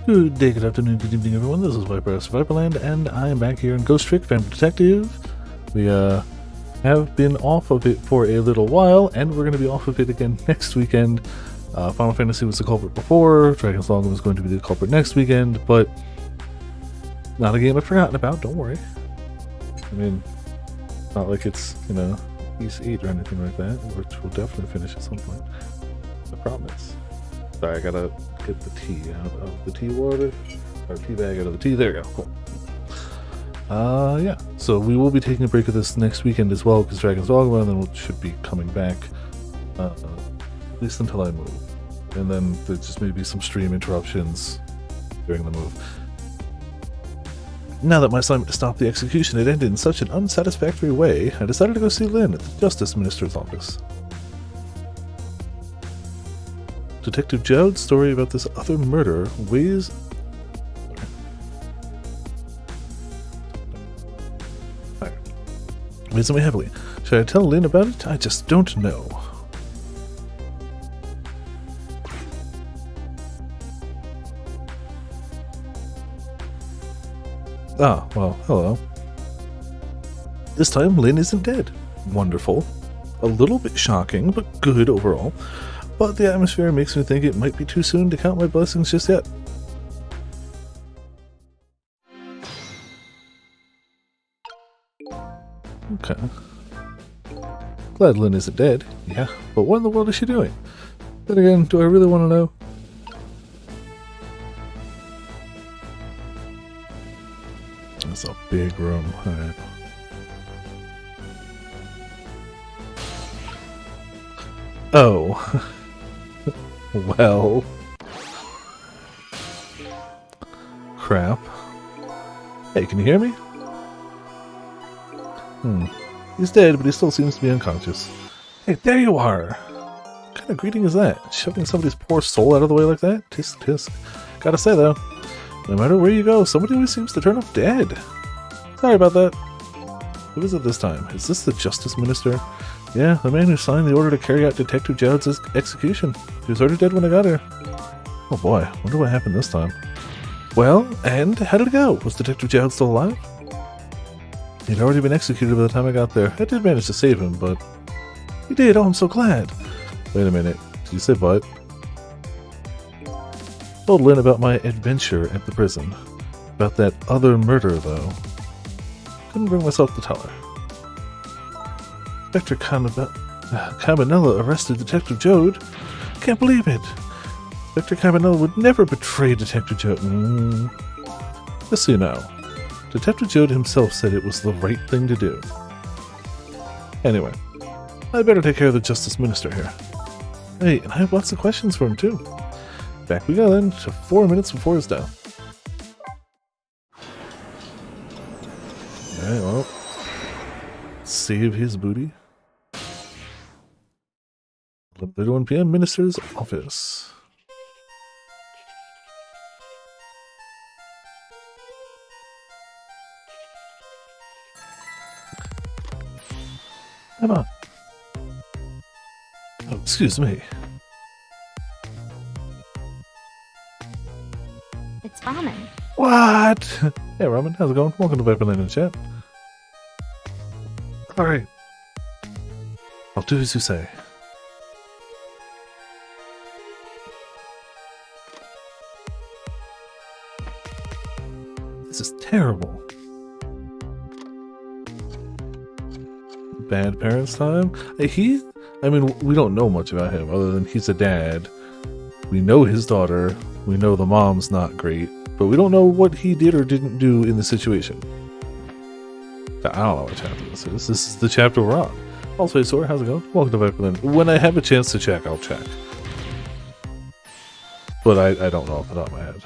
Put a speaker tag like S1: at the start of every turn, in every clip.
S1: Good day, good afternoon, good evening, everyone. This is Viper of Viperland, and I am back here in Ghost Trick Family Detective. We have been off of it for a little while, and we're going to be off of it again next weekend. Final Fantasy was the culprit before, Dragon's Longing was going to be the culprit next weekend, but not a game I've forgotten about, don't worry. I mean, not like it's, you know, Piece 8 or anything like that, which we'll definitely finish at some point. I promise. Sorry, I gotta get the tea out of the tea water, or tea bag out of the tea. There we go. Cool. Yeah. So we will be taking a break of this next weekend as well, because Dragon's Dogma, and then we should be coming back, at least until I move, and then there just may be some stream interruptions during the move. Now that my assignment to stop the execution had ended in such an unsatisfactory way, I decided to go see Lynn at the Justice Minister's office. Detective Joud's story about this other murder weighs on me heavily. Should I tell Lynn about it? I just don't know. Ah, well, hello. This time Lynn isn't dead. Wonderful. A little bit shocking, but good overall. But the atmosphere makes me think it might be too soon to count my blessings just yet. Okay. Glad Lynn isn't dead. Yeah, but what in the world is she doing? Then again, do I really want to know? That's a big room. Alright. Oh. Well. Crap. Hey, can you hear me? He's dead, but he still seems to be unconscious. Hey, there you are! What kind of greeting is that? Shoving somebody's poor soul out of the way like that? Tisk tisk. Gotta say though, no matter where you go, somebody always seems to turn up dead. Sorry about that. Who is it this time? Is this the Justice Minister? Yeah, the man who signed the order to carry out Detective Joud's execution. He was already dead when I got here. Oh boy, wonder what happened this time. Well, and how did it go? Was Detective Joud still alive? He'd already been executed by the time I got there. I did manage to save him, but... He did? Oh, I'm so glad. Wait a minute. Did you say but? Told Lynn about my adventure at the prison. About that other murder, though. Couldn't bring myself to tell her. Inspector Cabanella arrested Detective Joud. Can't believe it. Inspector Cabanella would never betray Detective Joud. Just so you know, Detective Joud himself said it was the right thing to do. Anyway, I better take care of the Justice Minister here. Hey, and I have lots of questions for him too. Back we go then, to 4 minutes before his death. Alright, well, save his booty. 11:31 p.m. Minister's office. Come on. Oh, excuse me.
S2: It's Ramen.
S1: What? Hey, Ramen, how's it going? Welcome to Viperland in chat. Alright. I'll do as you say. This is terrible. Bad parents time? I mean, we don't know much about him other than he's a dad. We know his daughter. We know the mom's not great. But we don't know what he did or didn't do in the situation. I don't know what chapter this is. This is the chapter we're on. Also, hey, Sora, how's it going? Welcome to Viperland. When I have a chance to check, I'll check. But I don't know off the top of my head.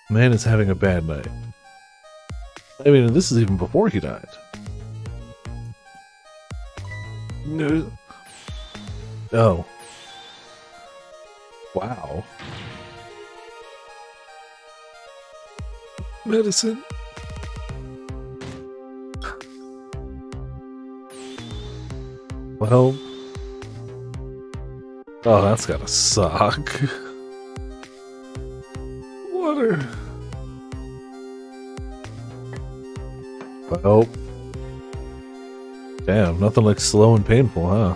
S1: Man is having a bad night. I mean, this is even before he died. No. Oh. Wow. Medicine. Well, Oh, that's gotta suck. Water. Well. Damn, nothing like slow and painful, huh?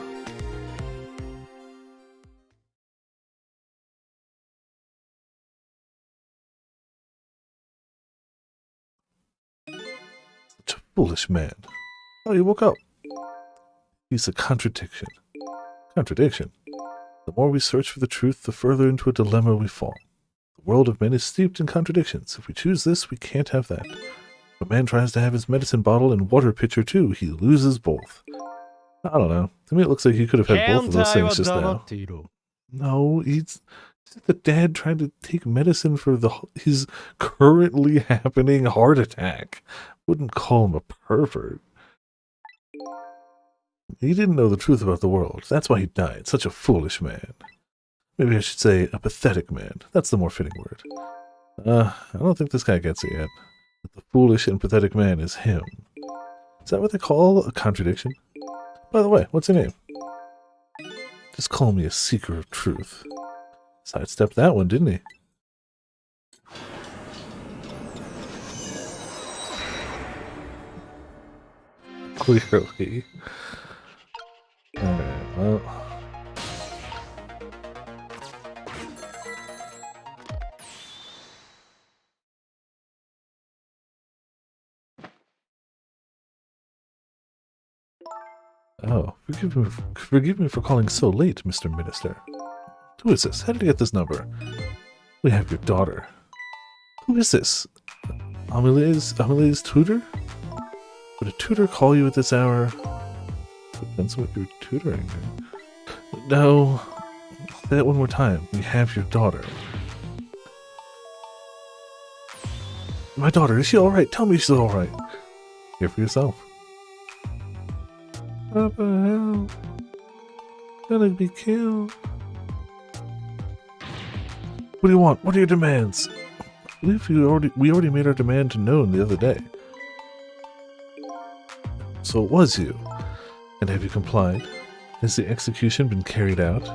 S1: Such a foolish man. Oh, you woke up. He's a contradiction. Contradiction. The more we search for the truth, the further into a dilemma we fall. The world of men is steeped in contradictions. If we choose this, we can't have that. If a man tries to have his medicine bottle and water pitcher too, he loses both. I don't know. To me, it looks like he could have had both of those things just now. No, he's the dad trying to take medicine for his currently happening heart attack. Wouldn't call him a pervert. He didn't know the truth about the world. That's why he died. Such a foolish man. Maybe I should say a pathetic man. That's the more fitting word. I don't think this guy gets it yet. But the foolish and pathetic man is him. Is that what they call a contradiction? By the way, what's your name? Just call me a seeker of truth. Sidestepped that one, didn't he? Clearly. Alright, well. Oh, forgive me for calling so late, Mr. Minister. Who is this? How did you get this number? We have your daughter. Who is this? Amelie's tutor? Would a tutor call you at this hour? Depends what you're tutoring. No. Say that one more time. We have your daughter. My daughter, is she alright? Tell me she's alright. Hear for yourself. Papa, help. Gonna be killed. What do you want? What are your demands? I believe we already made our demand known the other day. So it was you. And have you complied? Has the execution been carried out?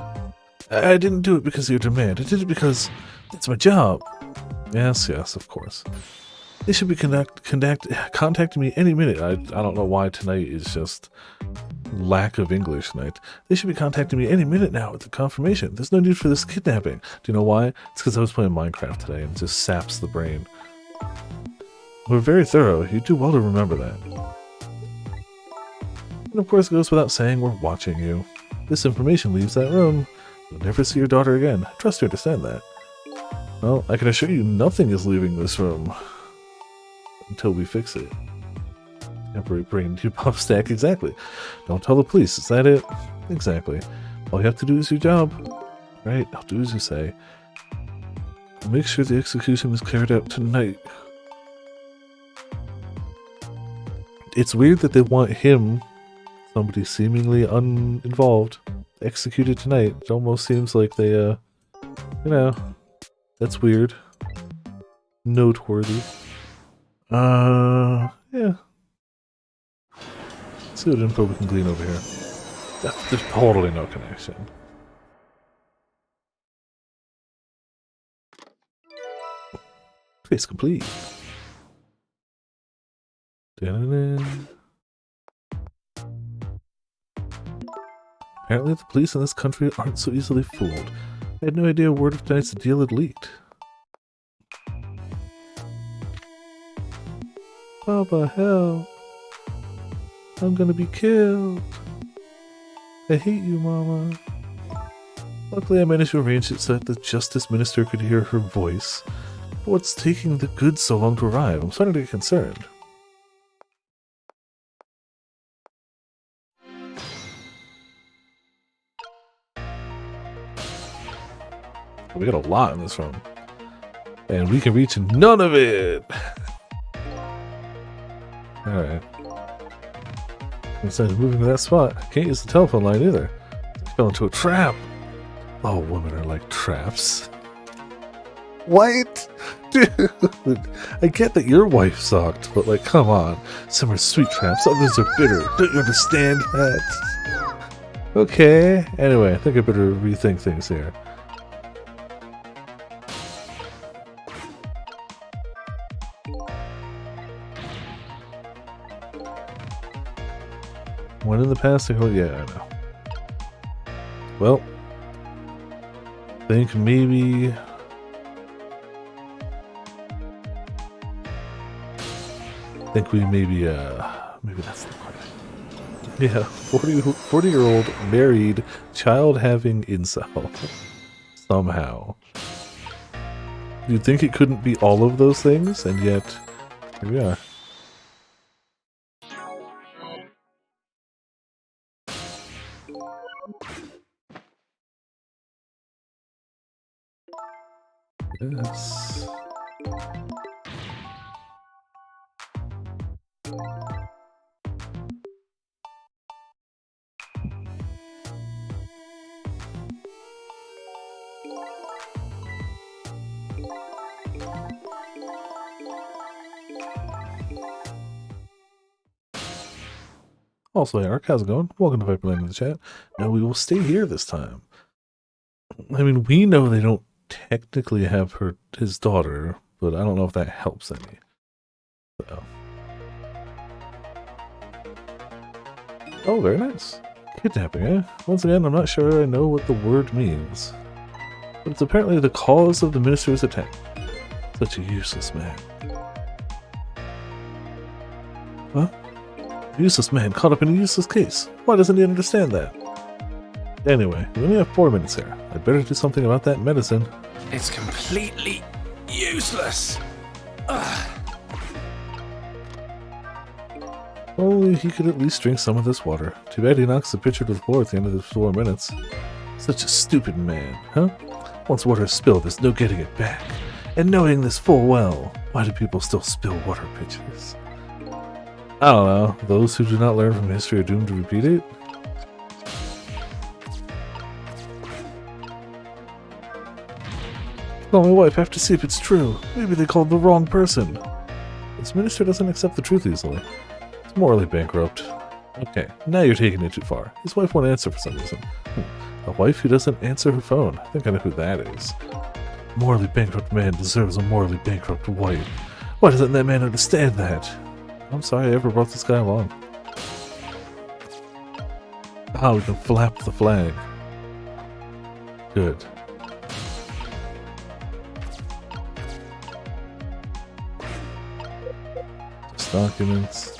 S1: I didn't do it because of your demand. I did it because it's my job. Yes, of course. They should be contacting me any minute. I don't know why tonight is just lack of English night. They should be contacting me any minute now with the confirmation. There's no need for this kidnapping. Do you know why? It's because I was playing Minecraft today and it just saps the brain. We're very thorough. You do well to remember that. And of course it goes without saying we're watching you. This information leaves that room. You'll never see your daughter again. I trust you understand that. Well, I can assure you nothing is leaving this room. Until we fix it. Temporary brain debuff stack, exactly. Don't tell the police, is that it? Exactly. All you have to do is your job. Right, I'll do as you say. I'll make sure the execution is carried out tonight. It's weird that they want him, somebody seemingly uninvolved, executed tonight. It almost seems like they, you know, that's weird. Noteworthy. Yeah. Let's see what info we can glean over here. There's totally no connection. Face complete. Da-da-da. Apparently the police in this country aren't so easily fooled. I had no idea word of tonight's deal had leaked. Papa, help. I'm gonna be killed. I hate you, Mama. Luckily, I managed to arrange it so that the Justice Minister could hear her voice. But what's taking the goods so long to arrive? I'm starting to get concerned. We got a lot in this room. And we can reach none of it! Alright. Instead of moving to that spot, I can't use the telephone line either. I fell into a trap. All women are like traps. What? Dude, I get that your wife sucked, but like, come on. Some are sweet traps, others are bitter. Don't you understand that? Okay. Anyway, I think I better rethink things here. When in the past, yeah, I know. Well, I think maybe maybe that's the part. Yeah, 40-year-old married, child-having incel. Somehow. You'd think it couldn't be all of those things, and yet, here we are. Yes. Also, Eric, how's it going? Welcome to Viperland in the chat. Now we will stay here this time. I mean, we know they don't technically have his daughter, but I don't know if that helps any. So. Oh, very nice. Kidnapping, eh? Once again, I'm not sure I know what the word means. But it's apparently the cause of the minister's attack. Such a useless man. Huh? A useless man caught up in a useless case. Why doesn't he understand that? Anyway, we only have 4 minutes here. I'd better do something about that medicine.
S2: It's completely useless. Ugh.
S1: Well, he could at least drink some of this water. Too bad he knocks the pitcher to the floor at the end of the 4 minutes. Such a stupid man, huh? Once water is spilled, there's no getting it back. And knowing this full well, why do people still spill water pitchers? I don't know. Those who do not learn from history are doomed to repeat it? Call my wife, I have to see if it's true. Maybe they called the wrong person. This minister doesn't accept the truth easily. It's morally bankrupt. Okay, now you're taking it too far. His wife won't answer for some reason. A wife who doesn't answer her phone. I think I know who that is. A morally bankrupt man deserves a morally bankrupt wife. Why doesn't that man understand that? I'm sorry I ever brought this guy along. Ah, we can flap the flag. Good. Documents.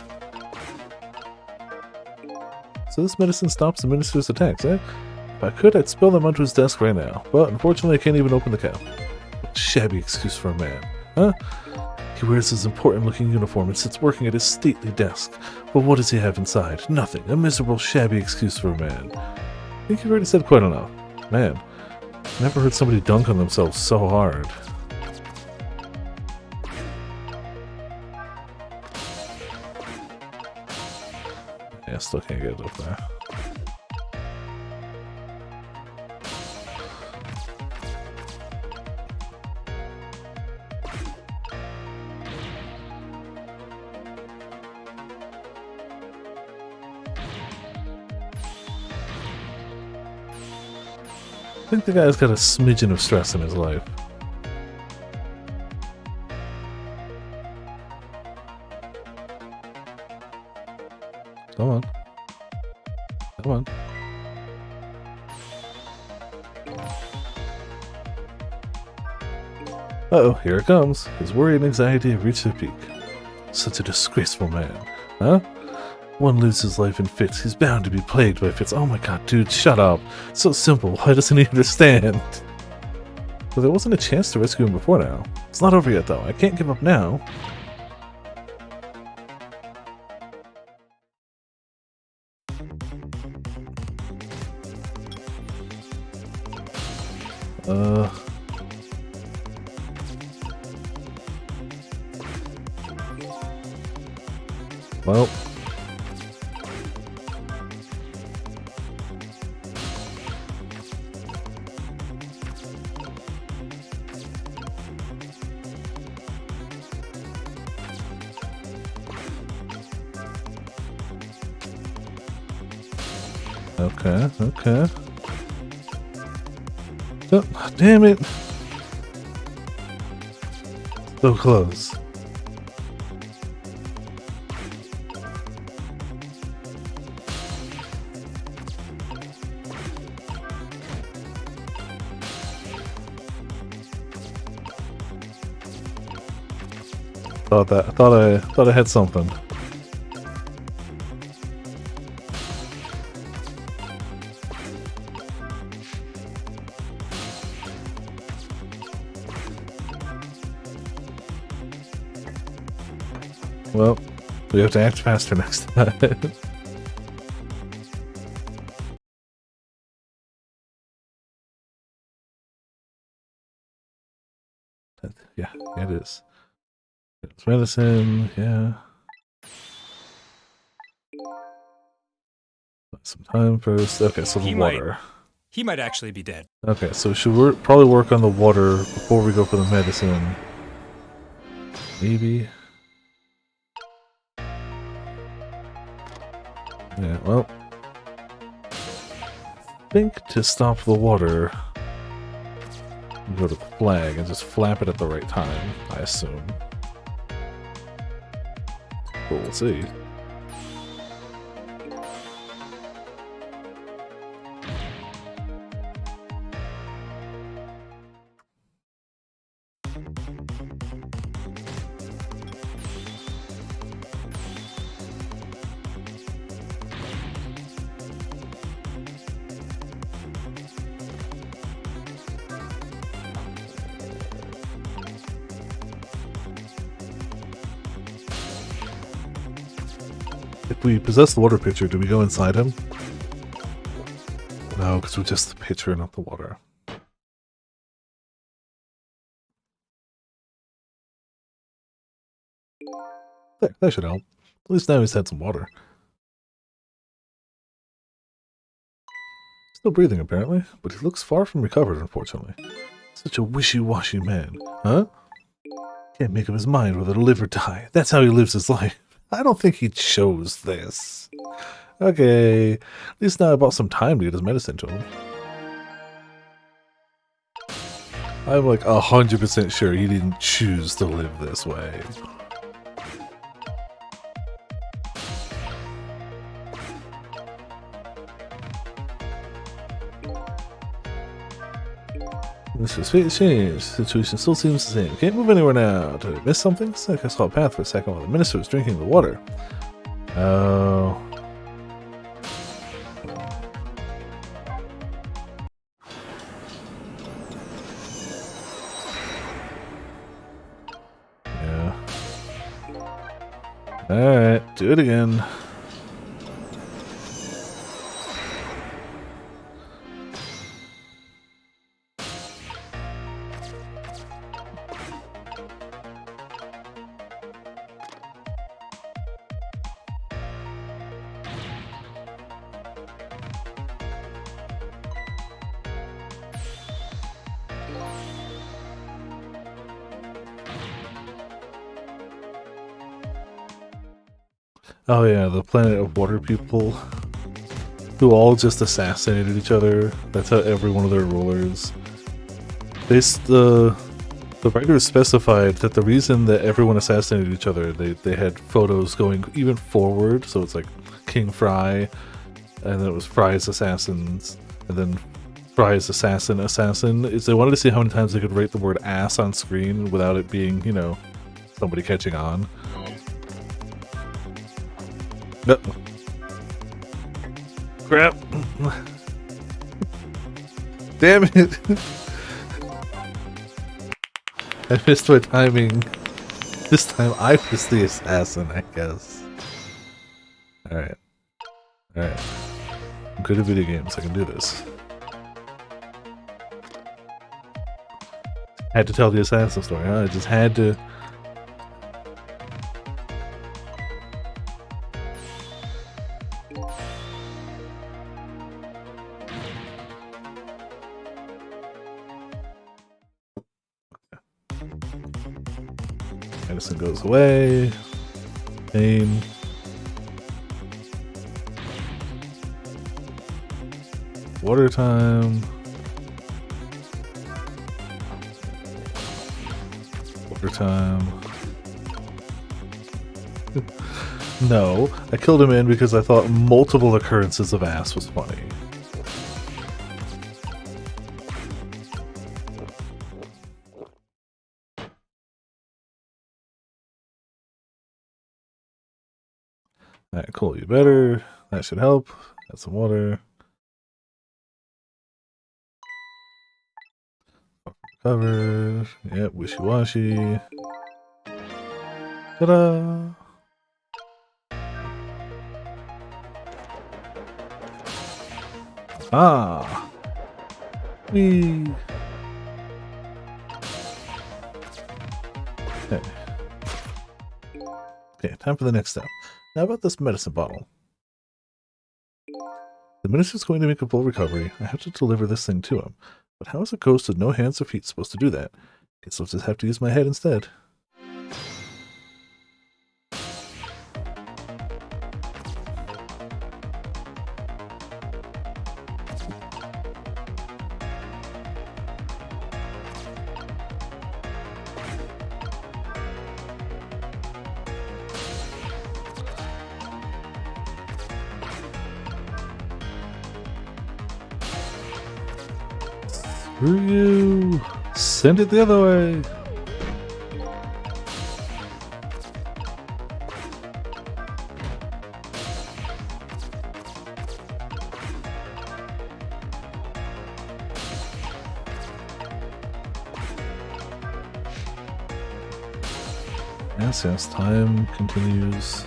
S1: So this medicine stops the minister's attacks, eh? If I could, I'd spill them onto his desk right now. But unfortunately, I can't even open the cap. What a shabby excuse for a man, huh? He wears his important-looking uniform and sits working at his stately desk. But what does he have inside? Nothing. A miserable, shabby excuse for a man. I think you've already said quite enough. Man, I never heard somebody dunk on themselves so hard. Yeah, still can't get it up there. I think the guy's got a smidgen of stress in his life. Come on. Come on. Uh-oh, here it comes. His worry and anxiety have reached their peak. Such a disgraceful man. Huh? One loses his life in fits. He's bound to be plagued by fits. Oh my god, dude, shut up. It's so simple. Why doesn't he understand? Well, there wasn't a chance to rescue him before now. It's not over yet, though. I can't give up now. Well. Okay, okay. Oh, damn it! So close. Thought I had something. Well, we have to act faster next time. Yeah, it is. It's medicine, yeah. Some time first. Okay, so the water.
S2: He might actually be dead.
S1: Okay, so we should probably work on the water before we go for the medicine. Maybe. Yeah, well. I think to stop the water, you go to the flag and just flap it at the right time, I assume. But we'll see. If we possess the water pitcher, do we go inside him? No, because we're just the pitcher, not the water. There, that should help. At least now he's had some water. Still breathing, apparently, but he looks far from recovered, unfortunately. Such a wishy-washy man. Huh? Can't make up his mind whether to live or die. That's how he lives his life. I don't think he chose this. Okay, at least now I bought some time to get his medicine to him. I'm like 100% sure he didn't choose to live this way. This is changed. Situation still seems the same. Can't move anywhere now. Did I miss something? It's like I saw a path for a second while the minister was drinking the water. Oh. Yeah. Alright, do it again. Oh yeah, the Planet of Water people who all just assassinated each other. That's how every one of their rulers. The writers specified that the reason that everyone assassinated each other, they had photos going even forward, so it's like King Fry, and then it was Fry's assassins, and then Fry's assassin, is they wanted to see how many times they could write the word ass on screen without it being, you know, somebody catching on. No. Crap. Damn it. I missed my timing. This time I was the assassin, I guess. Alright. Alright. I'm good at video games, I can do this. Had to tell the assassin story, huh? I just had to... Medicine goes away. Pain. Water time. Water time. No, I killed him in because I thought multiple occurrences of ass was funny. Alright, cool, you better. That should help. Got some water. Covered. Yep, wishy-washy. Ta-da! Ah! Whee! Okay. Okay, time for the next step. Now about this medicine bottle. The minister's going to make a full recovery. I have to deliver this thing to him. But how is a ghost with no hands or feet supposed to do that? Guess I'll just have to use my head instead. Screw you! Send it the other way! Yes, time continues.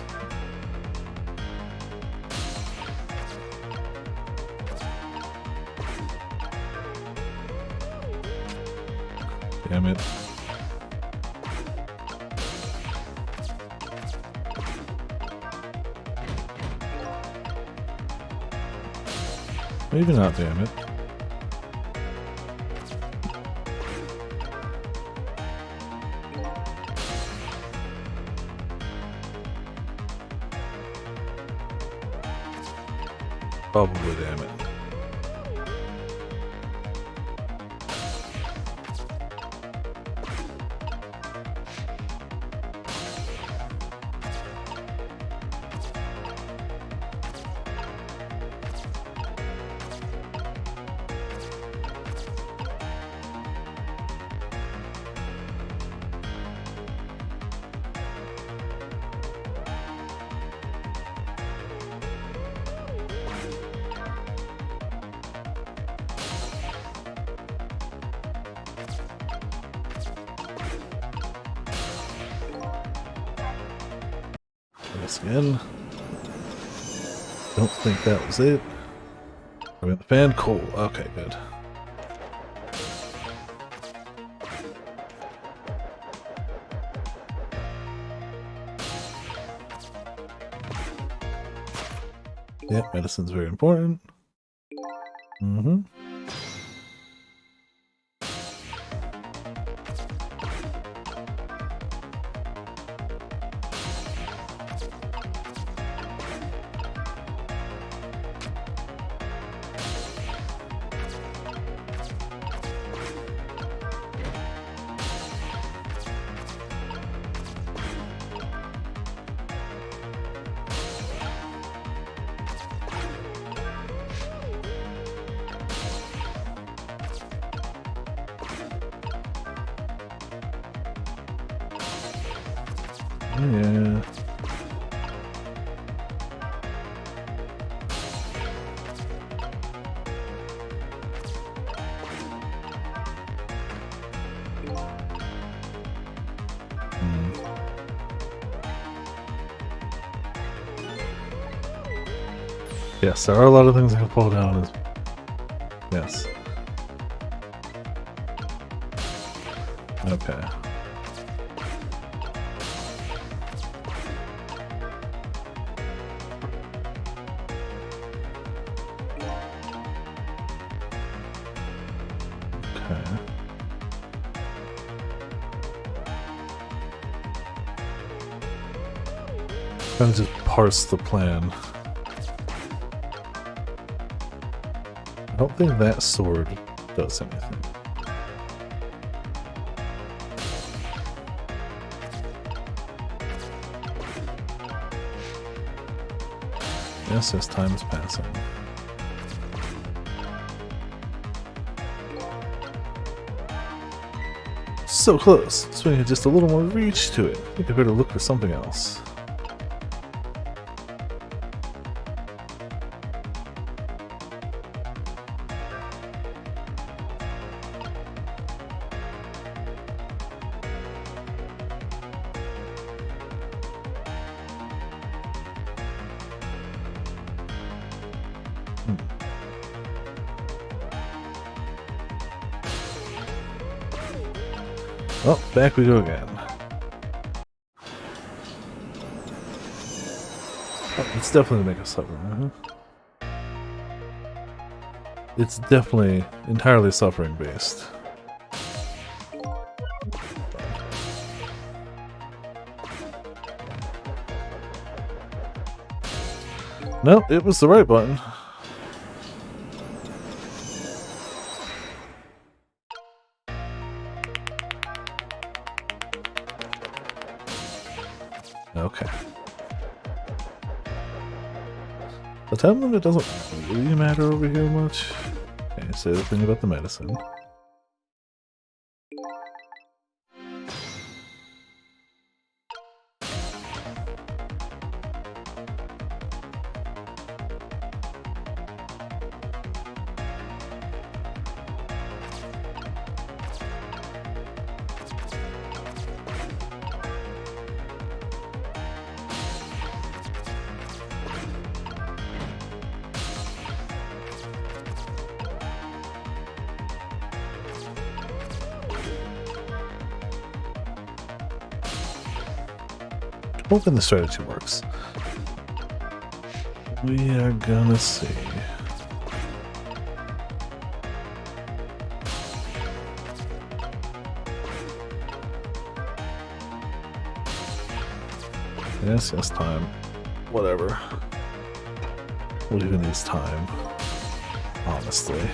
S1: Damn it. Maybe not, damn it. Probably, damn it. Again. Don't think that was it. Are we on the fan? Cool. Okay, good. Yep, medicine's very important. Mm-hmm. Yeah. Yes, there are a lot of things I can pull down. Yes. Okay. Trying to just parse the plan. don't think that sword does anything. Yes, as time is passing. So close. This one had just a little more reach to it. I think I better look for something else. Well, back we go again. Oh, it's definitely to make us suffer. It's definitely entirely suffering based. Nope, it was the right button. Okay. The time limit doesn't really matter over here much. Okay, say the thing about the medicine. Hoping the strategy works. We are gonna see. Yes, yes, time. Whatever. What even is time? Honestly.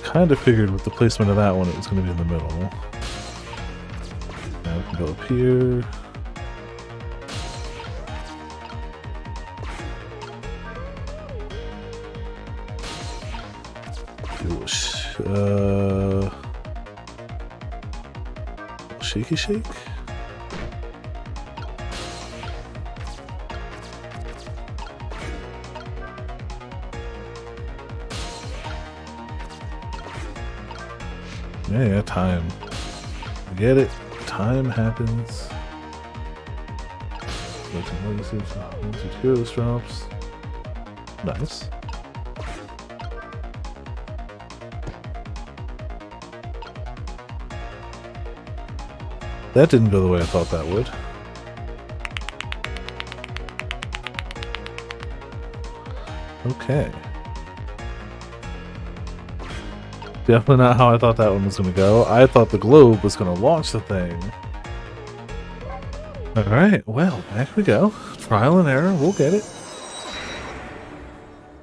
S1: Kind of figured with the placement of that one it was going to be in the middle. Now we can go up here. Shaky shake? Yeah, time. I get it. Time happens. Heroes drops. Nice. That didn't go the way I thought that would. Okay. Definitely not how I thought that one was going to go. I thought the globe was going to launch the thing. Alright, well, back we go. Trial and error, we'll get it.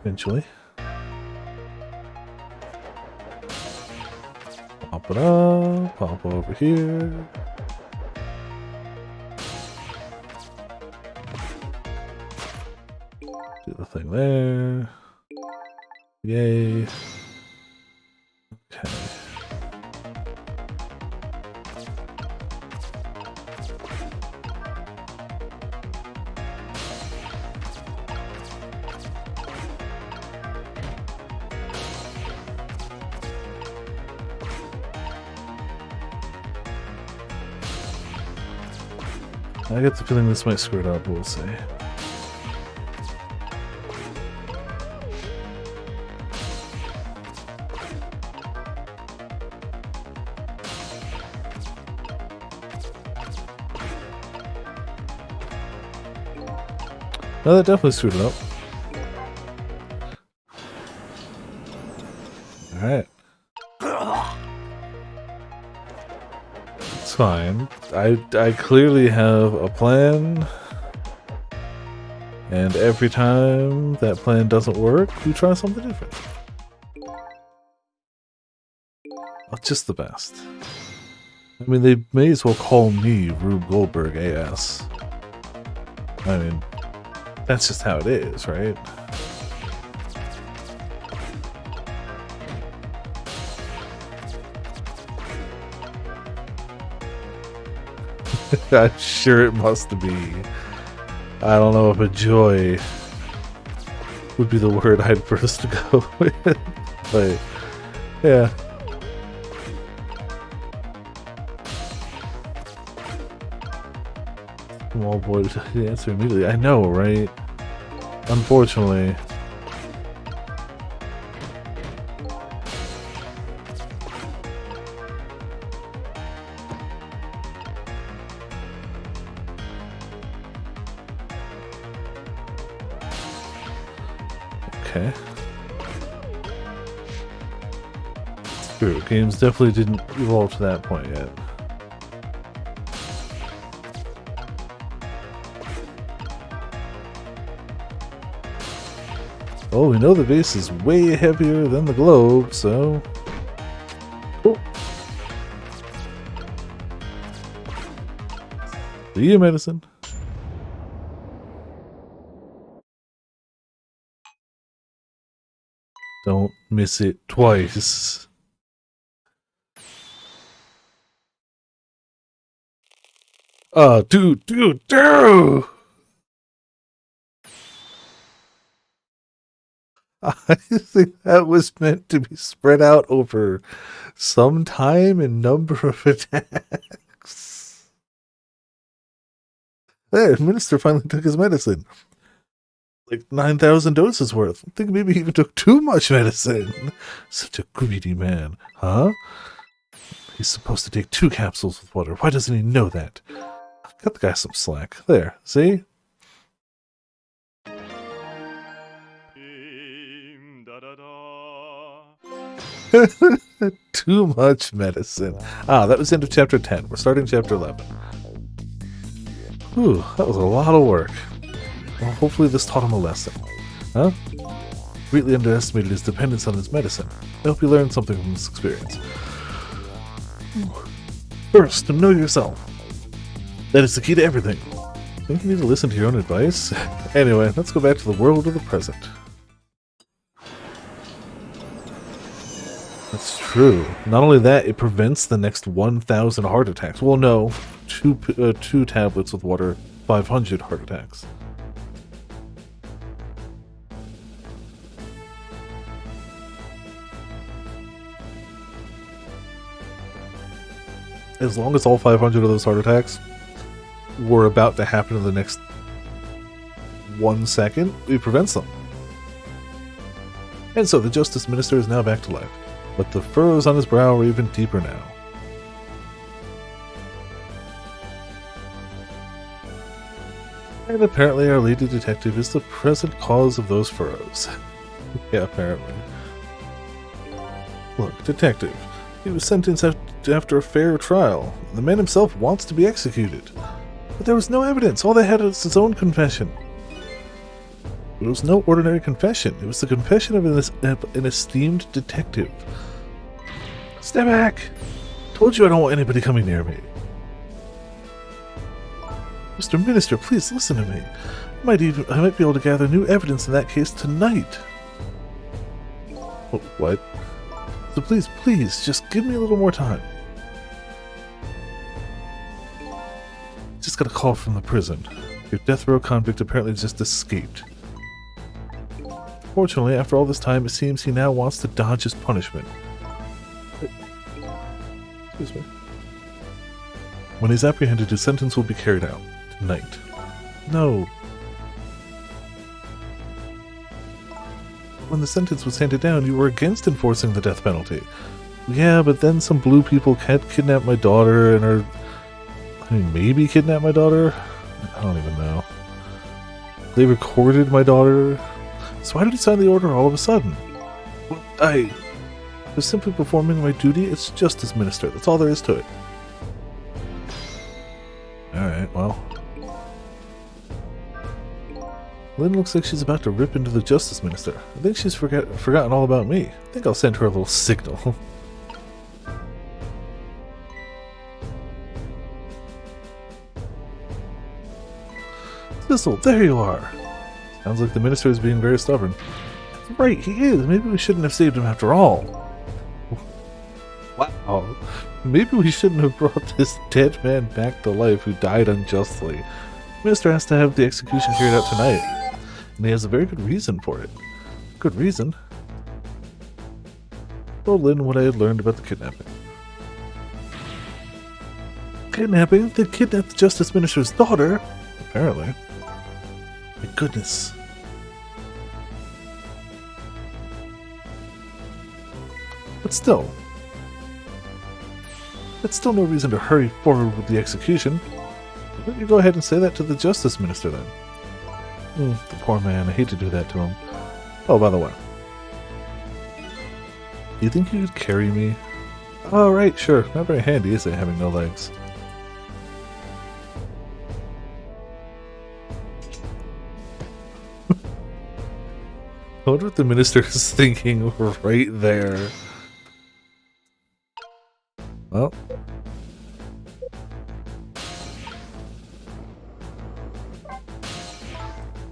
S1: Eventually. Pop it up, pop over here. Do the thing there. Yay. Okay. I get the feeling this might screw it up, we'll see. No, that definitely screwed it up. Alright. It's fine. I clearly have a plan. And every time that plan doesn't work, we try something different. Oh, just the best. I mean, they may as well call me Rube Goldberg AS. I mean, that's just how it is, right? I'm sure it must be. I don't know if a joy would be the word I'd first go with. But, yeah. Small boy to answer immediately. I know, right? Unfortunately. Okay. True, games definitely didn't evolve to that point yet. Oh, we know the base is way heavier than the globe, so... Cool. See you, medicine. Don't miss it twice. Dude! I think that was meant to be spread out over some time and number of attacks. There, Minister finally took his medicine. Like 9,000 doses worth. I think maybe he even took too much medicine. Such a greedy man. Huh? He's supposed to take 2 capsules with water. Why doesn't he know that? Cut the guy some slack. There, see? Too much medicine. That was the end of chapter 10. We're starting chapter 11. Whew, that was a lot of work. Well, hopefully this taught him a lesson. Huh? Greatly underestimated his dependence on his medicine. I hope you learned something from this experience. First, know yourself. That is the key to everything. Think you need to listen to your own advice? Anyway, let's go back to the world of the present. That's true. Not only that, it prevents the next 1,000 heart attacks. Well, no. Two tablets with water, 500 heart attacks. As long as all 500 of those heart attacks were about to happen in the next 1 second, it prevents them. And so the Justice Minister is now back to life, but the furrows on his brow are even deeper now. And apparently our lady detective is the present cause of those furrows. Yeah, apparently. Look, detective, he was sentenced after a fair trial. The man himself wants to be executed. But there was no evidence. All they had was his own confession. It was no ordinary confession. It was the confession of an esteemed detective. Step back! Told you I don't want anybody coming near me. Mr. Minister, please listen to me. I might be able to gather new evidence in that case tonight. Oh, what? So please, just give me a little more time. Just got a call from the prison. Your death row convict apparently just escaped. Fortunately, after all this time, it seems he now wants to dodge his punishment. Excuse me. When he's apprehended, his sentence will be carried out. Tonight. No. When the sentence was handed down, you were against enforcing the death penalty. Yeah, but then some blue people kidnapped my daughter and maybe kidnapped my daughter? I don't even know. They recorded my daughter. So why did he sign the order all of a sudden? Well, Just simply performing my duty as Justice Minister. That's all there is to it. Alright, well. Lynn looks like she's about to rip into the Justice Minister. I think she's forgotten all about me. I think I'll send her a little signal. Thistle, there you are! Sounds like the Minister is being very stubborn. Right, he is. Maybe we shouldn't have saved him after all. Wow. Maybe we shouldn't have brought this dead man back to life who died unjustly. The Minister has to have the execution carried out tonight. And he has a very good reason for it. Good reason? Told Lynn what I had learned about the kidnapping. Kidnapping? They kidnapped the Justice Minister's daughter? Apparently. My goodness. But still. That's still no reason to hurry forward with the execution. Why don't you go ahead and say that to the Justice Minister then? The poor man, I hate to do that to him. Oh, by the way. Do you think you could carry me? Oh, right, sure. Not very handy, is it, having no legs? I wonder what the Minister is thinking right there. Well.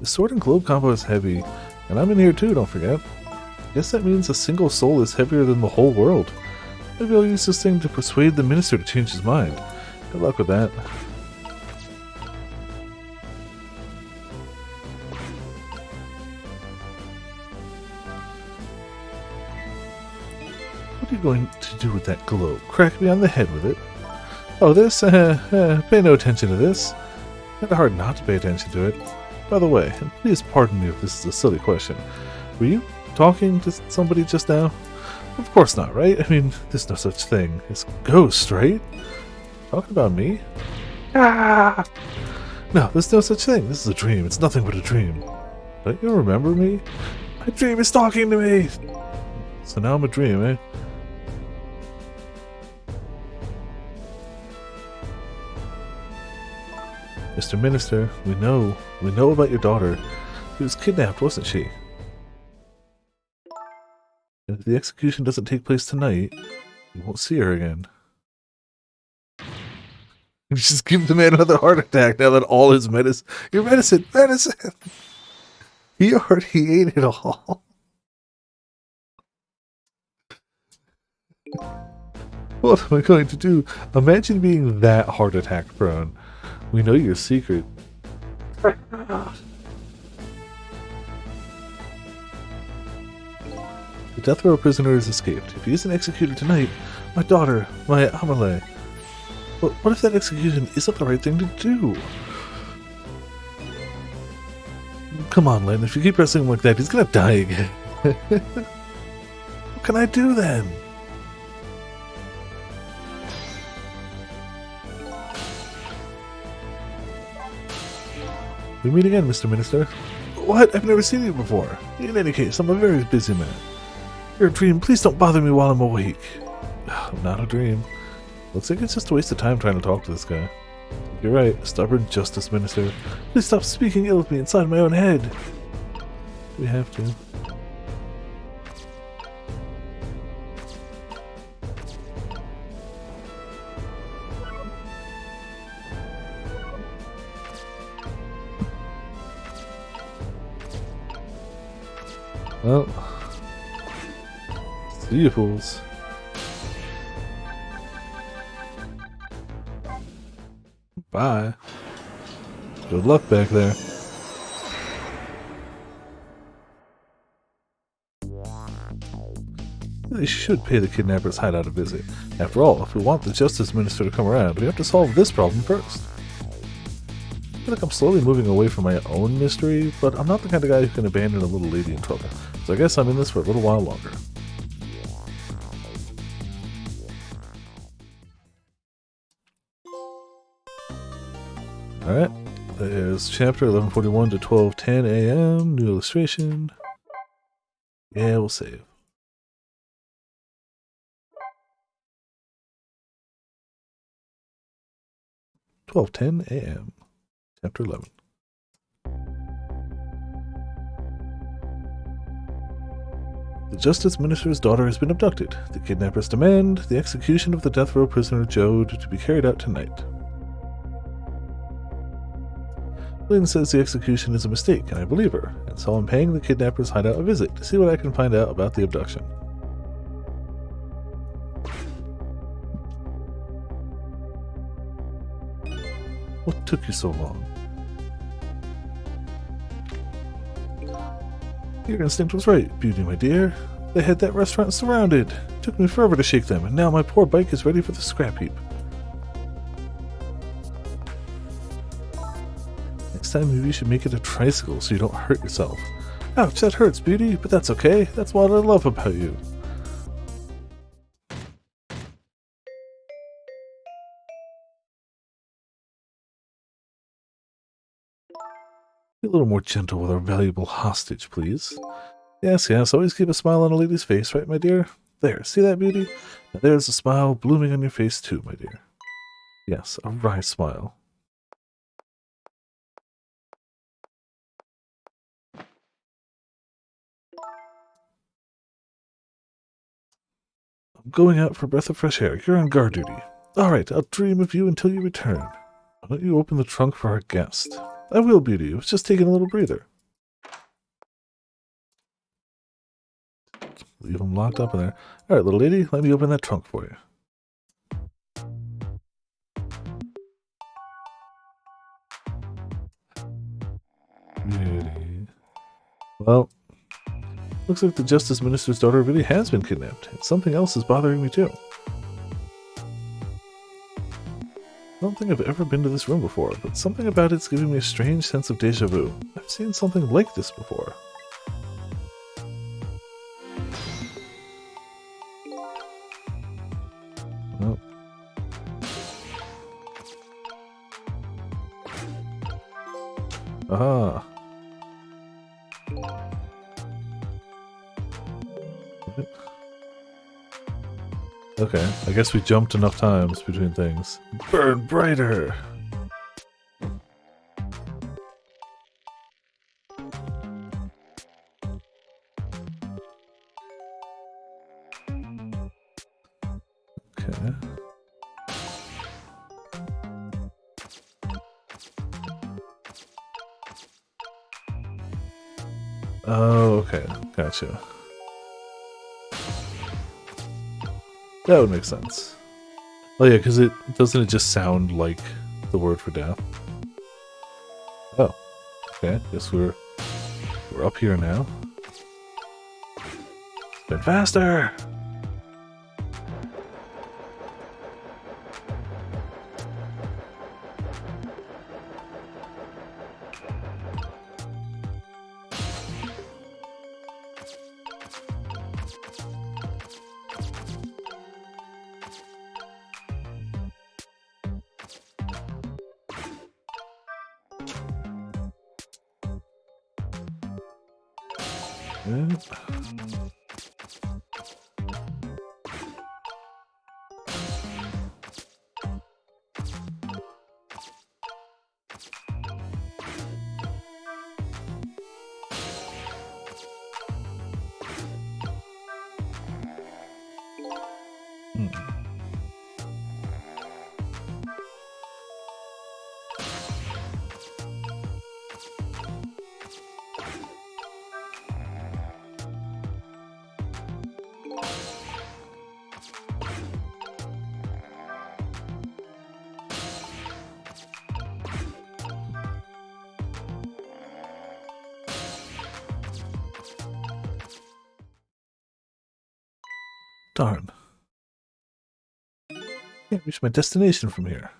S1: The sword and globe combo is heavy, and I'm in here too, don't forget. Guess that means a single soul is heavier than the whole world. Maybe I'll use this thing to persuade the Minister to change his mind. Good luck with that. What are you going to do with that globe? Crack me on the head with it? Oh, this? Pay no attention to this. Kinda hard not to pay attention to it. By the way, and please pardon me if this is a silly question, were you talking to somebody just now? Of course not, right? I mean, there's no such thing as ghost, right? Talking about me? Ah! No, there's no such thing. This is a dream. It's nothing but a dream. Don't you remember me? My dream is talking to me! So now I'm a dream, eh? Mr. Minister, we know about your daughter. She was kidnapped, wasn't she? And if the execution doesn't take place tonight, you won't see her again. You just give the man another heart attack now that all his medicine... Your medicine! Medicine! He already ate it all. What am I going to do? Imagine being that heart attack prone. We know your secret. The death row prisoner has escaped. If he isn't executed tonight, my daughter, my Amelie. But what if that execution isn't the right thing to do? Come on, Lynn. If you keep pressing him like that, he's gonna die again. What can I do then? We meet again, Mr. Minister. What? I've never seen you before. In any case, I'm a very busy man. You're a dream. Please don't bother me while I'm awake. Not a dream. Looks like it's just a waste of time trying to talk to this guy. You're right, stubborn Justice Minister. Please stop speaking ill of me inside my own head. We have to. Well, see you fools. Bye. Good luck back there. They should pay the kidnapper's hideout a visit. After all, if we want the Justice Minister to come around, we have to solve this problem first. I feel like I'm slowly moving away from my own mystery, but I'm not the kind of guy who can abandon a little lady in trouble. So I guess I'm in this for a little while longer. Alright, there's chapter 1141 to 12:10 a.m. New illustration. Yeah, we'll save. 12:10 a.m. Chapter 11. The Justice Minister's daughter has been abducted. The kidnappers demand the execution of the death row prisoner Jode to be carried out tonight. Lynn says the execution is a mistake, and I believe her, and so I'm paying the kidnappers' hideout a visit to see what I can find out about the abduction. What took you so long? Your instinct was right, Beauty, my dear. They had that restaurant surrounded. It took me forever to shake them, and now my poor bike is ready for the scrap heap. Next time, maybe you should make it a tricycle so you don't hurt yourself. Ouch, that hurts, Beauty, but that's okay. That's what I love about you. Be a little more gentle with our valuable hostage, please. Yes, yes, always keep a smile on a lady's face, right, my dear? There, see that, Beauty? Now there's a smile blooming on your face, too, my dear. Yes, a wry smile. I'm going out for a breath of fresh air. You're on guard duty. All right, I'll dream of you until you return. Why don't you open the trunk for our guest? I will, Beauty. I was just taking a little breather. Leave him locked up in there. All right, little lady, let me open that trunk for you. Beauty. Well, looks like the Justice Minister's daughter really has been kidnapped, and something else is bothering me too. I don't think I've ever been to this room before, but something about it's giving me a strange sense of deja vu. I've seen something like this before. Oh. Aha. Okay, I guess we jumped enough times between things. Burn brighter! Okay. Oh, okay. Gotcha. That would make sense. Oh yeah, because doesn't it just sound like the word for death? Oh. Okay, guess we're up here now. Spin faster! Yeah. Darn. Can't reach my destination from here.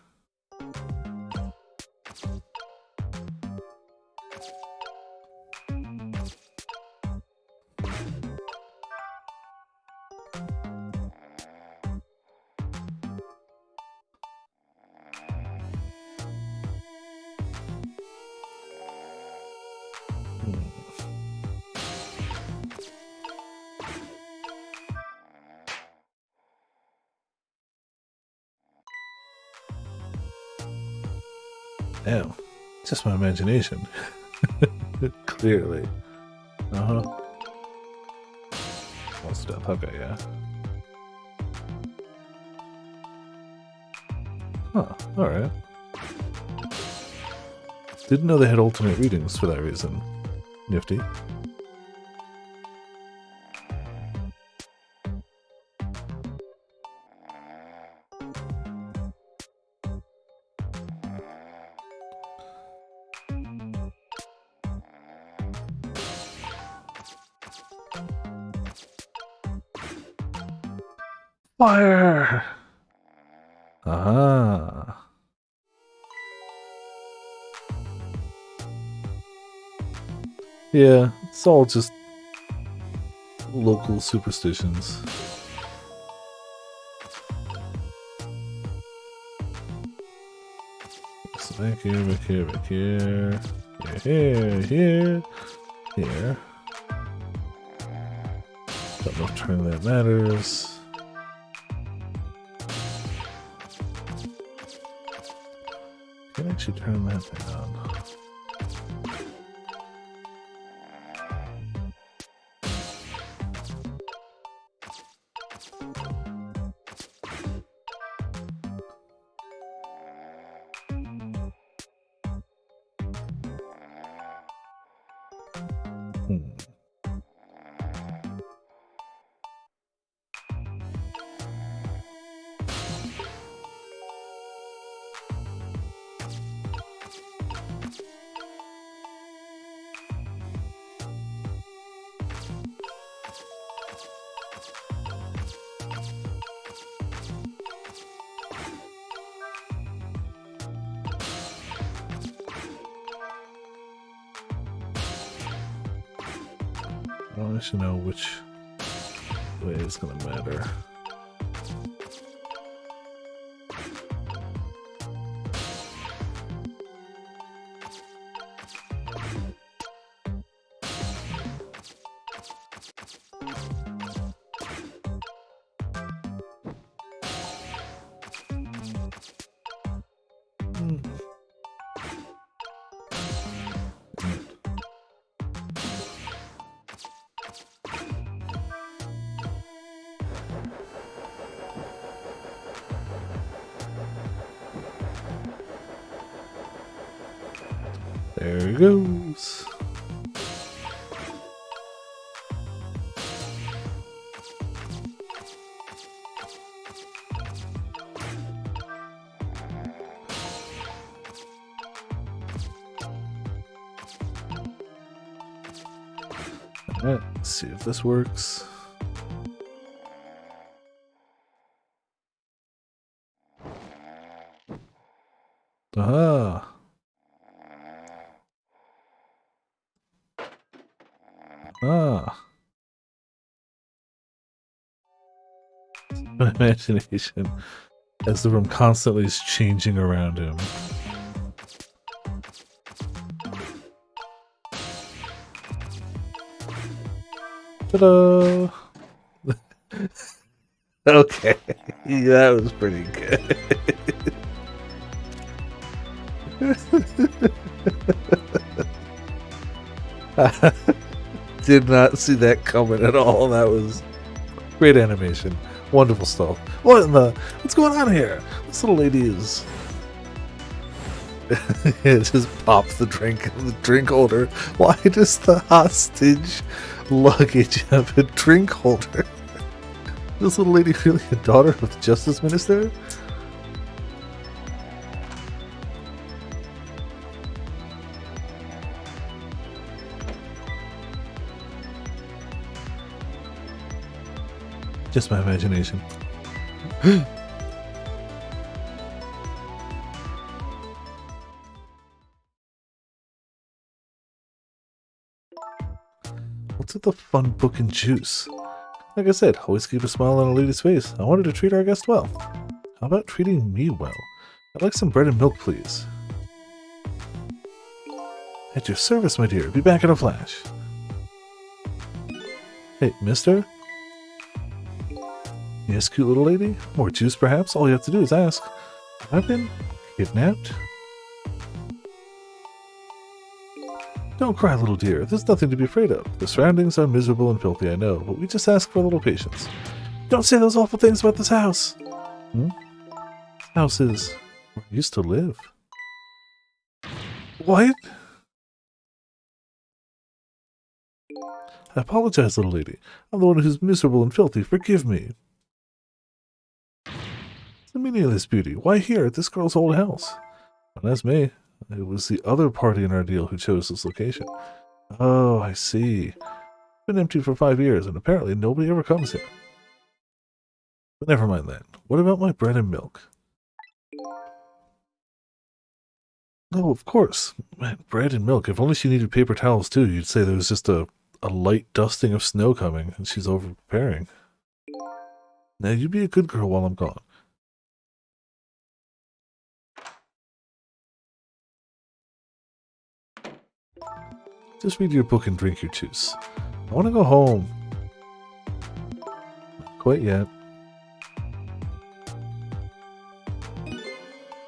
S1: Damn. Just my imagination. Clearly. Uh-huh. Almost death. Okay, yeah. Huh, alright. Didn't know they had alternate readings for that reason. Nifty. Fire! Aha. Yeah, it's all just local superstitions. So back here, back here, back here. Here. Don't know if turning that matters. Can I actually turn that thing on? I don't actually know which way it's gonna matter. There he goes. Alright, let's see if this works. Aha! Ah. My imagination as the room constantly is changing around him. Ta-da! Okay, that was pretty good. Did not see that coming at all. That was great animation. Wonderful stuff. What's going on here? This little lady is... It just pops the drink holder. Why does the hostage luggage have a drink holder? This little lady really a daughter of the Justice Minister? Just my imagination. What's with the fun book and juice? Like I said, always keep a smile on a lady's face. I wanted to treat our guest well. How about treating me well? I'd like some bread and milk, please. At your service, my dear. Be back in a flash. Hey, mister? Yes, cute little lady? More juice, perhaps? All you have to do is ask. Have I been kidnapped? Don't cry, little dear. There's nothing to be afraid of. The surroundings are miserable and filthy, I know, but we just ask for a little patience. Don't say those awful things about this house! Hmm? This house is where I used to live. What? I apologize, little lady. I'm the one who's miserable and filthy. Forgive me. What's the meaning of this, beauty? Why here at this girl's old house? Well, that's me. It was the other party in our deal who chose this location. Oh, I see. It's been empty for 5 years, and apparently nobody ever comes here. But never mind that. What about my bread and milk? Oh, of course. Man, bread and milk. If only she needed paper towels too, you'd say there was just a light dusting of snow coming, and she's over preparing. Now, you be a good girl while I'm gone. Just read your book and drink your juice. I want to go home. Not quite yet.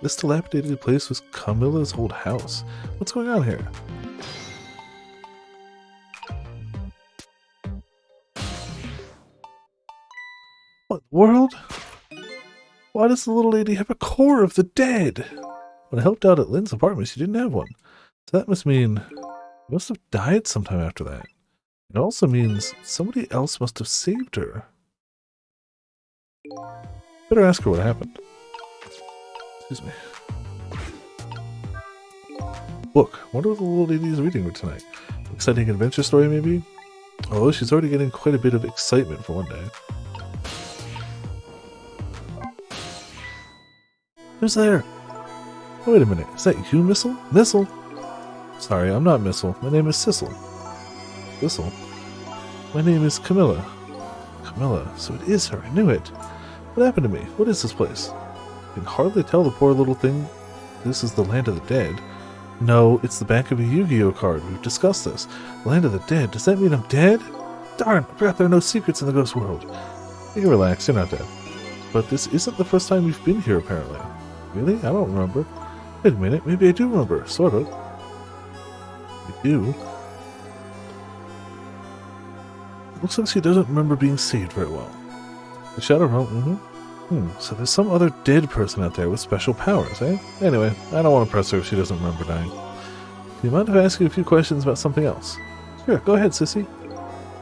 S1: This dilapidated place was Camilla's old house. What's going on here? What world? Why does the little lady have a core of the dead? When I helped out at Lynn's apartment, she didn't have one. So that must mean she must have died sometime after that. It also means somebody else must have saved her. Better ask her what happened. Excuse me. Book. Wonder what the little lady is reading tonight. Exciting adventure story, maybe? Oh, she's already getting quite a bit of excitement for one day. Who's there? Oh, wait a minute. Is that you, Missile? Missile? Sorry, I'm not Missile. My name is Sissel. Sissel? My name is Camilla. Camilla. So it is her. I knew it. What happened to me? What is this place? I can hardly tell the poor little thing. This is the land of the dead. No, it's the back of a Yu-Gi-Oh card. We've discussed this. Land of the dead. Does that mean I'm dead? Darn, I forgot there are no secrets in the ghost world. You can relax. You're not dead. But this isn't the first time you've been here, apparently. Really? I don't remember. Wait a minute. Maybe I do remember. Sort of. I do. Looks like she doesn't remember being saved very well. The Shadow Realm? So there's some other dead person out there with special powers, eh? Anyway, I don't want to press her if she doesn't remember dying. Do you mind if I ask you a few questions about something else? Sure, go ahead, Sissy.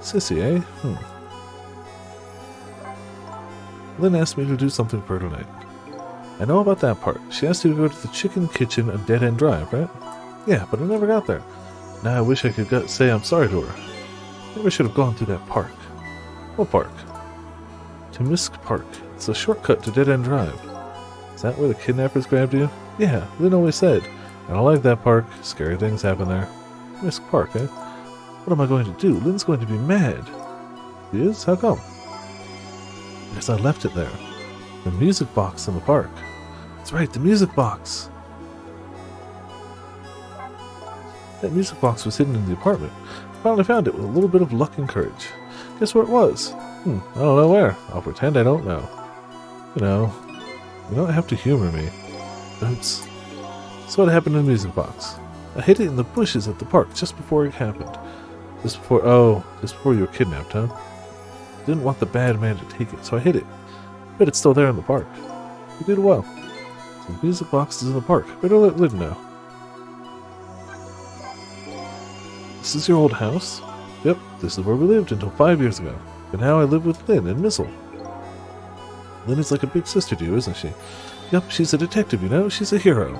S1: Sissy, eh? Lynn asked me to do something for her tonight. I know about that part. She asked you to go to the chicken kitchen on Dead End Drive, right? Yeah, but I never got there. Now I wish I could say I'm sorry to her. Maybe I should have gone through that park. What park? Timisk Park. It's a shortcut to Dead End Drive. Is that where the kidnappers grabbed you? Yeah, Lynn always said. I don't like that park. Scary things happen there. Timisk Park, eh? What am I going to do? Lynn's going to be mad. She is? How come? Because I left it there. The music box in the park. That's right, the music box. That music box was hidden in the apartment. I finally found it with a little bit of luck and courage. Guess where it was? I don't know where. I'll pretend I don't know. You know, you don't have to humor me. Oops. So what happened in the music box? I hid it in the bushes at the park just before it happened. Just before you were kidnapped, huh? Didn't want the bad man to take it, so I hid it. But it's still there in the park. You did well. So the music box is in the park. Better let Lynn know. This is your old house? Yep, this is where we lived until 5 years ago. But now I live with Lynn and Missile. Lynn is like a big sister to you, isn't she? Yep, she's a detective, you know? She's a hero.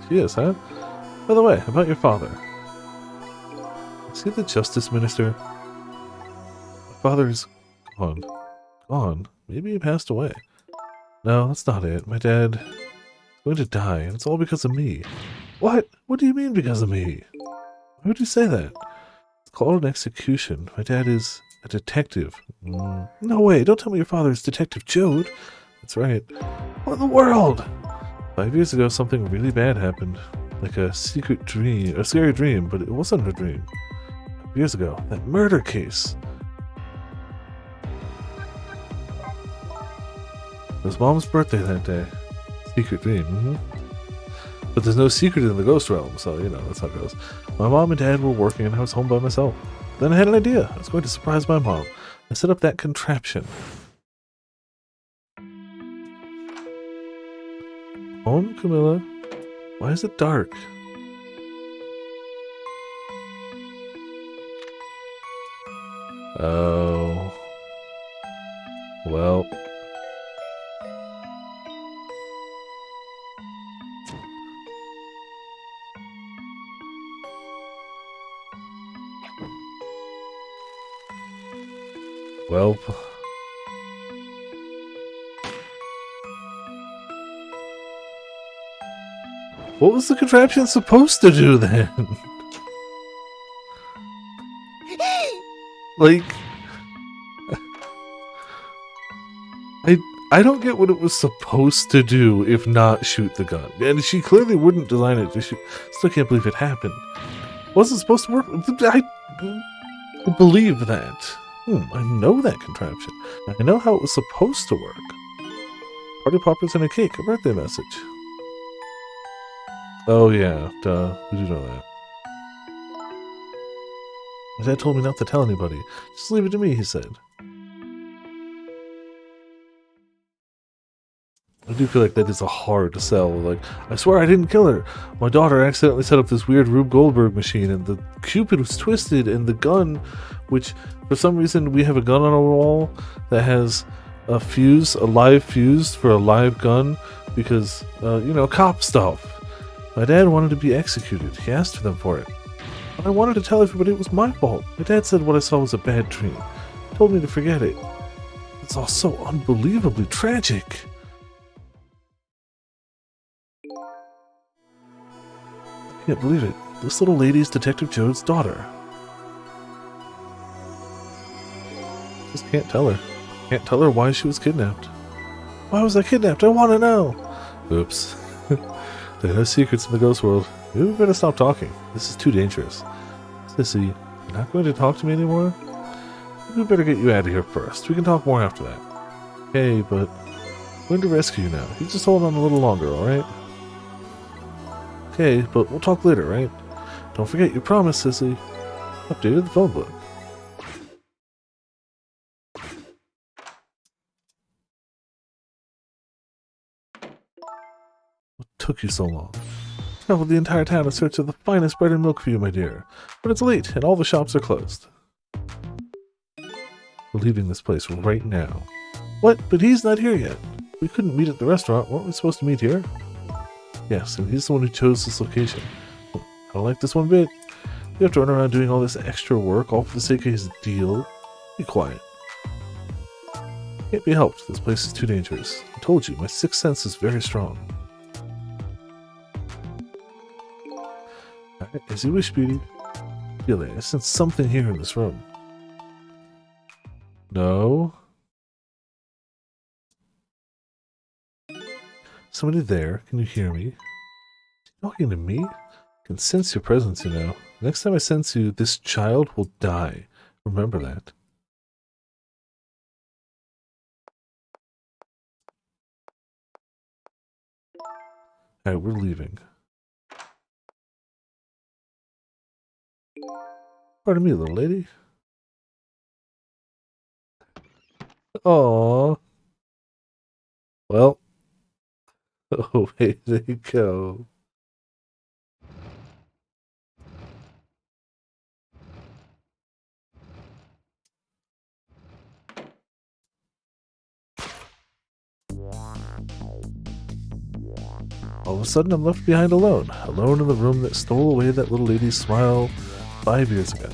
S1: She is, huh? By the way, about your father. Is he the justice minister? My father is gone. Gone? Maybe he passed away. No, that's not it. My dad is going to die, and it's all because of me. What? What do you mean because of me? Why would you say that? It's called an execution. My dad is a detective. No way. Don't tell me your father is Detective Jode. That's right. What in the world? 5 years ago, something really bad happened. Like a secret dream, a scary dream, but it wasn't a dream. 5 years ago, that murder case. It was Mom's birthday that day. Secret dream, But there's no secret in the ghost realm, so, you know, that's how it goes. My mom and dad were working and I was home by myself. Then I had an idea. I was going to surprise my mom. I set up that contraption. Home, Camilla? Why is it dark? Oh. Well. Well. What was the contraption supposed to do then? Like, I don't get what it was supposed to do if not shoot the gun. And she clearly wouldn't design it to shoot. Still can't believe it happened. Wasn't supposed to work. I believe that. I know that contraption. I know how it was supposed to work. Party poppers and a cake, a birthday message. Oh yeah, duh. We do know that. My dad told me not to tell anybody. Just leave it to me, he said. I do feel like that is a hard sell. Like, I swear I didn't kill her. My daughter accidentally set up this weird Rube Goldberg machine, and the Cupid was twisted, and the gun, which for some reason we have a gun on our wall that has a fuse, a live fuse for a live gun, because, you know, cop stuff. My dad wanted to be executed. He asked them for it. But I wanted to tell everybody it was my fault. My dad said what I saw was a bad dream. He told me to forget it. It's all so unbelievably tragic. I can't believe it. This little lady is Detective Joe's daughter. Just can't tell her. Can't tell her why she was kidnapped. Why was I kidnapped? I want to know. Oops. There are no secrets in the ghost world. Maybe we better stop talking. This is too dangerous. Sissy, you're not going to talk to me anymore? Maybe we better get you out of here first. We can talk more after that. Okay, but I'm going to rescue you now. You just hold on a little longer, alright? Okay, but we'll talk later, right? Don't forget your promise, Sissy. Updated the phone book. What took you so long? Traveled the entire town in search of the finest bread and milk for you, my dear. But it's late, and all the shops are closed. We're leaving this place right now. What? But he's not here yet. We couldn't meet at the restaurant. Weren't we supposed to meet here? Yes, and he's the one who chose this location. I don't like this one bit. You have to run around doing all this extra work, all for the sake of his deal. Be quiet. Can't be helped. This place is too dangerous. I told you, my sixth sense is very strong. Alright, as you wish, Beauty. Feel it. I sense something here in this room. No. Somebody there? Can you hear me? Talking to me? I can sense your presence, you know. Next time I sense you, this child will die. Remember that. Alright, we're leaving. Pardon me, little lady. Aww. Well. Away they go. All of a sudden, I'm left behind alone. Alone in the room that stole away that little lady's smile 5 years ago.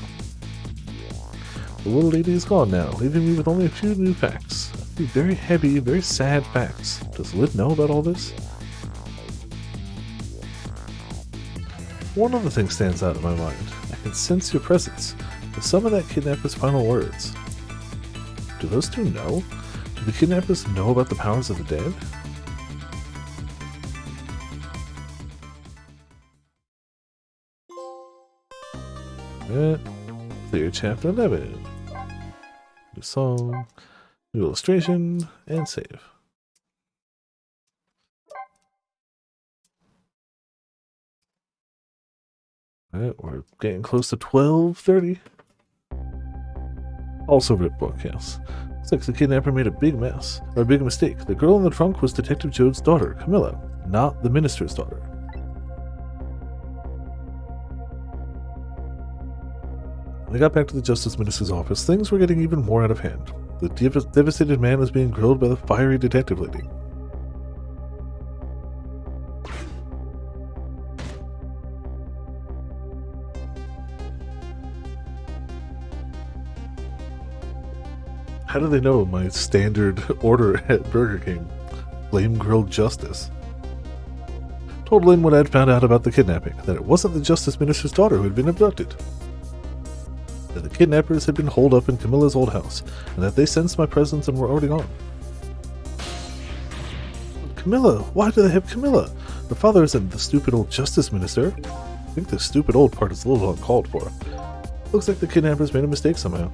S1: The little lady is gone now, leaving me with only a few new facts. A few very heavy, very sad facts. Does Lid know about all this? One other thing stands out in my mind. I can sense your presence. With some of that kidnapper's final words. Do those two know? Do the kidnappers know about the powers of the dead? Clear chapter 11. New song, new illustration, and save. Alright, we're getting close to 12:30. Also rip book, yes. Looks like the kidnapper made a big mess, or a big mistake. The girl in the trunk was Detective Jode's daughter, Camilla, not the minister's daughter. When I got back to the Justice Minister's office, things were getting even more out of hand. The devastated man was being grilled by the fiery detective lady. How do they know my standard order at Burger King? Flame grilled justice. Told Lynn what I'd found out about the kidnapping, that it wasn't the Justice Minister's daughter who had been abducted. That the kidnappers had been holed up in Camilla's old house, and that they sensed my presence and were already gone. Camilla? Why do they have Camilla? Her father isn't the stupid old Justice Minister. I think the stupid old part is a little uncalled for. Looks like the kidnappers made a mistake somehow.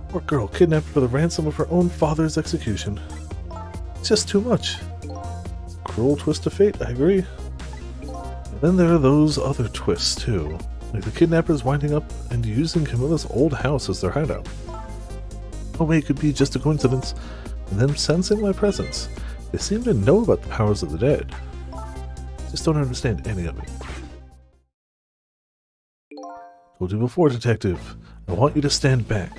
S1: Poor girl, kidnapped for the ransom of her own father's execution. It's just too much. Cruel twist of fate, I agree. And then there are those other twists, too. Like the kidnappers winding up and using Camilla's old house as their hideout. No way it could be just a coincidence. And them sensing my presence. They seem to know about the powers of the dead. Just don't understand any of it. Told you before, Detective. I want you to stand back.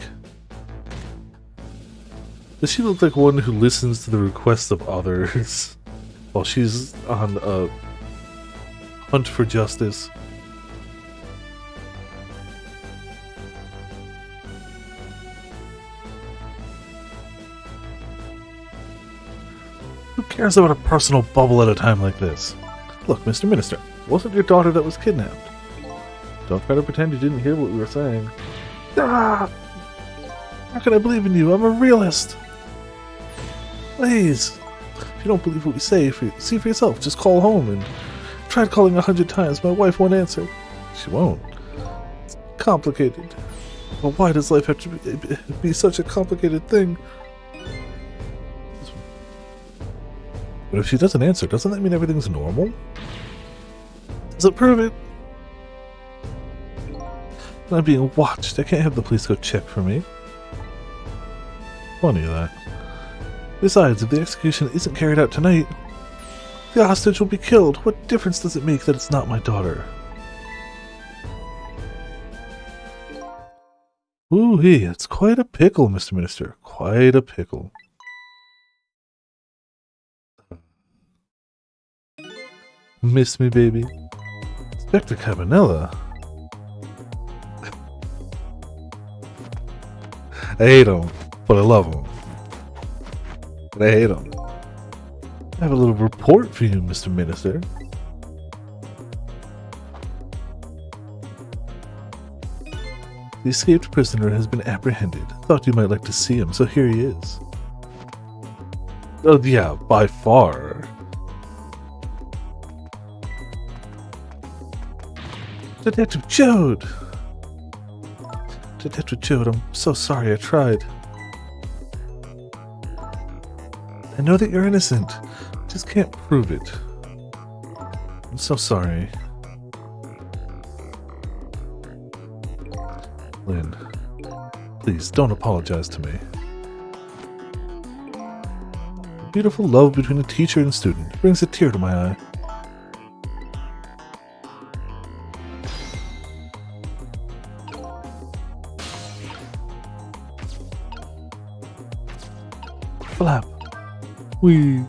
S1: Does she look like one who listens to the requests of others while she's on a hunt for justice? Who cares about a personal bubble at a time like this? Look, Mr. Minister, it wasn't your daughter that was kidnapped. Don't try to pretend you didn't hear what we were saying. Ah! How can I believe in you? I'm a realist. Please. If you don't believe what we say, see for yourself. Just call home and tried calling 100 times. My wife won't answer. She won't. It's complicated. But why does life have to be such a complicated thing? But if she doesn't answer, doesn't that mean everything's normal? Does it prove it? I'm being watched. I can't have the police go check for me. Funny that. Besides, if the execution isn't carried out tonight, the hostage will be killed. What difference does it make that it's not my daughter? Ooh-wee, it's quite a pickle, Mr. Minister. Quite a pickle. Miss me, baby. Inspector Cabanella. I hate him, but I love him. But I hate him. I have a little report for you, Mr. Minister. The escaped prisoner has been apprehended. Thought you might like to see him, so here he is. Oh yeah, by far. Detective Jode! Detective Jode, I'm so sorry I tried. I know that you're innocent. Just can't prove it. I'm so sorry. Lynn, please don't apologize to me. The beautiful love between a teacher and student brings a tear to my eye. Flap. Wee.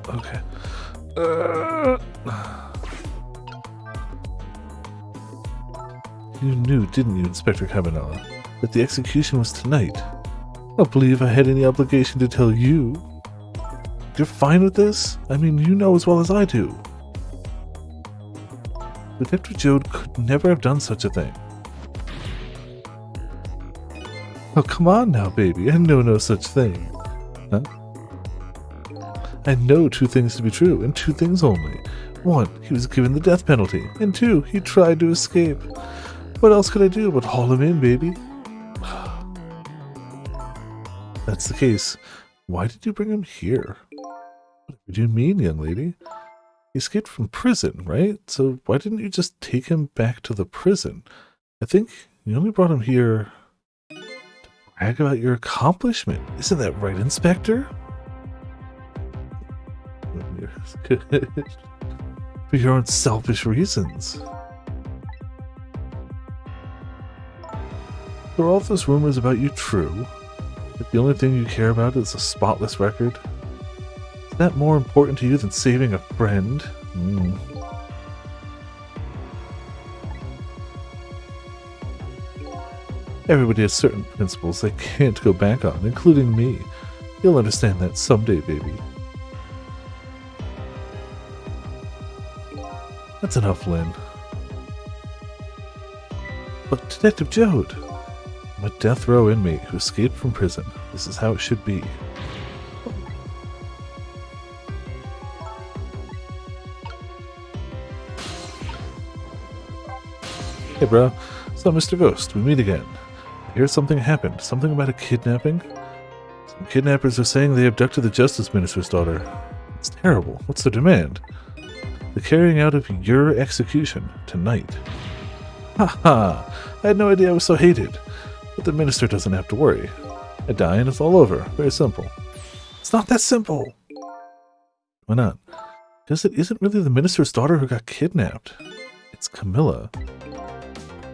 S1: Okay. You knew, didn't you, Inspector Cabanella, that the execution was tonight? I don't believe I had any obligation to tell you. You're fine with this? I mean, you know as well as I do. Detective Jode could never have done such a thing. Oh, come on now, baby. I know no such thing. Huh? I know two things to be true, and two things only. One, he was given the death penalty, and two, he tried to escape. What else could I do but haul him in, baby? That's the case. Why did you bring him here? What do you mean, young lady? He escaped from prison, right? So why didn't you just take him back to the prison? I think you only brought him here to brag about your accomplishment. Isn't that right, Inspector? For your own selfish reasons. Are all those rumors about you true? That the only thing you care about is a spotless record? Is that more important to you than saving a friend? Everybody has certain principles they can't go back on, including me. You'll understand that someday, baby. That's enough, Lynn. But Detective Jode, I'm a death row inmate who escaped from prison. This is how it should be. Hey bro, so Mr. Ghost, we meet again. I hear something happened, something about a kidnapping? Some kidnappers are saying they abducted the Justice Minister's daughter. It's terrible. What's the demand? The carrying out of your execution tonight. Haha, I had no idea I was so hated. But the minister doesn't have to worry. I die and it's all over. Very simple. It's not that simple. Why not? Because it isn't really the minister's daughter who got kidnapped. It's Camilla.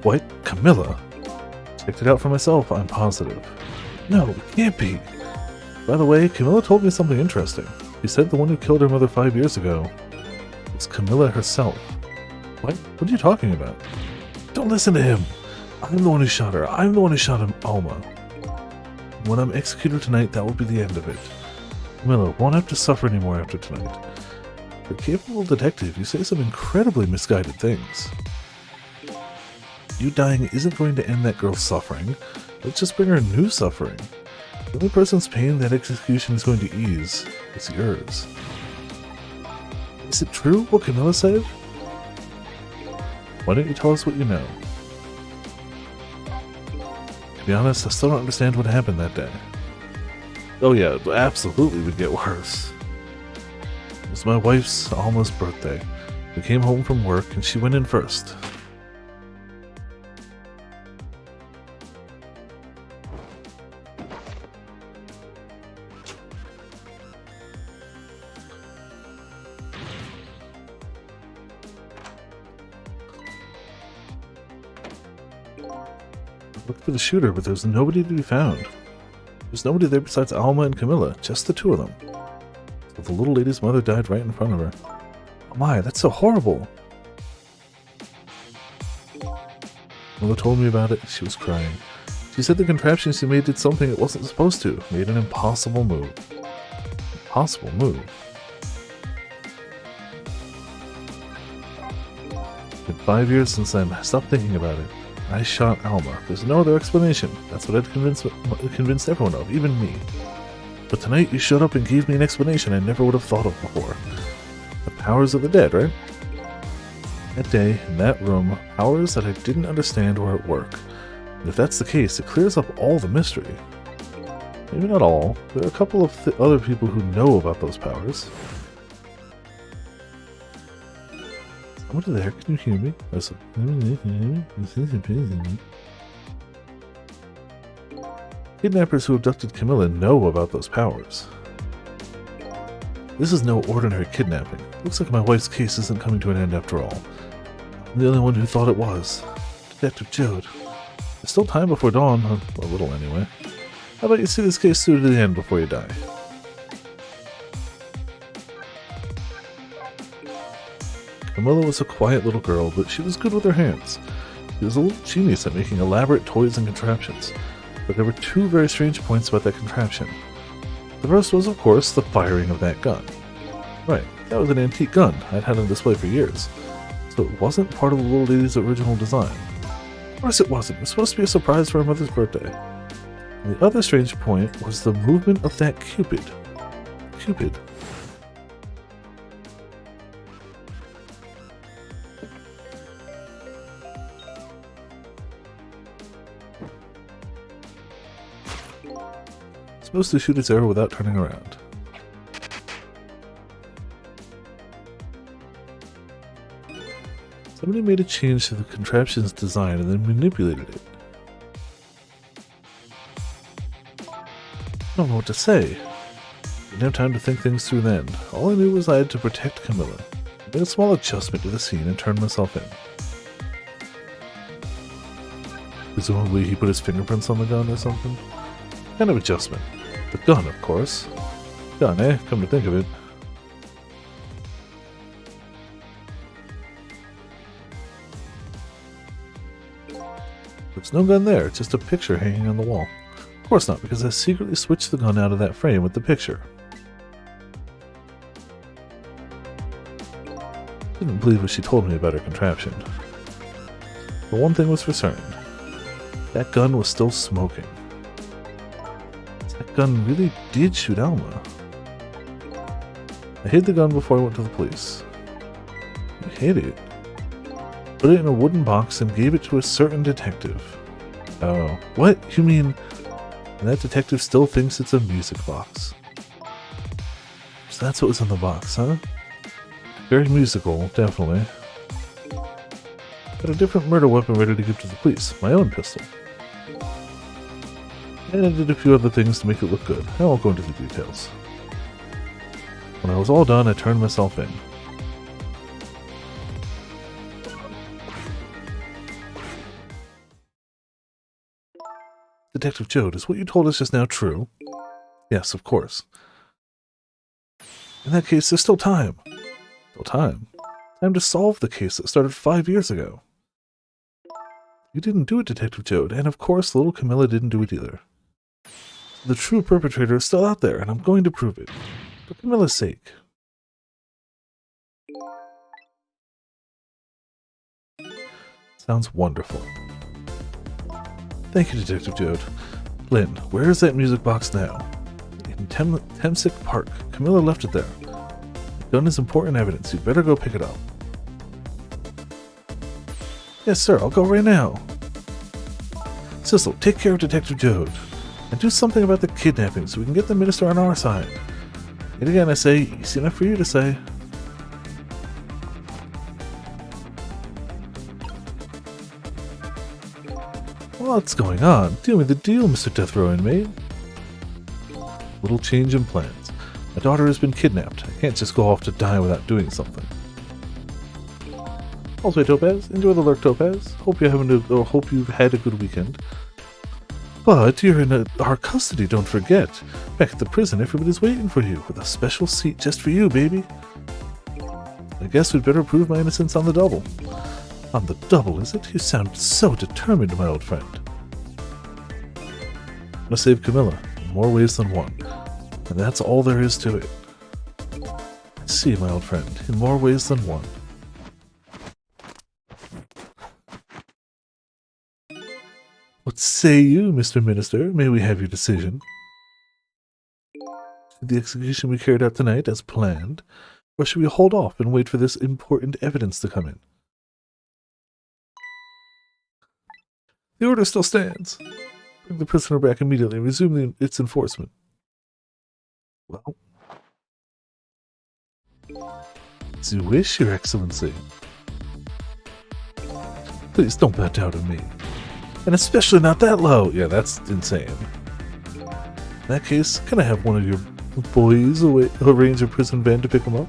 S1: What? Camilla? Checked it out for myself, I'm positive. No, it can't be. By the way, Camilla told me something interesting. She said the one who killed her mother 5 years ago was Camilla herself. What? What are you talking about? Don't listen to him. I'm the one who shot her. I'm the one who shot him, Alma. When I'm executed tonight, that will be the end of it. Camilla won't have to suffer anymore after tonight. For a capable detective, you say some incredibly misguided things. You dying isn't going to end that girl's suffering. Let's just bring her new suffering. The only person's pain that execution is going to ease is yours. Is it true what Camilla said? Why don't you tell us what you know? To be honest, I still don't understand what happened that day. Oh yeah, it absolutely would get worse. It was my wife's Alma's birthday. We came home from work and she went in first. Looked for the shooter, but there's nobody to be found. There's nobody there besides Alma and Camilla, just the two of them. So the little lady's mother died right in front of her. Oh my, that's so horrible! Mother told me about it, she was crying. She said the contraption she made did something it wasn't supposed to, made an impossible move. Impossible move? It's been 5 years since I stopped thinking about it. I shot Alma. There's no other explanation. That's what I'd convinced everyone of, even me. But tonight you showed up and gave me an explanation I never would have thought of before. The powers of the dead, right? That day, in that room, powers that I didn't understand were at work. And if that's the case, it clears up all the mystery. Maybe not all. There are a couple of other people who know about those powers. Somebody there, can you hear me? Kidnappers who abducted Camilla know about those powers. This is no ordinary kidnapping. Looks like my wife's case isn't coming to an end after all. I'm the only one who thought it was. Detective Jode. There's still time before dawn, a little anyway. How about you see this case through to the end before you die? Camilla was a quiet little girl, but she was good with her hands. She was a little genius at making elaborate toys and contraptions. But there were two very strange points about that contraption. The first was, of course, the firing of that gun. Right, that was an antique gun I'd had on display for years. So it wasn't part of the little lady's original design. Of course it wasn't. It was supposed to be a surprise for her mother's birthday. And the other strange point was the movement of that Cupid. Cupid. supposed to shoot its arrow without turning around. Somebody made a change to the contraption's design and then manipulated it. I don't know what to say. Didn't have time to think things through then. All I knew was I had to protect Camilla. I made a small adjustment to the scene and turned myself in. Presumably he put his fingerprints on the gun or something? Kind of adjustment. The gun, of course. Gun, eh? Come to think of it. There's no gun there, just a picture hanging on the wall. Of course not, because I secretly switched the gun out of that frame with the picture. Didn't believe what she told me about her contraption. But one thing was for certain. That gun was still smoking. That gun really did shoot Alma. I hid the gun before I went to the police. I hid it. Put it in a wooden box and gave it to a certain detective. Oh, what? You mean... And that detective still thinks it's a music box. So that's what was in the box, huh? Very musical, definitely. Got a different murder weapon ready to give to the police. My own pistol. And I did a few other things to make it look good. I won't go into the details. When I was all done, I turned myself in. Detective Joad, is what you told us just now true? Yes, of course. In that case, there's still time. Still time? Time to solve the case that started 5 years ago. You didn't do it, Detective Joad, and of course little Camilla didn't do it either. The true perpetrator is still out there, and I'm going to prove it. For Camilla's sake. Sounds wonderful. Thank you, Detective Joad. Lynn, where is that music box now? In Temsic Park. Camilla left it there. The gun is important evidence. You'd better go pick it up. Yes, sir. I'll go right now. Cecil, take care of Detective Joad. And do something about the kidnapping so we can get the minister on our side. Yet again, I say, easy enough for you to say. What's going on? Deal me the deal, Mr. Death Row inmate. Little change in plans. My daughter has been kidnapped. I can't just go off to die without doing something. Also, Topaz, enjoy the lurk, Topaz. Hope you've had a good weekend. But you're in our custody, don't forget. Back at the prison, everybody's waiting for you with a special seat just for you, baby. I guess we'd better prove my innocence on the double. On the double, is it? You sound so determined, my old friend. I'm gonna save Camilla in more ways than one. And that's all there is to it. See, my old friend, in more ways than one. What say you, Mr. Minister? May we have your decision? Should the execution be carried out tonight as planned? Or should we hold off and wait for this important evidence to come in? The order still stands. Bring the prisoner back immediately and resume its enforcement. Well, as you wish, Your Excellency. Please don't back down on me. And especially not that low. Yeah, that's insane. In that case, can I have one of your boys arrange a prison van to pick him up?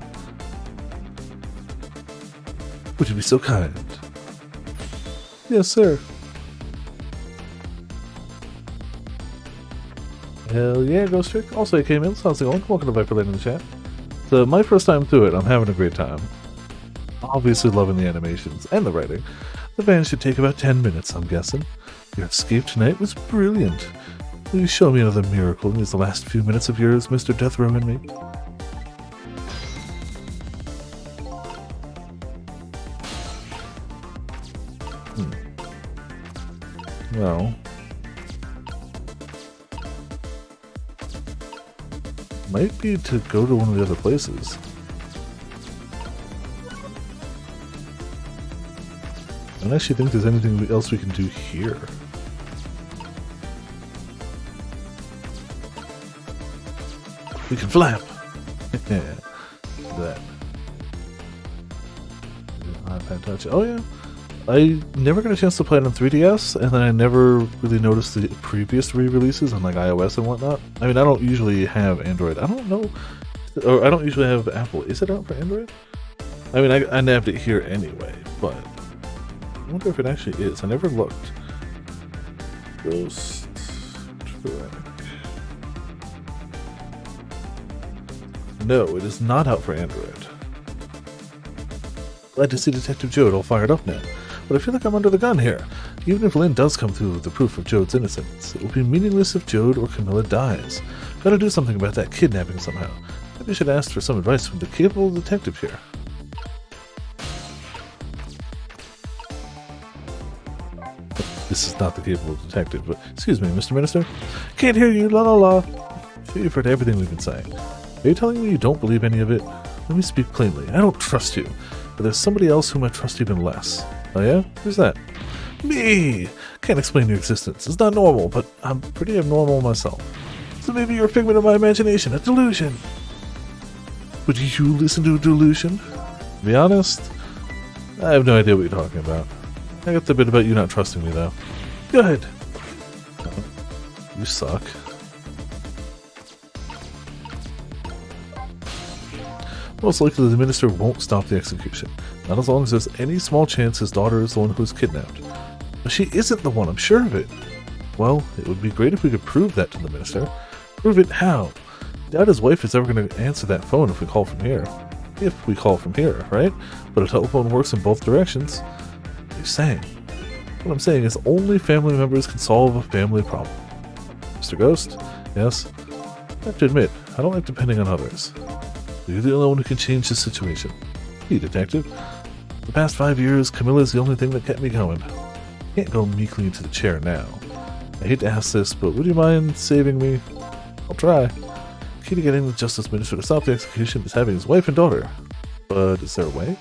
S1: Would you be so kind? Yes, sir. Hell yeah, Ghost Trick. Also, I came in. How's it going? Welcome to Viperland in the chat. So, my first time through it, I'm having a great time. Obviously loving the animations and the writing. The van should take about 10 minutes, I'm guessing. Your escape tonight was brilliant. Will you show me another miracle in these last few minutes of yours, Mr. Death Row inmate? Well... might be to go to one of the other places. I don't actually think there's anything else we can do here. We can flap. Yeah. That. iPad Touch. Oh yeah. I never got a chance to play it on 3DS, and then I never really noticed the previous re-releases on like iOS and whatnot. I mean, I don't usually have Android. I don't know, or I don't usually have Apple. Is it out for Android? I mean, I nabbed it here anyway, but I wonder if it actually is. I never looked. Ghost Track. No, it is not out for Android. Glad to see Detective Jode all fired up now. But I feel like I'm under the gun here. Even if Lynn does come through with the proof of Jode's innocence, it will be meaningless if Jode or Camilla dies. Gotta do something about that kidnapping somehow. Maybe I should ask for some advice from the capable detective here. This is not the capable detective, but excuse me, Mr. Minister? Can't hear you, la la la. Sure, you've heard everything we've been saying. Are you telling me you don't believe any of it? Let me speak plainly. I don't trust you, but there's somebody else whom I trust even less. Oh yeah? Who's that? Me! Can't explain your existence. It's not normal, but I'm pretty abnormal myself. So maybe you're a figment of my imagination, a delusion. Would you listen to a delusion? To be honest, I have no idea what you're talking about. I got the bit about you not trusting me, though. Good! Oh, you suck. Most likely the minister won't stop the execution. Not as long as there's any small chance his daughter is the one who was kidnapped. But she isn't the one, I'm sure of it. Well, it would be great if we could prove that to the minister. Prove it how? Doubt his wife is ever going to answer that phone if we call from here. If we call from here, right? But a telephone works in both directions. What are you saying? What I'm saying is only family members can solve a family problem. Mr. Ghost? Yes? I have to admit, I don't like depending on others. You're the only one who can change the situation. Hey, detective. The past 5 years, Camilla's the only thing that kept me going. I can't go meekly into the chair now. I hate to ask this, but would you mind saving me? I'll try. The key to getting the Justice Minister to stop the execution is having his wife and daughter. But is there a way?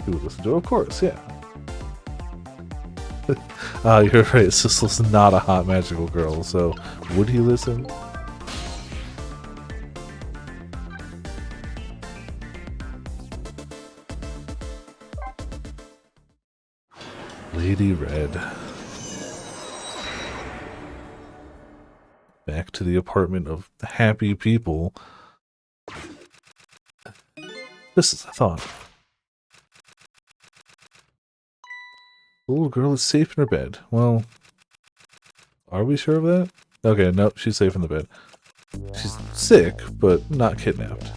S1: You would listen to her, of course, yeah. You're right, Sissel's not a hot magical girl, so would he listen? Lady Red. Back to the apartment of happy people. This is a thought. The little girl is safe in her bed. Well, are we sure of that? Okay, nope, she's safe in the bed. She's sick, but not kidnapped.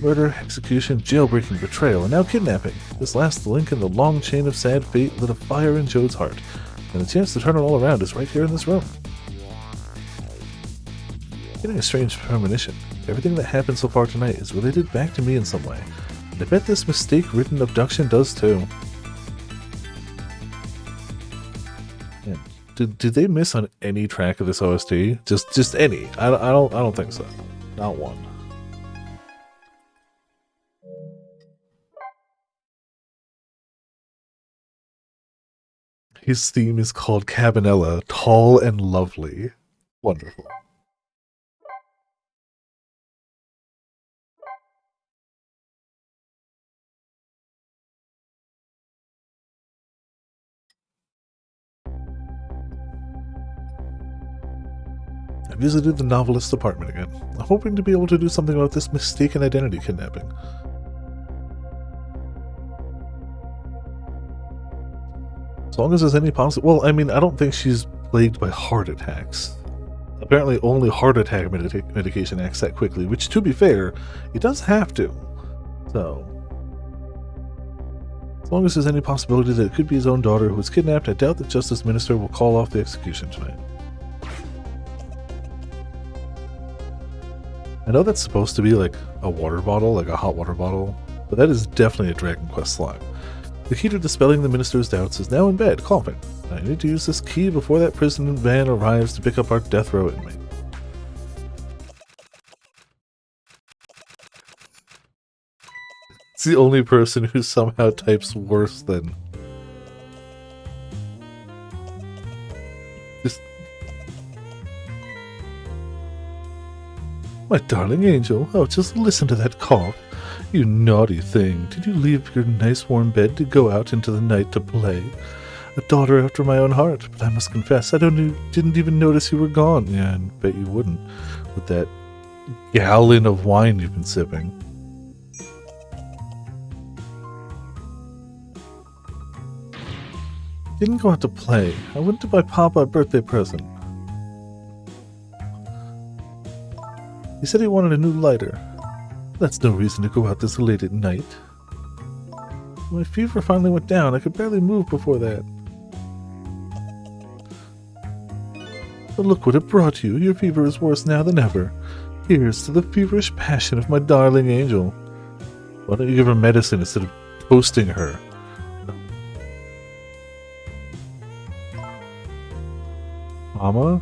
S1: Murder, execution, jailbreaking, betrayal, and now kidnapping. This last link in the long chain of sad fate lit a fire in Jode's heart, and the chance to turn it all around is right here in this room. Getting a strange premonition. Everything that happened so far tonight is related back to me in some way, and I bet this mistake-ridden abduction does too. Man, did they miss on any track of this OST? Just any? I don't think so. Not one. His theme is called Cabanella, Tall and Lovely. Wonderful. I visited the novelist's apartment again. I'm hoping to be able to do something about this mistaken identity kidnapping. As long as there's any possible... Well, I mean, I don't think she's plagued by heart attacks. Apparently only heart attack medication acts that quickly, which, to be fair, it does have to. So... as long as there's any possibility that it could be his own daughter who was kidnapped, I doubt the Justice Minister will call off the execution tonight. I know that's supposed to be like a water bottle, like a hot water bottle, but that is definitely a Dragon Quest slime. The key to dispelling the minister's doubts is now in bed, coughing. I need to use this key before that prison van arrives to pick up our death row inmate. It's the only person who somehow types worse than... Just My darling angel, oh, just listen to that cough. You naughty thing, did you leave your nice warm bed to go out into the night to play? A daughter after my own heart, but I must confess, didn't even notice you were gone. Yeah, I bet you wouldn't, with that gallon of wine you've been sipping. Didn't go out to play. I went to buy Papa a birthday present. He said he wanted a new lighter. That's no reason to go out this late at night. My fever finally went down. I could barely move before that. But look what it brought you. Your fever is worse now than ever. Here's to the feverish passion of my darling angel. Why don't you give her medicine instead of toasting her? Mama?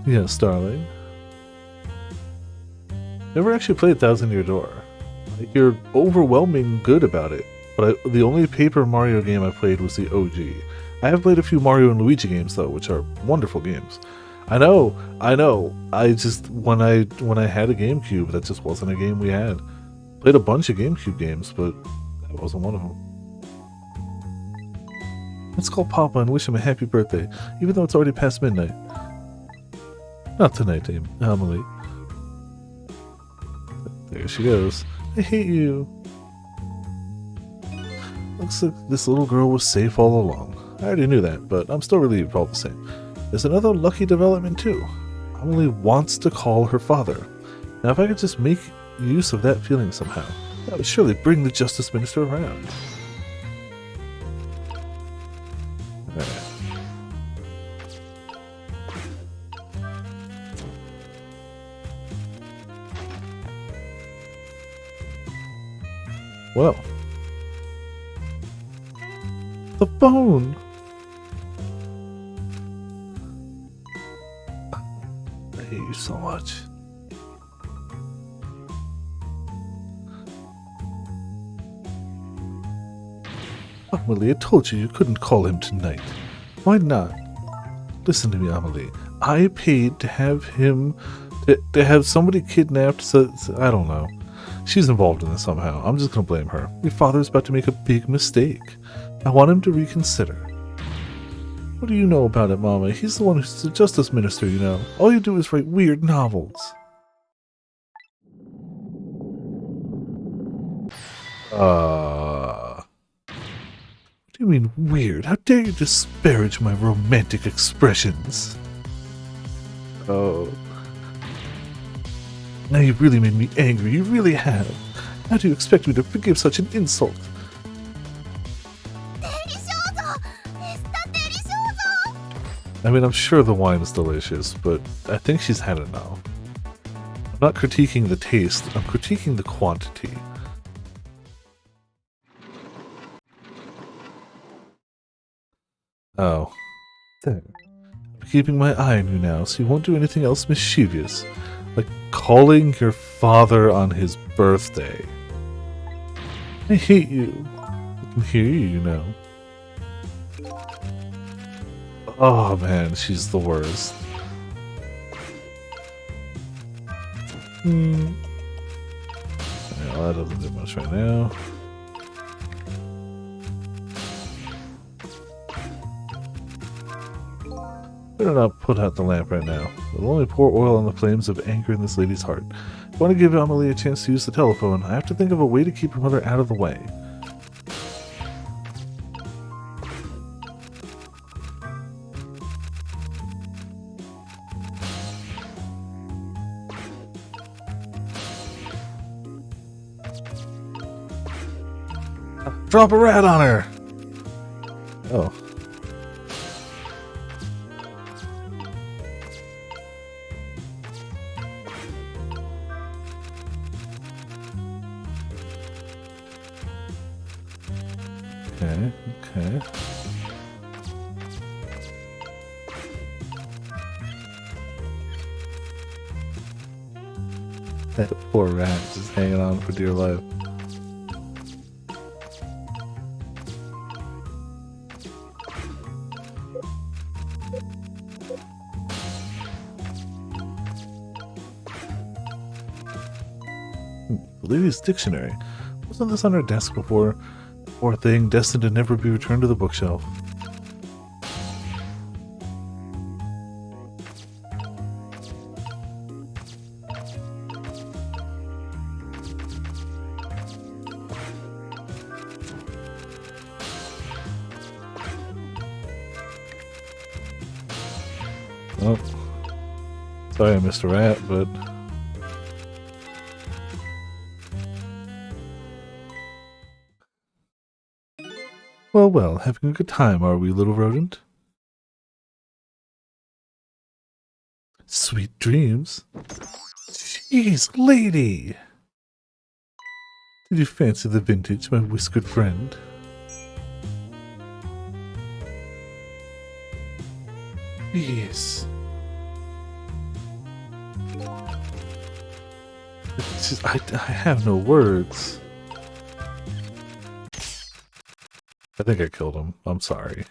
S1: Yes, darling. Never actually played Thousand Year Door. Like, you're overwhelming good about it, but the only Paper Mario game I played was the OG. I have played a few Mario and Luigi games though, which are wonderful games. I know. I just when I had a GameCube, that just wasn't a game we had. Played a bunch of GameCube games, but that wasn't one of them. Let's call Papa and wish him a happy birthday, even though it's already past midnight. Not tonight, Amelie. There she goes. I hate you. Looks like this little girl was safe all along. I already knew that, but I'm still relieved all the same. There's another lucky development too. Amelie wants to call her father. Now if I could just make use of that feeling somehow, that would surely bring the Justice Minister around. Alright. Well. The phone! I hate you so much. Amelie, I told you couldn't call him tonight. Why not? Listen to me, Amelie. I paid to have him... to have somebody kidnapped, so I don't know. She's involved in this somehow. I'm just gonna blame her. Your father's about to make a big mistake. I want him to reconsider. What do you know about it, Mama? He's the one who's the Justice Minister, you know. All you do is write weird novels. What do you mean weird? How dare you disparage my romantic expressions? Oh. Now you've really made me angry. You really have. How do you expect me to forgive such an insult? I mean, I'm sure the wine is delicious, but I think she's had enough. I'm not critiquing the taste, I'm critiquing the quantity. Oh. There. I'm keeping my eye on you now, so you won't do anything else mischievous. Like calling your father on his birthday. I hate you. I can hear you, you know. Oh man, she's the worst. Well, that doesn't do much right now. Better not put out the lamp right now. It'll only pour oil on the flames of anger in this lady's heart. If I want to give Amelie a chance to use the telephone, I have to think of a way to keep her mother out of the way. Drop a rat on her! Oh. Okay, okay. That poor rat just hanging on for dear life. Lady's Dictionary. Wasn't this on her desk before? Poor thing, destined to never be returned to the bookshelf. Oh, sorry, Mr. Rat, but well, having a good time, are we, little rodent? Sweet dreams. Jeez, lady! Did you fancy the vintage, my whiskered friend? Yes. It's just, I have no words. I think I killed him. I'm sorry.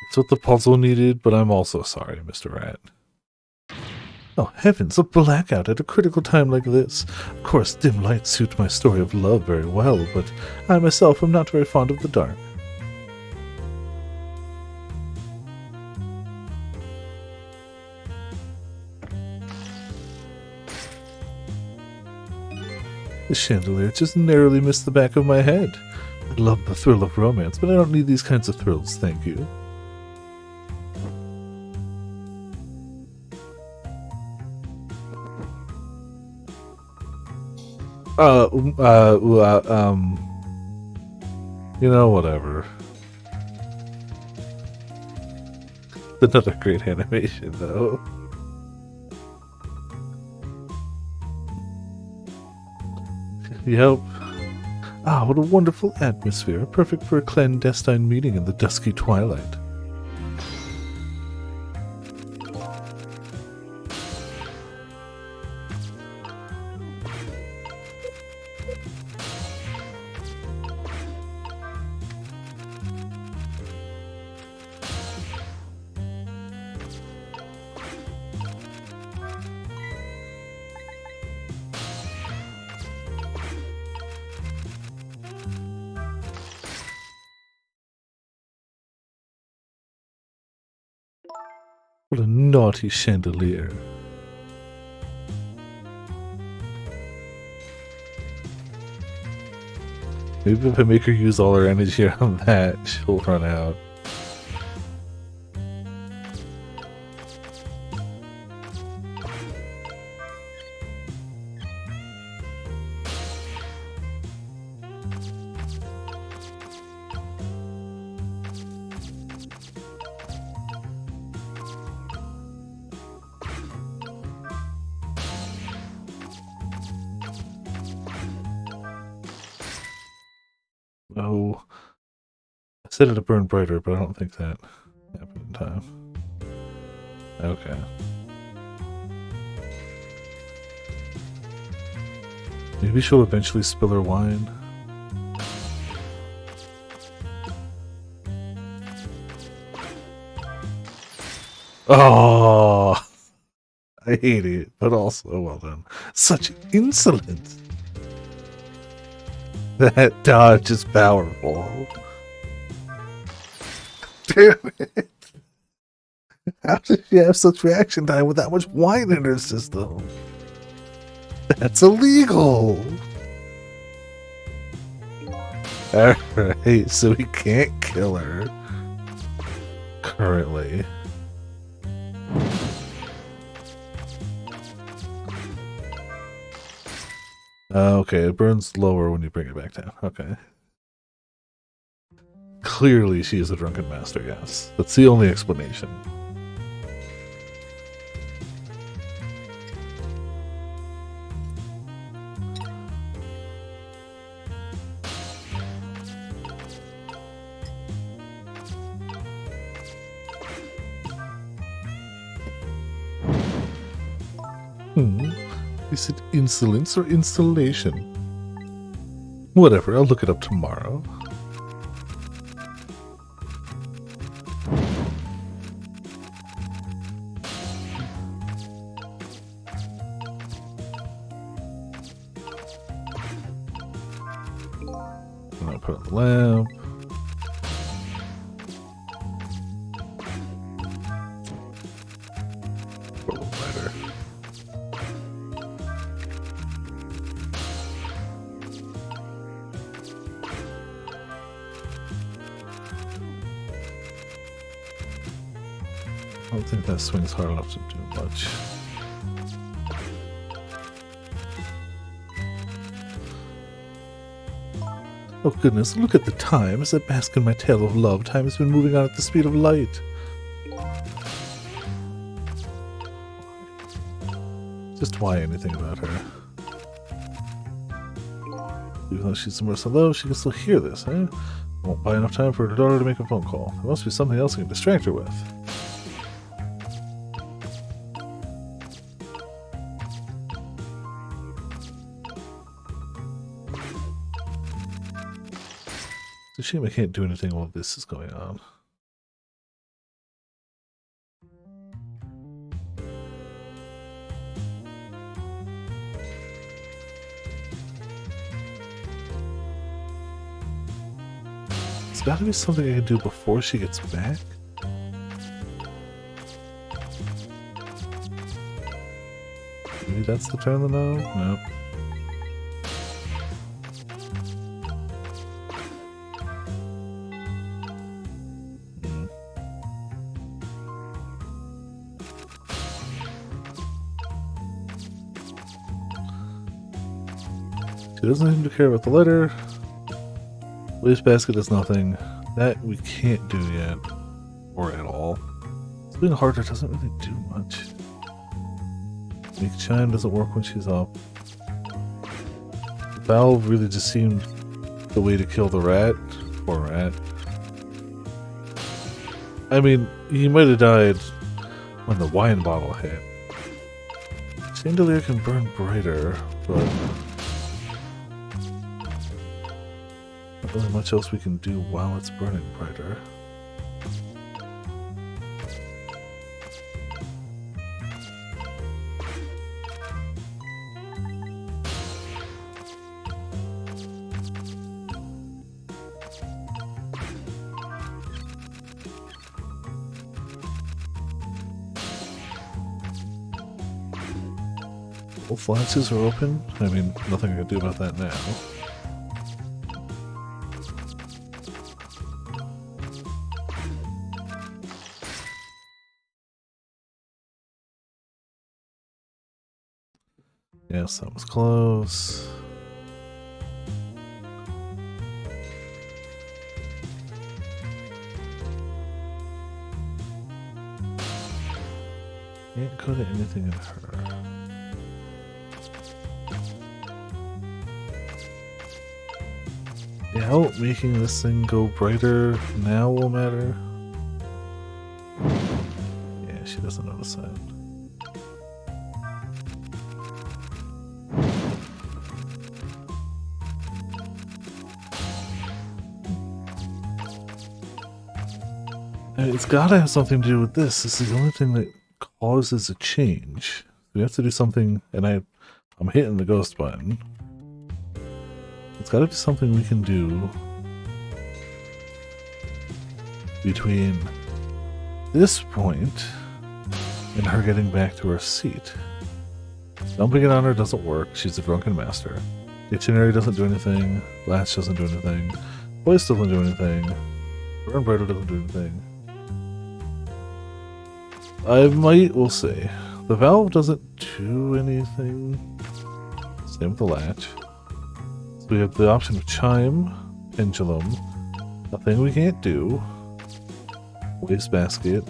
S1: It's what the puzzle needed, but I'm also sorry, Mr. Rat. Oh heavens, a blackout at a critical time like this. Of course, dim lights suit my story of love very well, but I myself am not very fond of the dark. The chandelier just narrowly missed the back of my head. I love the thrill of romance, but I don't need these kinds of thrills, thank you. You know, whatever. Another great animation, though. Yep. Ah, what a wonderful atmosphere. Perfect for a clandestine meeting in the dusky twilight. What a naughty chandelier. Maybe if I make her use all her energy on that, she'll run out. Oh, I said it'd burn brighter, but I don't think that happened in time. Okay. Maybe she'll eventually spill her wine. Oh, I hate it, but also well done. Such insolence. That dodge is powerful. Damn it. How did she have such reaction time with that much wine in her system? That's illegal. Alright, so we can't kill her. Currently. Okay, it burns lower when you bring it back down. Okay. Clearly she is a drunken master, yes. That's the only explanation. Is it insolence or installation? Whatever, I'll look it up tomorrow. And I'll put on the lamp. Put a little brighter. I don't think that swings hard enough to do much. Oh goodness, look at the time. As I bask in my tale of love, time has been moving on at the speed of light. Just why anything about her? Even though she's immersed in love, she can still hear this, eh? Won't buy enough time for her daughter to make a phone call. There must be something else I can distract her with. It's a shame I can't do anything while this is going on. There's got to be something I can do before she gets back. Maybe that's the turn of the knob? Nope. She doesn't seem to care about the letter. Wastebasket does nothing. That we can't do yet. Or at all. Something harder doesn't really do much. Make chime doesn't work when she's up. The valve really just seemed the way to kill the rat. Poor rat. I mean, he might have died when the wine bottle hit. Chandelier can burn brighter, but not really much else we can do while it's burning brighter. Both latches are open. I mean, nothing I can do about that now. Yes, that was close. Can't go to anything in her. Yeah, making this thing go brighter now will matter. Yeah, she doesn't notice that. It's gotta have something to do with this. This is the only thing that causes a change. We have to do something, and I'm hitting the ghost button. It's gotta be something we can do between this point and her getting back to her seat. Dumping it on her doesn't work. She's a drunken master. Dictionary doesn't do anything. Latch doesn't do anything. Voice doesn't do anything. Burn brighter doesn't do anything. We'll see. The valve doesn't do anything. Same with the latch. So we have the option of chime, pendulum, a thing we can't do, wastebasket,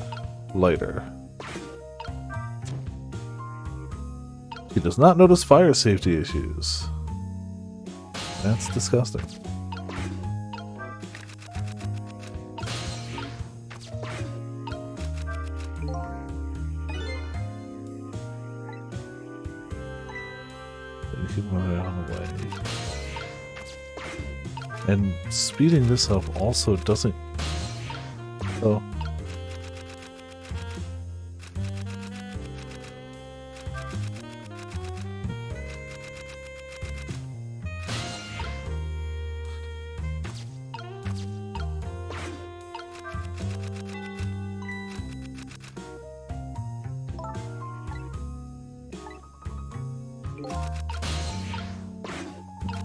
S1: lighter. He does not notice fire safety issues. That's disgusting. Keep moving on the way. And speeding this up also doesn't. Oh.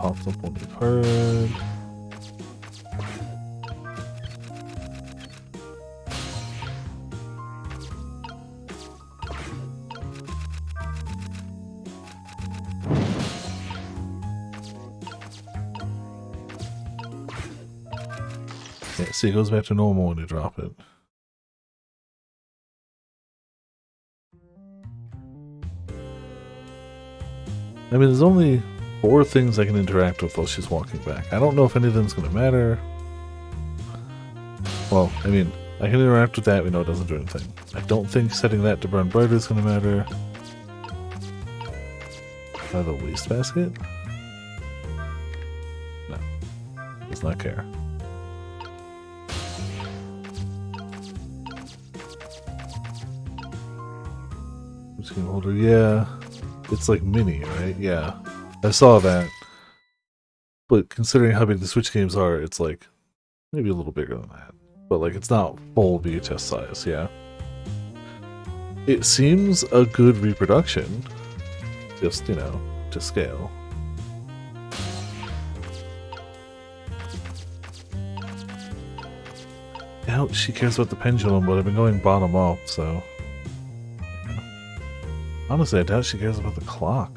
S1: pops up when we've heard. Yeah, see, it goes back to normal when you drop it. I mean, there's only 4 things I can interact with while she's walking back. I don't know if any of them's going to matter. Well, I mean, I can interact with that. We know it doesn't do anything. I don't think setting that to burn brighter is going to matter. The wastebasket? No. Does not care. Screen holder, yeah. It's like mini, right? Yeah. I saw that. But considering how big the Switch games are, it's like maybe a little bigger than that. But like it's not full VHS size, yeah. It seems a good reproduction. Just, you know, to scale. Now she cares about the pendulum, but I've been going bottom up, so... Yeah. Honestly, I doubt she cares about the clock.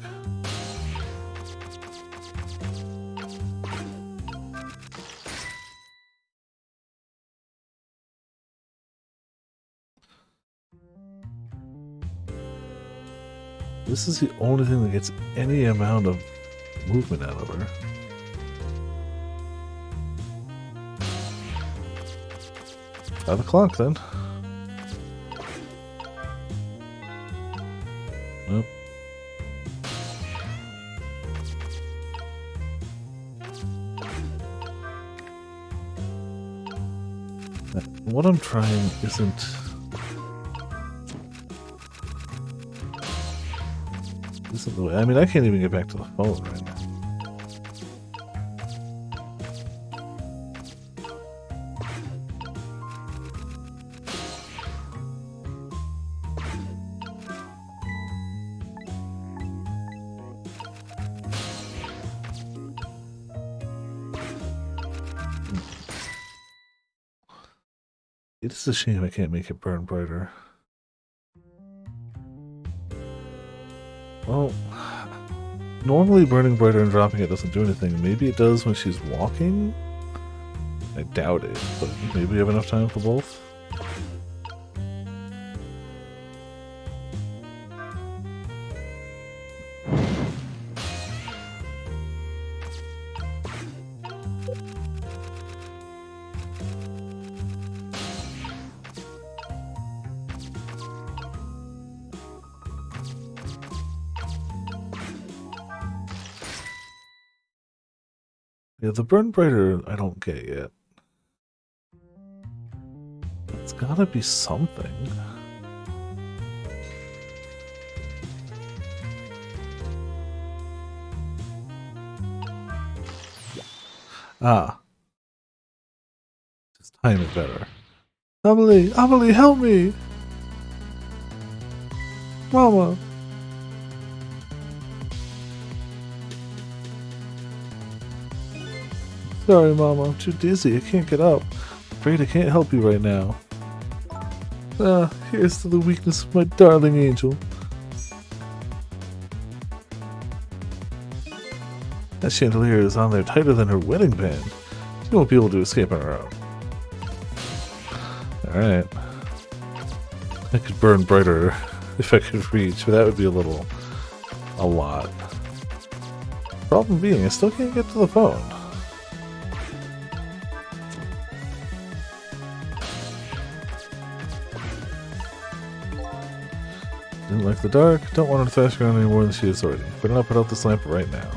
S1: This is the only thing that gets any amount of movement out of her. The clock then. Nope. What I'm trying isn't the way. I mean, I can't even get back to the phone right now. It is a shame I can't make it burn brighter. Well, normally burning brighter and dropping it doesn't do anything. Maybe it does when she's walking? I doubt it, but maybe we have enough time for both. Yeah, the burn brighter I don't get yet. It's gotta be something. Ah. Just time it better. Amelie! Amelie, help me! Mama! Sorry, Mama, I'm too dizzy. I can't get up. Afraid I can't help you right now. Ah, here's to the weakness of my darling angel. That chandelier is on there tighter than her wedding band. She won't be able to escape on her own. Alright. I could burn brighter if I could reach, but that would be a lot. Problem being, I still can't get to the phone. Didn't like the dark, don't want her to flash around any more than she is already. Better not put out this lamp right now.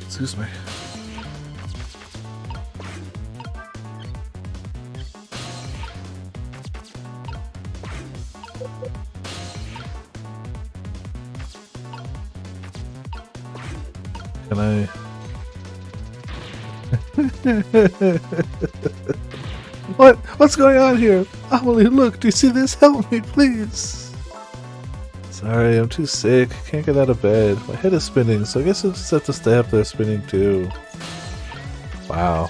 S1: Excuse me. Can I? What? What's going on here? Amelie, look, do you see this? Help me, please. Sorry, I'm too sick. Can't get out of bed. My head is spinning, so I guess I'll just have to stay up there spinning too. Wow.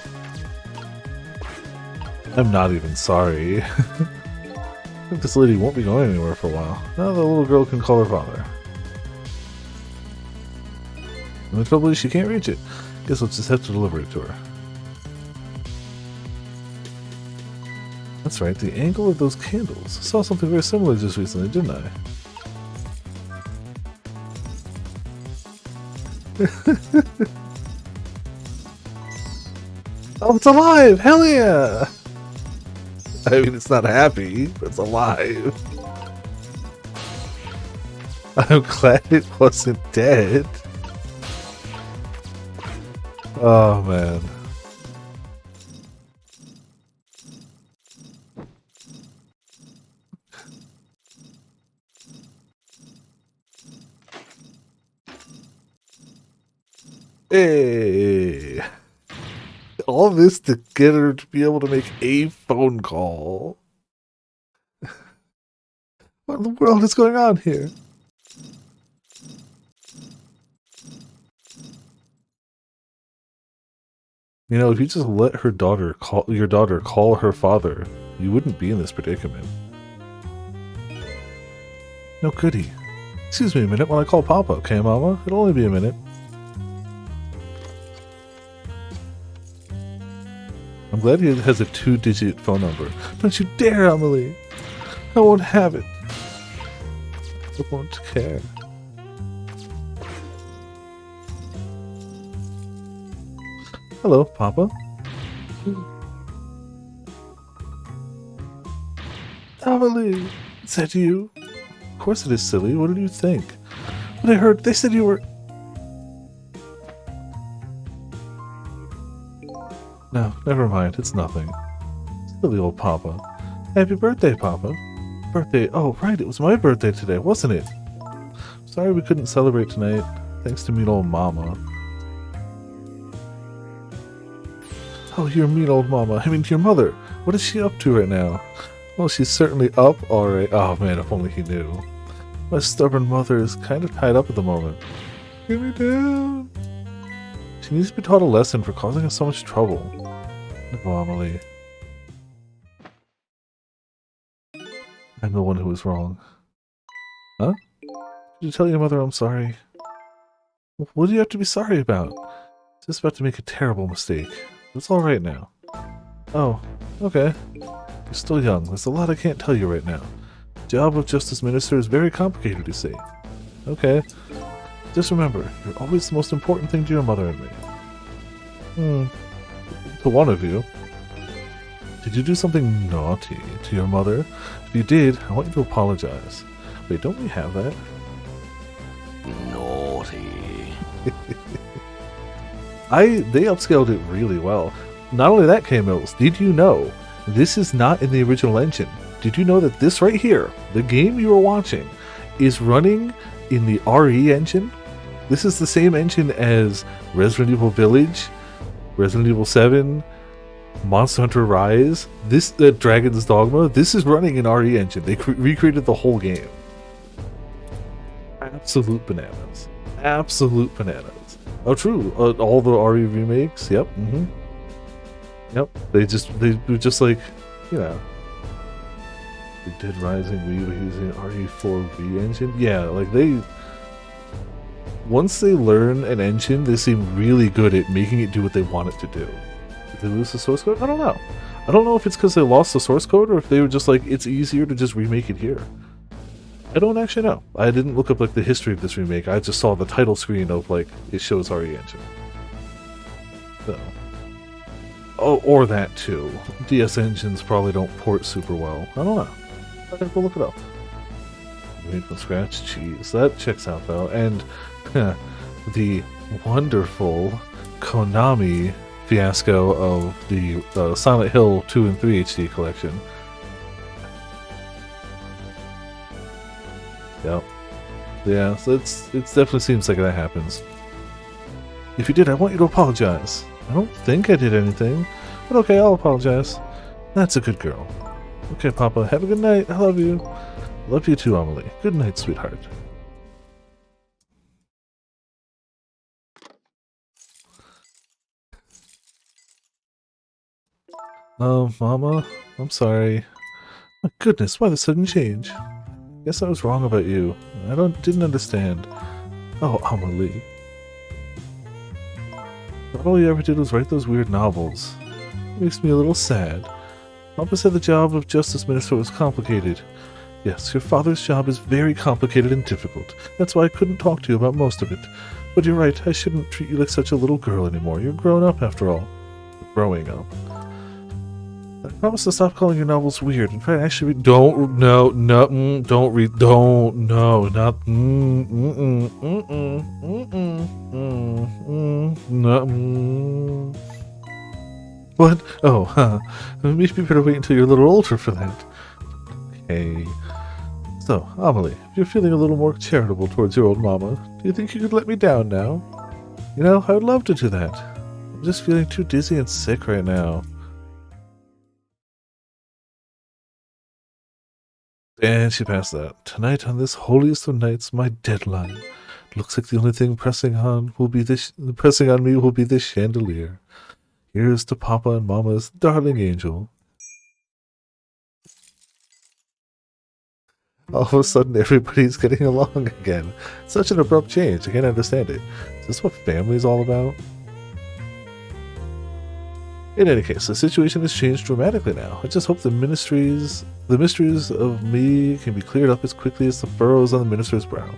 S1: I'm not even sorry. I think this lady won't be going anywhere for a while. Now the little girl can call her father. And the trouble is she can't reach it. Guess we'll just have to deliver it to her. That's right, the angle of those candles. I saw something very similar just recently, didn't I? Oh, it's alive! Hell yeah! I mean, it's not happy, but it's alive. I'm glad it wasn't dead. Oh, man. Hey! All this to get her to be able to make a phone call. What in the world is going on here? You know, if you just let her daughter call your daughter call her father, you wouldn't be in this predicament. No goody. Excuse me a minute while I call Papa, okay, Mama? It'll only be a minute. I'm glad he has a 2-digit phone number. Don't you dare, Amelie! I won't have it. I won't care. Hello, Papa. Amelie! Is that you? Of course it is, silly. What did you think? But I heard they said you were... No, never mind. It's nothing. Silly old Papa. Happy birthday, Papa. Birthday. Oh, right. It was my birthday today, wasn't it? Sorry we couldn't celebrate tonight. Thanks to mean old Mama. Oh, your mean old Mama. I mean, your mother. What is she up to right now? Well, she's certainly up, alright. Oh, man, if only he knew. My stubborn mother is kind of tied up at the moment. Get me down. She needs to be taught a lesson for causing us so much trouble. No, Amelie. I'm the one who was wrong. Huh? Did you tell your mother I'm sorry? What do you have to be sorry about? Just about to make a terrible mistake. It's alright now. Oh, okay. You're still young. There's a lot I can't tell you right now. The job of Justice Minister is very complicated, you see. Okay. Just remember, you're always the most important thing to your mother and me. To one of you. Did you do something naughty to your mother? If you did, I want you to apologize. Wait, don't we have that?
S3: Naughty.
S1: They upscaled it really well. Not only that, K-Mills, did you know this is not in the original engine? Did you know that this right here, the game you were watching, is running in the RE engine? This is the same engine as Resident Evil Village, Resident Evil 7, Monster Hunter Rise, this Dragon's Dogma. This is running in RE engine. They recreated the whole game. Absolute bananas. Absolute bananas. Oh, true. All the RE remakes. Yep. Yep. They were just like, you know, the Dead Rising. We were using RE4V engine. Yeah, like once they learn an engine, they seem really good at making it do what they want it to do. Did they lose the source code? I don't know. I don't know if it's because they lost the source code or if they were just like, it's easier to just remake it here. I don't actually know. I didn't look up like the history of this remake. I just saw the title screen of like, it shows RE engine. So. Oh, or that too. DS engines probably don't port super well. I don't know. I have to look it up. Made from scratch? Jeez, that checks out though. And the wonderful Konami fiasco of the Silent Hill 2 and 3 HD collection. Yep. Yeah, so it definitely seems like that happens. If you did, I want you to apologize. I don't think I did anything, but okay, I'll apologize. That's a good girl. Okay, Papa, have a good night. I love you. Love you too, Amelie. Good night, sweetheart. Oh, Mama, I'm sorry. My goodness, why the sudden change? Guess I was wrong about you. Didn't understand. Oh, Amelie. But all you ever did was write those weird novels. It makes me a little sad. Papa said the job of Justice Minister was complicated. Yes, your father's job is very complicated and difficult. That's why I couldn't talk to you about most of it. But you're right, I shouldn't treat you like such a little girl anymore. You're grown up after all. Growing up. I promise to stop calling your novels weird and try to actually read. Don't read. What? Oh, huh. Maybe you better wait until you're a little older for that. Okay. So, Amelie, if you're feeling a little more charitable towards your old mama, do you think you could let me down now? You know, I would love to do that. I'm just feeling too dizzy and sick right now. And she passed that. Tonight, on this holiest of nights, my deadline. Looks like the only thing pressing on me will be this chandelier. Here's to Papa and Mama's darling angel. All of a sudden, everybody's getting along again. Such an abrupt change. I can't understand it. Is this what family's all about? In any case, the situation has changed dramatically now. I just hope the mysteries of me can be cleared up as quickly as the furrows on the minister's brow.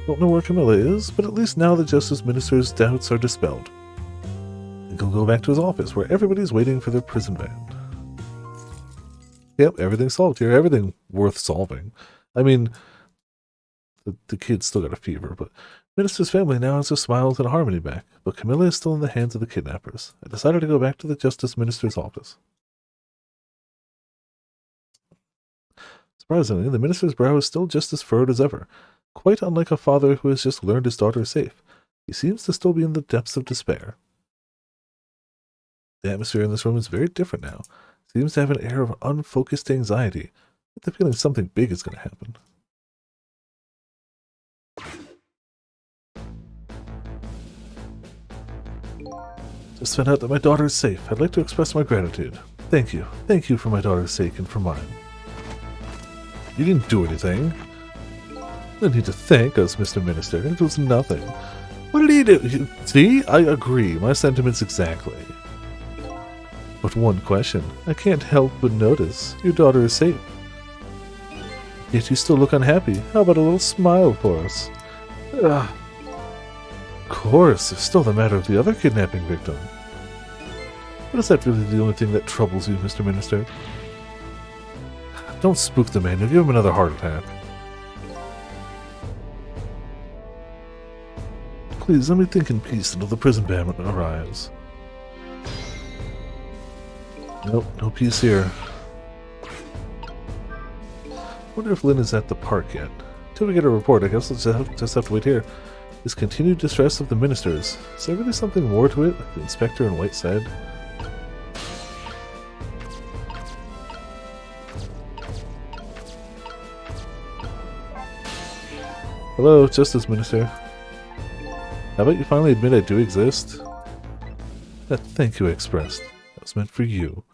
S1: I don't know where Camilla is, but at least now the Justice Minister's doubts are dispelled. He'll go back to his office, where everybody's waiting for their prison van. Yep, everything's solved here. Everything worth solving. I mean, the kid's still got a fever, but Minister's family now has their smiles and harmony back, but Camilla is still in the hands of the kidnappers. I decided to go back to the Justice Minister's office. Surprisingly, the Minister's brow is still just as furrowed as ever, quite unlike a father who has just learned his daughter is safe. He seems to still be in the depths of despair. The atmosphere in this room is very different now. It seems to have an air of unfocused anxiety, with the feeling something big is going to happen. Just found out that my daughter is safe. I'd like to express my gratitude. Thank you. Thank you for my daughter's sake and for mine. You didn't do anything. No need to thank us, Mr. Minister. It was nothing. What did he do? See? I agree. My sentiments exactly. But one question. I can't help but notice. Your daughter is safe. Yet you still look unhappy. How about a little smile for us? Of course, it's still the matter of the other kidnapping victim. But is that really the only thing that troubles you, Mr. Minister? Don't spook the man. You'll give him another heart attack. Please, let me think in peace until the prison van arrives. Nope, no peace here. Wonder if Lynn is at the park yet. Till we get a report, I guess we'll just have to wait here. This continued distress of the ministers. Is there really something more to it, like the inspector in white said? Hello, Justice Minister. How about you finally admit I do exist? That thank you I expressed. That was meant for you.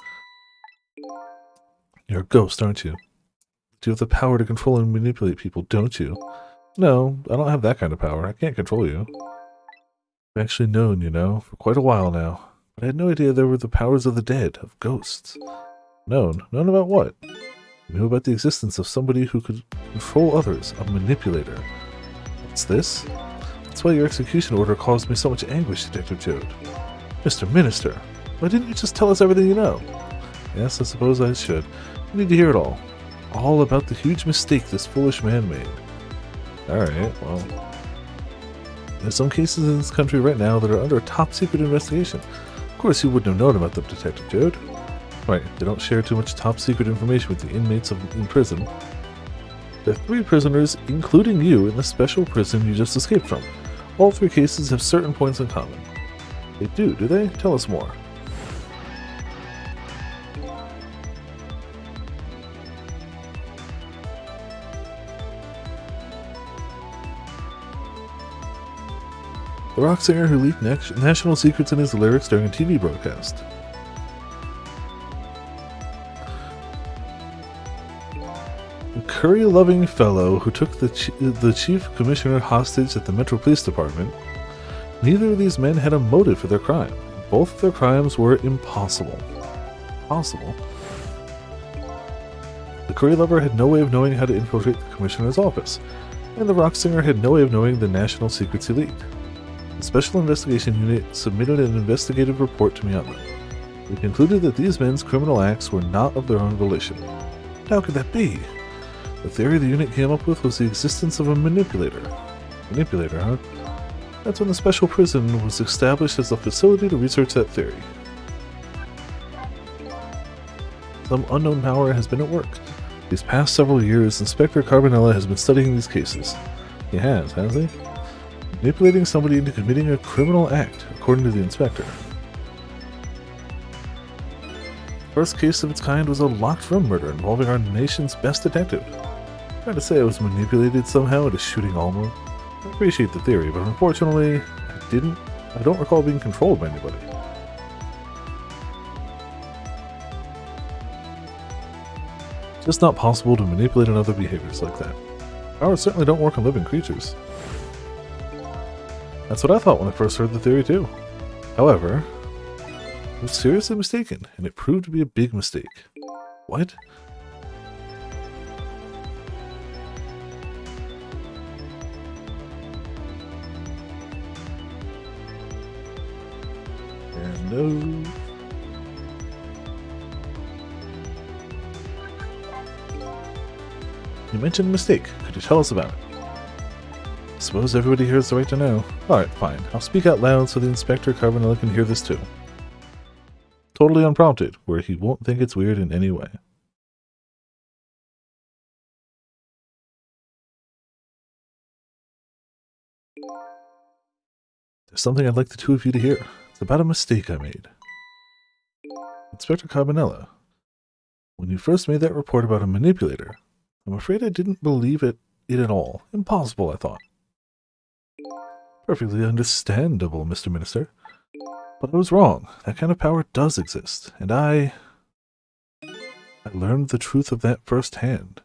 S1: You're a ghost, aren't you? You have the power to control and manipulate people, don't you? No, I don't have that kind of power. I can't control you. I've actually known, you know, for quite a while now. But I had no idea there were the powers of the dead, of ghosts. Known? Known about what? I knew about the existence of somebody who could control others, a manipulator. What's this? That's why your execution order caused me so much anguish, Detective Joad. Mr. Minister, why didn't you just tell us everything you know? Yes, I suppose I should. You need to hear it all. All about the huge mistake this foolish man made. Alright, well. There's some cases in this country right now that are under a top-secret investigation. Of course, you wouldn't have known about them, Detective Joad. Right, they don't share too much top-secret information with the inmates in prison. There are 3 prisoners, including you, in the special prison you just escaped from. All 3 cases have certain points in common. They do they? Tell us more. The rock singer who leaked national secrets in his lyrics during a TV broadcast. The curry-loving fellow who took the chief commissioner hostage at the Metro Police Department. Neither of these men had a motive for their crime. Both of their crimes were impossible. Possible? The curry lover had no way of knowing how to infiltrate the commissioner's office, and the rock singer had no way of knowing the national secrets he leaked. The Special Investigation Unit submitted an investigative report to Miyama. We concluded that these men's criminal acts were not of their own volition. How could that be? The theory the unit came up with was the existence of a manipulator. Manipulator, huh? That's when the special prison was established as a facility to research that theory. Some unknown power has been at work. These past several years, Inspector Carbonella has been studying these cases. He has he? Manipulating somebody into committing a criminal act, according to the inspector. The first case of its kind was a locked room murder involving our nation's best detective. Trying to say I was manipulated somehow into shooting Alma. I appreciate the theory, but unfortunately, I don't recall being controlled by anybody. It's just not possible to manipulate another behaviors like that. Powers certainly don't work on living creatures. That's what I thought when I first heard the theory too. However, I was seriously mistaken, and it proved to be a big mistake. What? And no. You mentioned a mistake. Could you tell us about it? Suppose everybody here has the right to know. Alright, fine. I'll speak out loud so the Inspector Carbonella can hear this too. Totally unprompted, where he won't think it's weird in any way. There's something I'd like the two of you to hear. It's about a mistake I made. Inspector Carbonella, when you first made that report about a manipulator, I'm afraid I didn't believe it at all. Impossible, I thought. Perfectly understandable, Mr. Minister. But I was wrong. That kind of power does exist, and I learned the truth of that firsthand.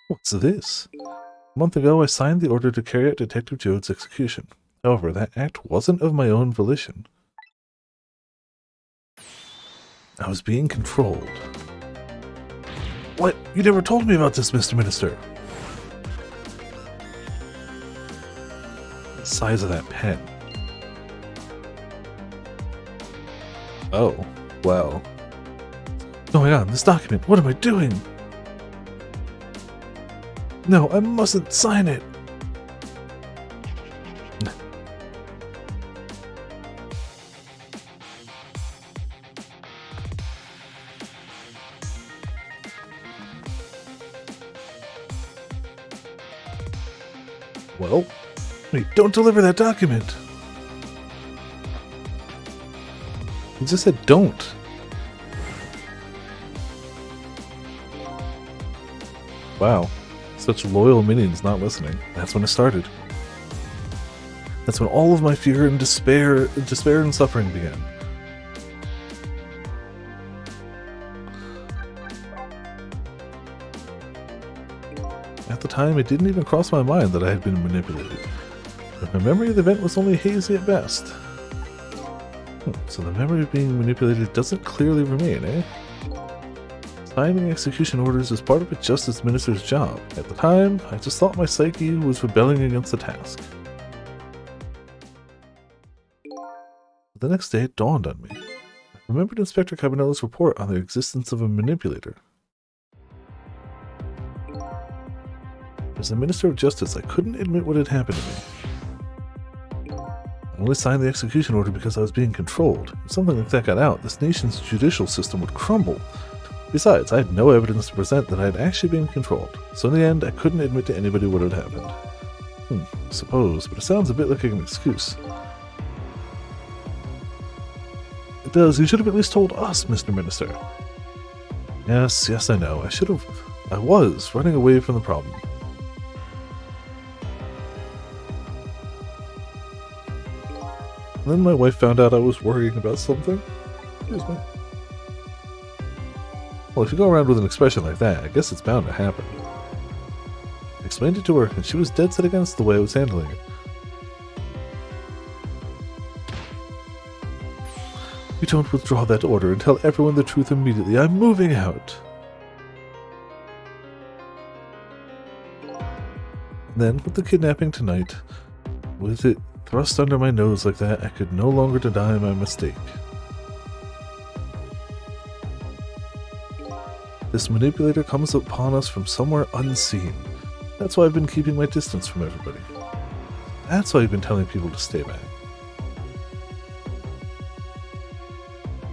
S1: What's this? A month ago, I signed the order to carry out Detective Jode's execution. However, that act wasn't of my own volition. I was being controlled. What? You never told me about this, Mr. Minister. The size of that pen. Oh, well. Oh my god, this document, what am I doing? No, I mustn't sign it. Well, wait, don't deliver that document. He just said don't. Wow, such loyal minions not listening. That's when it started. That's when all of my fear and despair and suffering began. At the time, it didn't even cross my mind that I had been manipulated. But my memory of the event was only hazy at best. So the memory of being manipulated doesn't clearly remain, eh? Signing execution orders is part of a justice minister's job. At the time, I just thought my psyche was rebelling against the task. The next day, it dawned on me. I remembered Inspector Cabanella's report on the existence of a manipulator. As a Minister of Justice, I couldn't admit what had happened to me. I only signed the execution order because I was being controlled. If something like that got out, this nation's judicial system would crumble. Besides, I had no evidence to present that I had actually been controlled, so in the end, I couldn't admit to anybody what had happened. Suppose, but it sounds a bit like an excuse. it does. You should have at least told us, Mr. Minister. Yes, I know. I was running away from the problem. And then my wife found out I was worrying about something. Excuse me. Well, if you go around with an expression like that, I guess it's bound to happen. I explained it to her, and she was dead set against the way I was handling it. You don't withdraw that order and tell everyone the truth immediately. I'm moving out. Then, with the kidnapping tonight, with it thrust under my nose like that, I could no longer deny my mistake. This manipulator comes upon us from somewhere unseen. That's why I've been keeping my distance from everybody. That's why I've been telling people to stay back.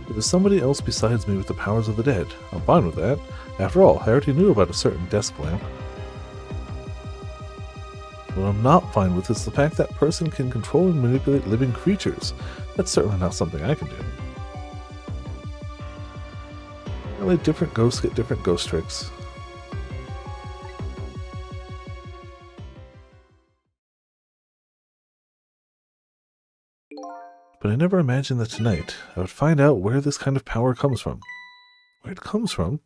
S1: It was somebody else besides me with the powers of the dead. I'm fine with that. After all, I already knew about a certain desk lamp. What I'm not fine with is the fact that person can control and manipulate living creatures. That's certainly not something I can do. Apparently different ghosts get different ghost tricks. But I never imagined that tonight I would find out where this kind of power comes from. Where it comes from?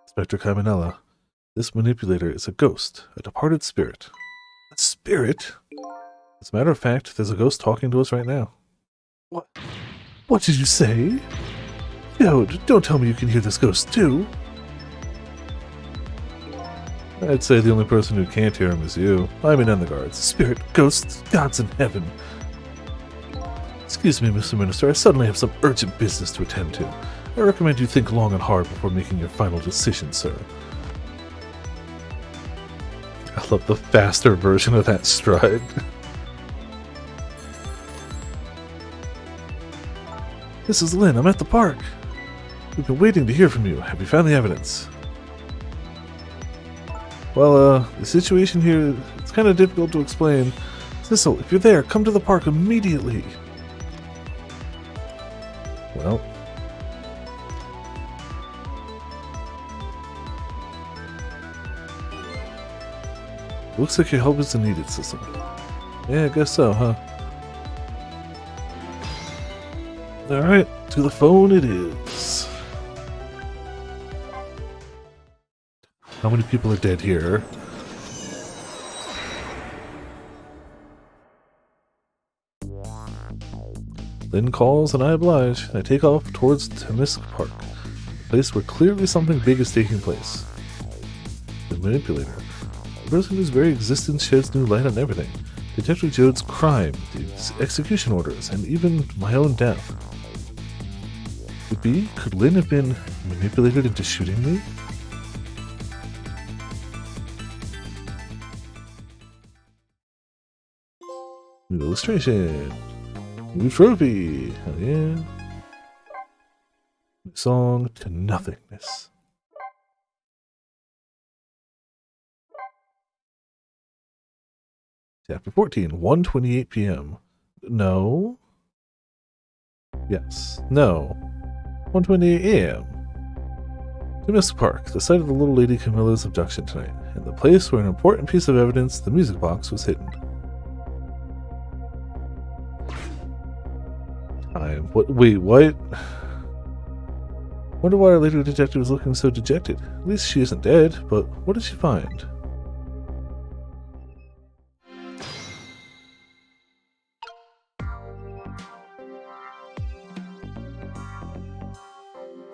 S1: Inspector Caminella, this manipulator is a ghost, a departed spirit. A spirit? As a matter of fact, there's a ghost talking to us right now. What? What did you say? No, don't tell me you can hear this ghost too. I'd say the only person who can't hear him is you. I'm in the guards. Spirit, ghosts, gods in heaven. Excuse me, Mr. Minister, I suddenly have some urgent business to attend to. I recommend you think long and hard before making your final decision, sir. I love the faster version of that stride. This is Lynn, I'm at the park. We've been waiting to hear from you. Have you found the evidence? Well, the situation here, it's kind of difficult to explain. Sissel, if you're there, come to the park immediately. Well. Looks like your help isn't needed, Sissel. Yeah, I guess so, huh? Alright, to the phone it is. How many people are dead here? Lynn calls and I oblige. I take off towards Temisk Park, a place where clearly something big is taking place. The manipulator. The person whose very existence sheds new light on everything. Detective Jode's crime, the execution orders, and even my own death. Could Lynn have been manipulated into shooting me? New illustration. New trophy. Hell yeah. New song to nothingness. Chapter 14, 1:28 p.m. No. Yes. No. 1:28 a.m. Temisk Park, the site of the little lady Camilla's abduction tonight, and the place where an important piece of evidence, the music box, was hidden. Time. What? Wait, what? Wonder why our lady detective is looking so dejected. At least she isn't dead, but what did she find?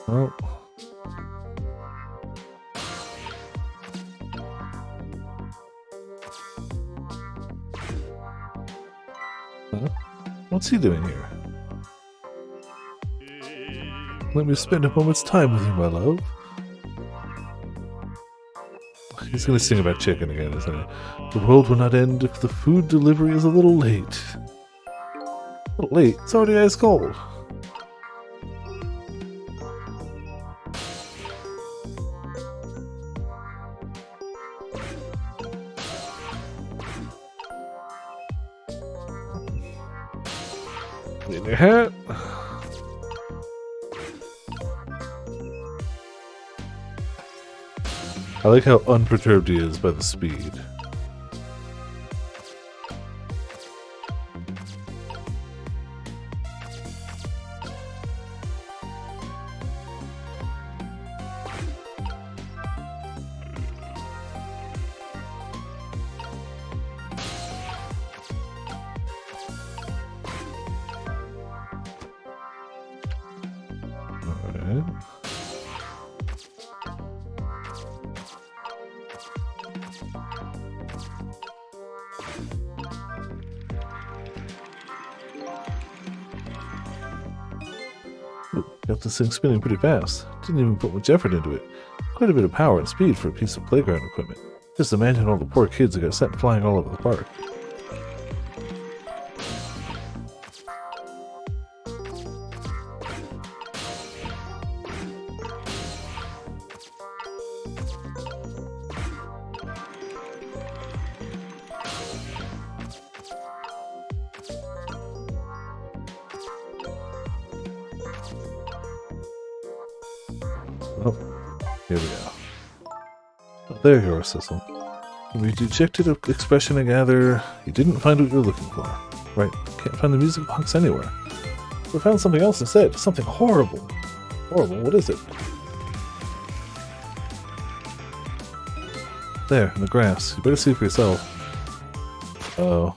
S1: Oh. Huh? What's he doing here? Let me spend a moment's time with you, my love. He's gonna sing about chicken again, isn't he? The world will not end if the food delivery is a little late. A little late? It's already ice cold. In your hat. I like how unperturbed he is by the speed. Alright. Got this thing spinning pretty fast. Didn't even put much effort into it. Quite a bit of power and speed for a piece of playground equipment. Just imagine all the poor kids that got sent flying all over the park. Oh, here we go. Oh, there you are, Cecil. From your dejected expression I gather you didn't find what you were looking for. Right, can't find the music box anywhere. We found something else instead. Something horrible. Horrible, what is it? There, in the grass. You better see for yourself. Uh-oh.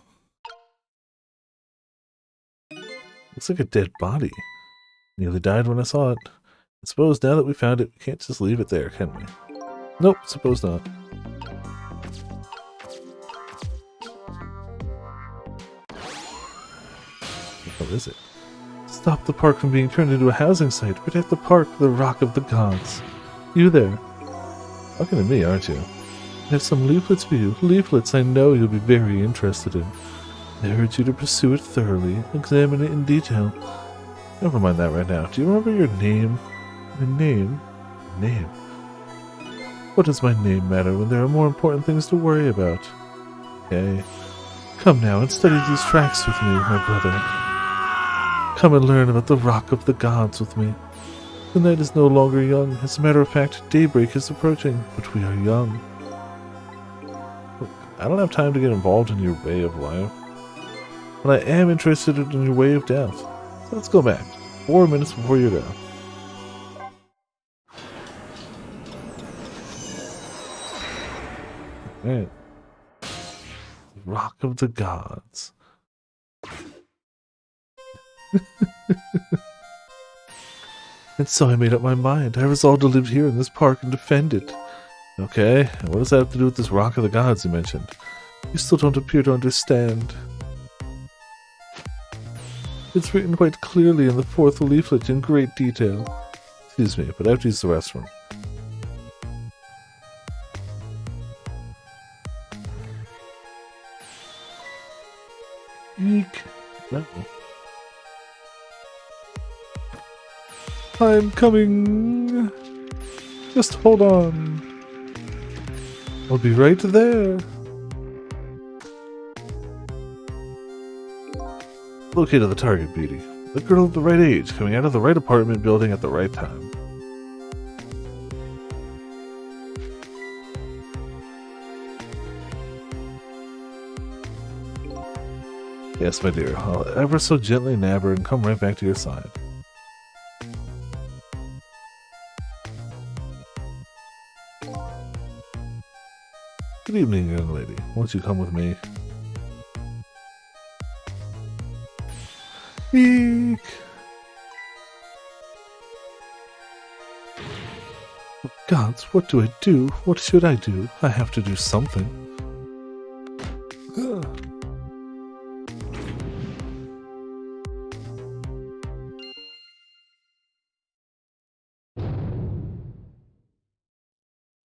S1: Looks like a dead body. Nearly died when I saw it. I suppose now that we found it, we can't just leave it there, can we? Nope, suppose not. What is it? Stop the park from being turned into a housing site. Protect the park, the rock of the gods. You there. Talking to me, aren't you? I have some leaflets for you. Leaflets I know you'll be very interested in. I urge you to pursue it thoroughly, examine it in detail. Never mind that right now. Do you remember your name? My name? Name? What does my name matter when there are more important things to worry about? Okay. Come now and study these tracks with me, my brother. Come and learn about the rock of the gods with me. The night is no longer young. As a matter of fact, daybreak is approaching, but we are young. Look, I don't have time to get involved in your way of life. But I am interested in your way of death. So let's go back. 4 minutes before you go. Right. Rock of the Gods. And so I made up my mind. I resolved to live here in this park and defend it. Okay, and what does that have to do with this Rock of the Gods you mentioned? You still don't appear to understand. It's written quite clearly in the 4th leaflet in great detail. Excuse me, but I have to use the restroom. Eek. No. I'm coming. Just hold on. I'll be right there. Located the target, Beauty. The girl of the right age, coming out of the right apartment building at the right time. Yes, my dear. I'll ever so gently nab her and come right back to your side. Good evening, young lady. Won't you come with me? Eek! Gods, what do I do? What should I do? I have to do something.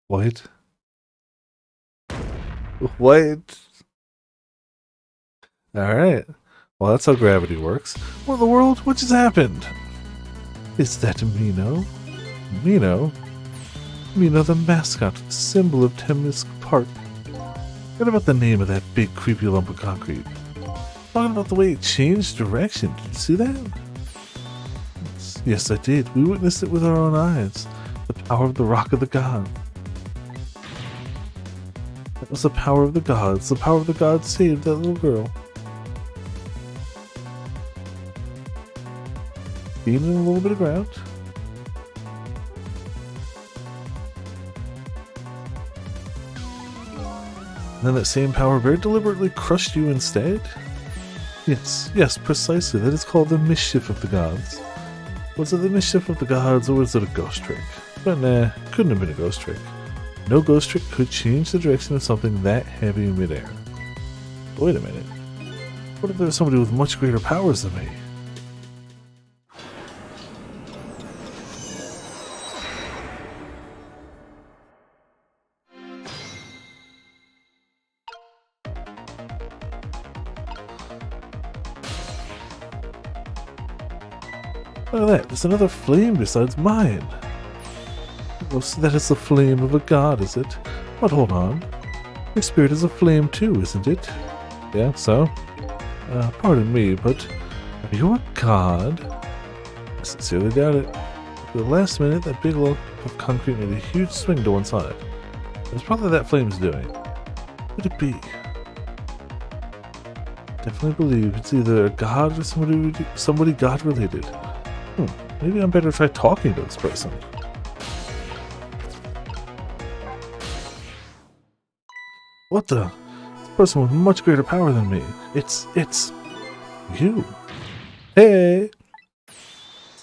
S1: What? What? Alright. Well, that's how gravity works. What in the world? What just happened? Is that Mino? Mino? Mino the mascot, the symbol of Temnisk Park. What about the name of that big creepy lump of concrete? Talking about the way it changed direction. Did you see that? Yes, I did. We witnessed it with our own eyes. The power of the Rock of the God. That was the power of the gods. The power of the gods saved that little girl. Feeding in a little bit of ground. And then that same power very deliberately crushed you instead? Yes, precisely. That is called the mischief of the gods. Was it the mischief of the gods, or was it a ghost trick? But nah, couldn't have been a ghost trick. No ghost trick could change the direction of something that heavy in midair. Wait a minute. What if there was somebody with much greater powers than me? Look at that, there's another flame besides mine. Oh, so that is the flame of a god, is it? But hold on. Your spirit is a flame too, isn't it? Yeah, so? Pardon me, but are you a god? I sincerely doubt it. At the last minute, that big lump of concrete made a huge swing to one side. It's probably that flame's doing. What could it be? Definitely believe it's either a god or somebody god-related. Maybe I'm better try talking to this person. What the? This person with much greater power than me. It's you. Hey!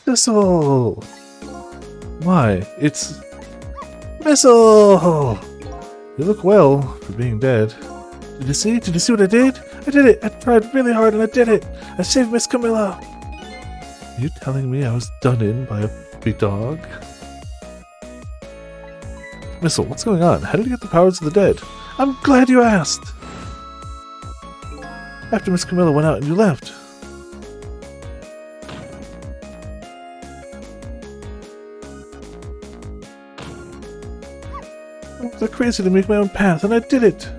S1: Missile! Why, it's Missile! You look well for being dead. Did you see? Did you see what I did? I did it! I tried really hard and I did it! I saved Miss Camilla! Are you telling me I was done in by a puppy dog? Missile, what's going on? How did you get the powers of the dead? I'm glad you asked! After Miss Camilla went out and you left. I was crazy to make my own path, and I did it!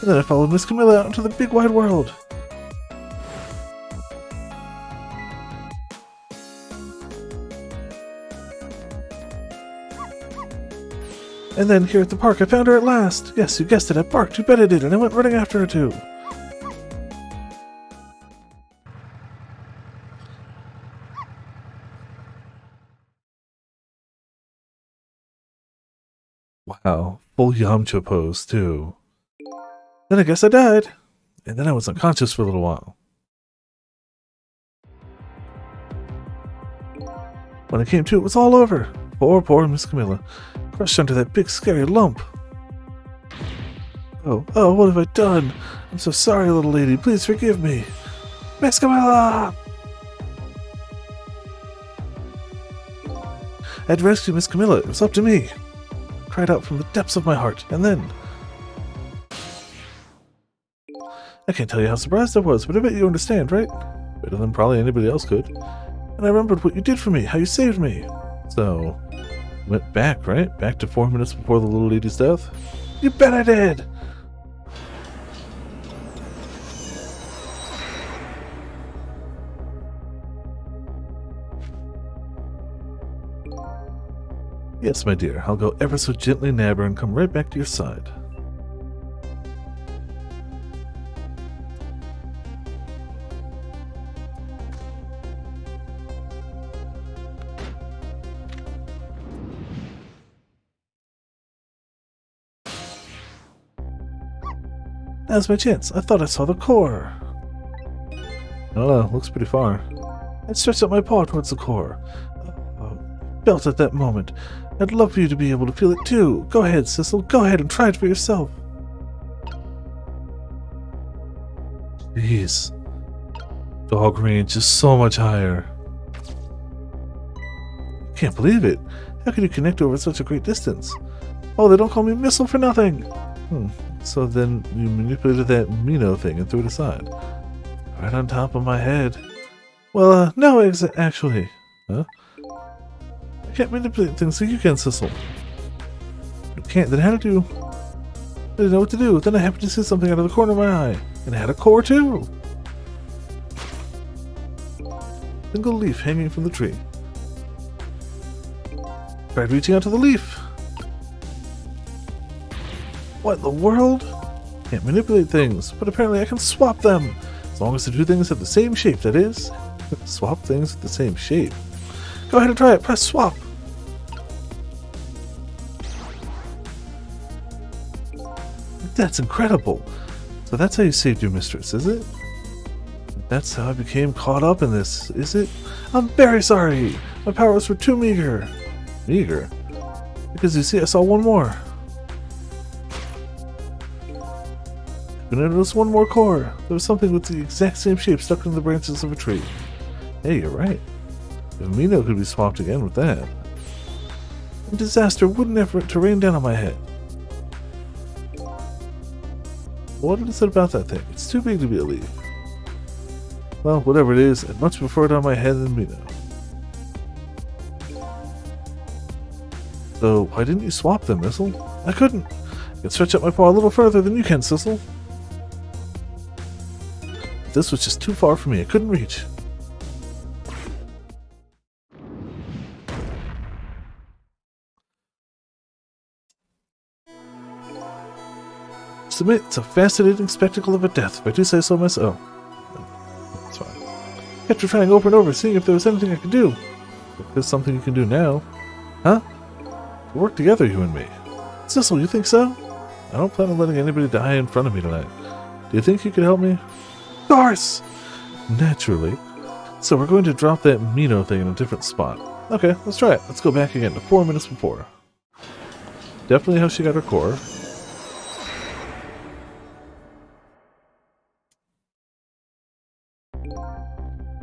S1: And then I followed Miss Camilla out into the big wide world. And then here at the park I found her at last. Yes, you guessed it, I barked, you bet I did, and I went running after her too. Wow, full Yamcha pose too. Then I guess I died. And then I was unconscious for a little while. When I came to, it was all over. Poor Miss Camilla. Crushed under that big scary lump. Oh, what have I done? I'm so sorry, little lady. Please forgive me. Miss Camilla! I had to rescue Miss Camilla. It was up to me. I cried out from the depths of my heart, and then... I can't tell you how surprised I was, but I bet you understand, right? Better than probably anybody else could. And I remembered what you did for me, how you saved me. So, went back, right? Back to 4 minutes before the little lady's death? You bet I did! Yes, my dear, I'll go ever so gently nab her and come right back to your side. Now's my chance. I thought I saw the core. I don't know, looks pretty far. I stretched out my paw towards the core. Felt at that moment. I'd love for you to be able to feel it too. Go ahead, Sissel. Go ahead and try it for yourself. Jeez. Dog range is so much higher. Can't believe it. How could you connect over such a great distance? Oh, they don't call me Missile for nothing. So then you manipulated that Mino thing and threw it aside. Right on top of my head. Well, no, actually. Huh? I can't manipulate things like you can, Sissel. You can't, then how did you... I didn't know what to do. Then I happened to see something out of the corner of my eye. And it had a core, too. Single leaf hanging from the tree. Tried reaching out to the leaf. What in the world? Can't manipulate things, but apparently I can swap them. As long as the two things have the same shape, that is. Swap things with the same shape. Go ahead and try it. Press swap. That's incredible. So that's how you saved your mistress, is it? That's how I became caught up in this, is it? I'm very sorry. My powers were too meager. Meager? Because you see, I saw one more. I noticed one more core. There was something with the exact same shape stuck in the branches of a tree. Hey, you're right. If Mino could be swapped again with that. A disaster wouldn't ever to rain down on my head. What is it about that thing? It's too big to be a leaf. Well, whatever it is, I'd much prefer it on my head than Mino. So, why didn't you swap them, Missile? I couldn't. I could stretch out my paw a little further than you can, Sissel. This was just too far for me. I couldn't reach. Submit. It's a fascinating spectacle of a death, if I do say so myself. Oh, that's fine. I kept trying over and over, seeing if there was anything I could do. If there's something you can do now. Huh? We'll work together, you and me. Sissel, you think so? I don't plan on letting anybody die in front of me tonight. Do you think you could help me? Of course! Naturally. So we're going to drop that Mino thing in a different spot. Okay, let's try it. Let's go back again to 4 minutes before. Definitely how she got her core.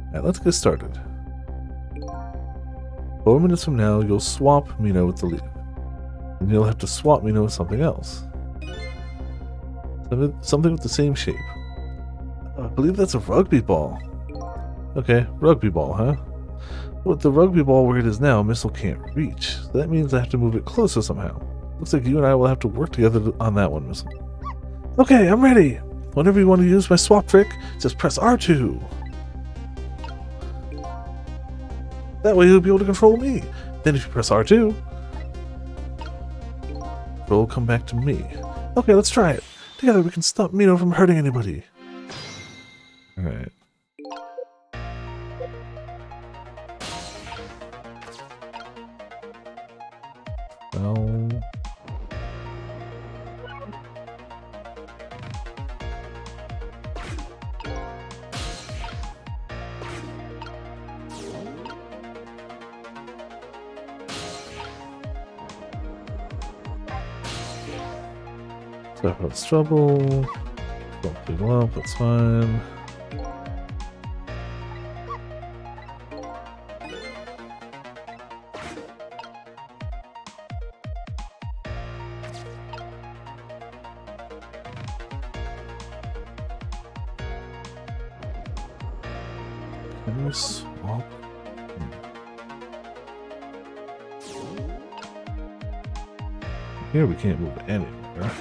S1: Alright, let's get started. 4 minutes from now, you'll swap Mino with the leaf. And you'll have to swap Mino with something else. Something with the same shape. I believe that's a rugby ball. Okay, rugby ball, huh? With the rugby ball where it is now, Missile can't reach. So that means I have to move it closer somehow. Looks like you and I will have to work together on that one, Missile. Okay, I'm ready! Whenever you want to use my swap trick, just press R2. That way you'll be able to control me. Then if you press R2, it will come back to me. Okay, let's try it. Together we can stop Mino from hurting anybody. Alright. Well... Sorry about this trouble. Don't people up, that's fine. Can we swap? Here we can't move anywhere.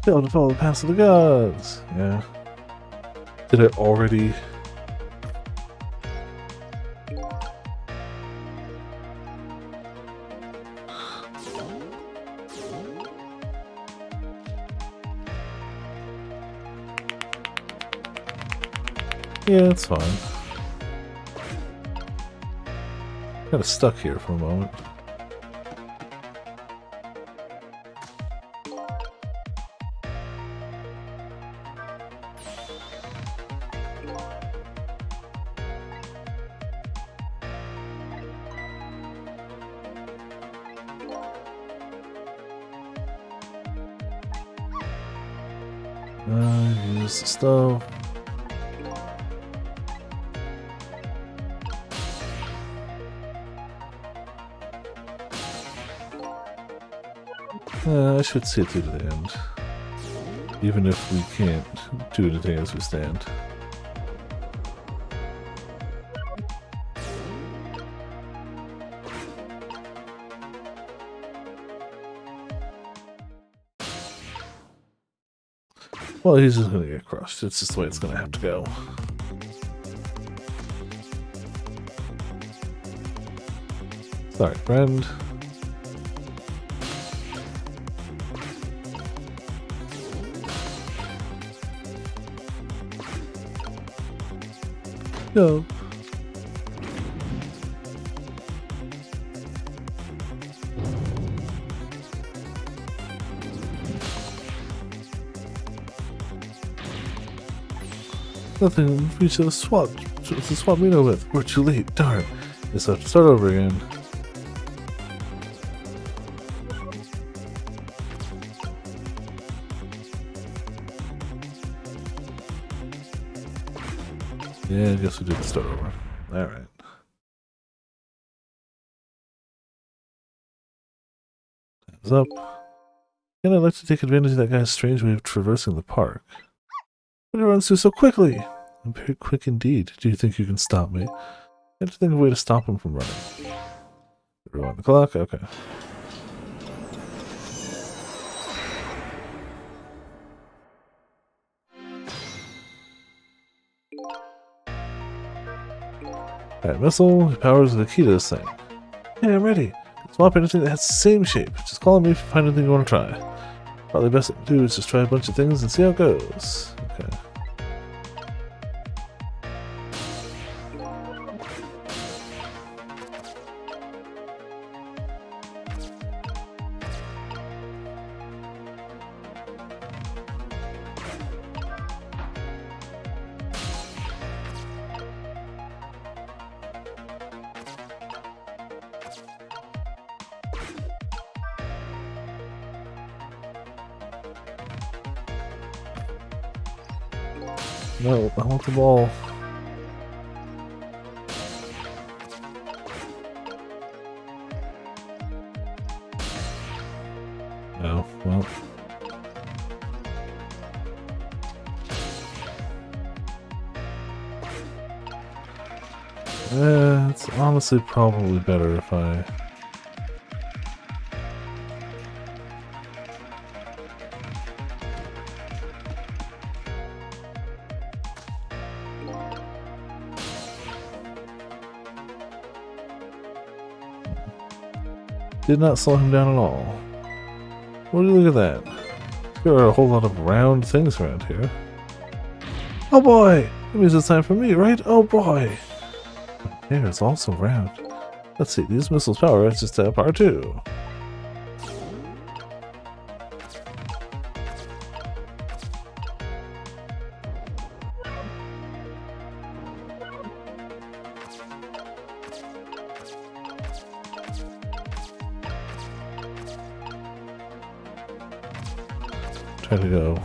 S1: Failed to follow the paths of the gods. Yeah. Did I already? Yeah, it's fine. Kind of stuck here for a moment. Use the stove. I should see it through to the end. Even if we can't do anything as we stand. Well, he's just gonna get crushed. It's just the way it's gonna have to go. Sorry, friend. No. Nothing. We should have swapped. Swap Mino with. We're too late. Darn. Guess I have to start over again. Yeah, I guess we did start over. Alright. Time's up. And I'd like to take advantage of that guy's strange way of traversing the park. But he runs through so quickly! I'm very quick indeed. Do you think you can stop me? I have to think of a way to stop him from running. Rewind the clock? Okay. Alright, missile. Powers are the key to this thing. Hey, I'm ready. Swap anything that has the same shape. Just call on me if you find anything you want to try. Probably best thing to do is just try a bunch of things and see how it goes. Okay. No, I want the ball. Oh, well. It's honestly probably better if I... Did not slow him down at all. What do you look at that? There are a whole lot of round things around here. Oh boy! That means it's time for me, right? Oh boy! There is also round. Let's see, these missiles' power is just power 2. Try to go.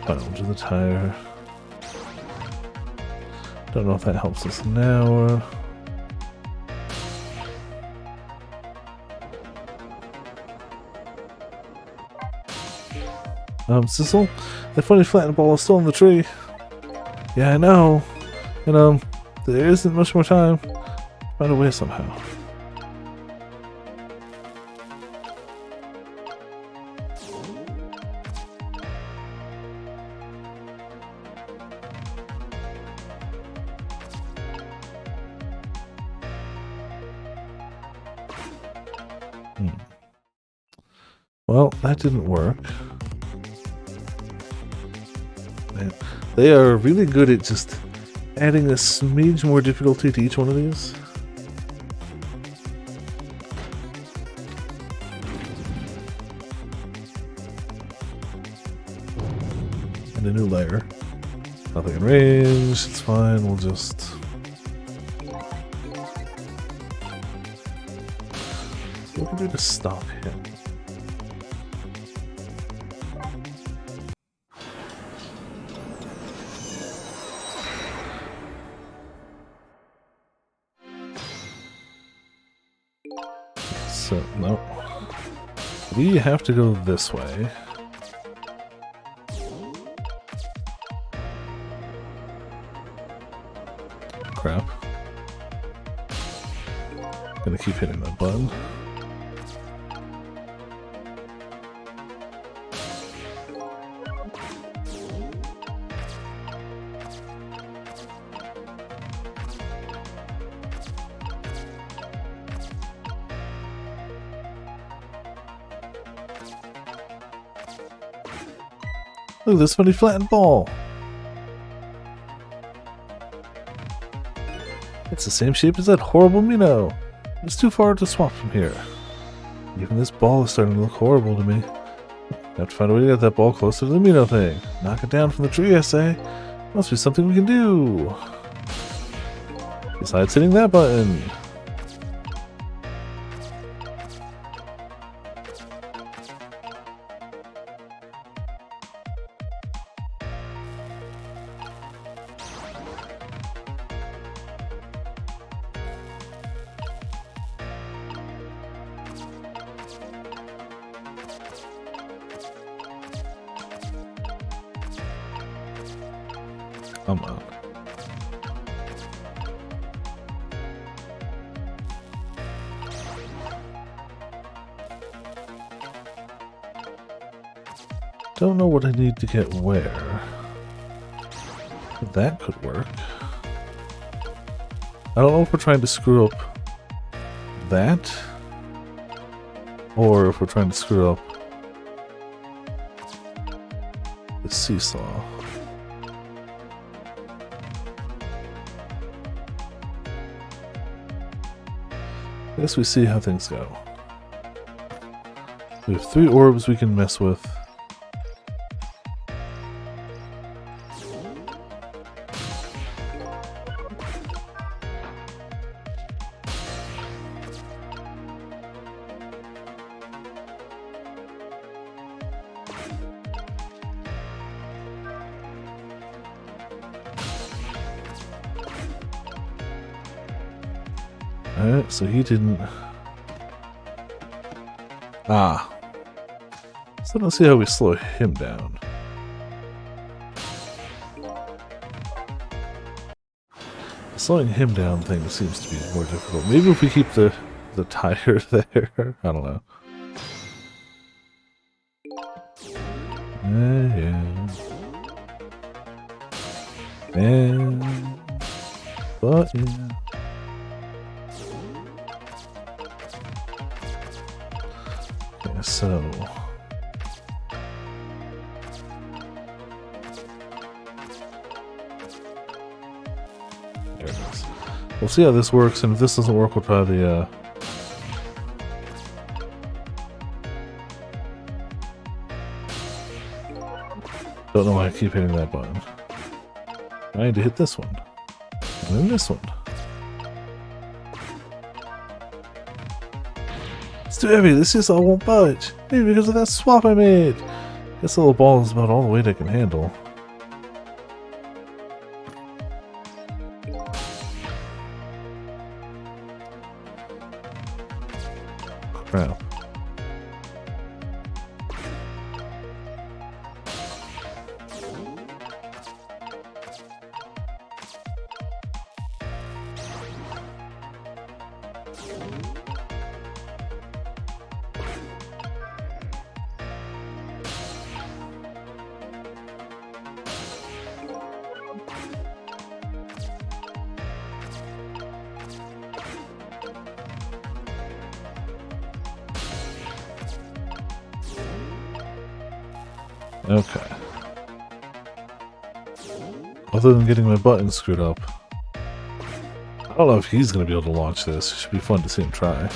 S1: Final to the tire. Don't know if that helps us now. Sissel, that funny flattened ball is still in the tree. Yeah, I know. And there isn't much more time. Find a way somehow. Well, that didn't work. Man, they are really good at just adding a smidge more difficulty to each one of these. And a new layer. Nothing in range, it's fine, we'll just... What can we do to stop him? So, no. We have to go this way. Crap. Gonna keep hitting that button. Look at this funny flattened ball. It's the same shape as that horrible minnow. It's too far to swap from here. Even this ball is starting to look horrible to me. I have to find a way to get that ball closer to the minnow thing. Knock it down from the tree, I say. Must be something we can do. Besides hitting that button. Come on. Don't know what I need to get where. That could work. I don't know if we're trying to screw up that, or if we're trying to screw up the seesaw. I guess we see how things go. We have 3 orbs we can mess with. Alright, so he didn't... Ah. So let's see how we slow him down. Slowing him down thing seems to be more difficult. Maybe if we keep the tire there. I don't know. Yeah. And... But, yeah. Okay, so... There it is. We'll see how this works, and if this doesn't work, we'll try the, Don't know why I keep hitting that button. I need to hit this one. And then this one. It's too heavy, this just all won't budge. Maybe because of that swap I made. This little ball is about all the weight I can handle. Crap. Okay. Other than getting my button screwed up, I don't know if he's going to be able to launch this. It should be fun to see him try.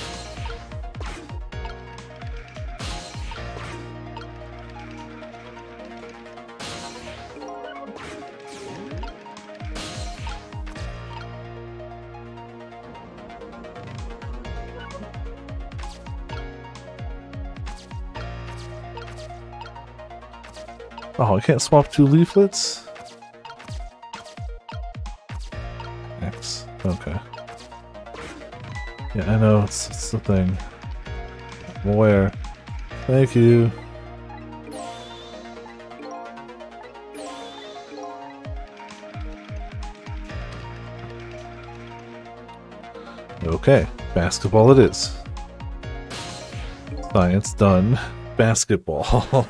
S1: Oh, I can't swap 2 leaflets? X. Okay. Yeah, I know, it's the thing. I'm aware. Thank you. Okay, basketball it is. Science done. Basketball.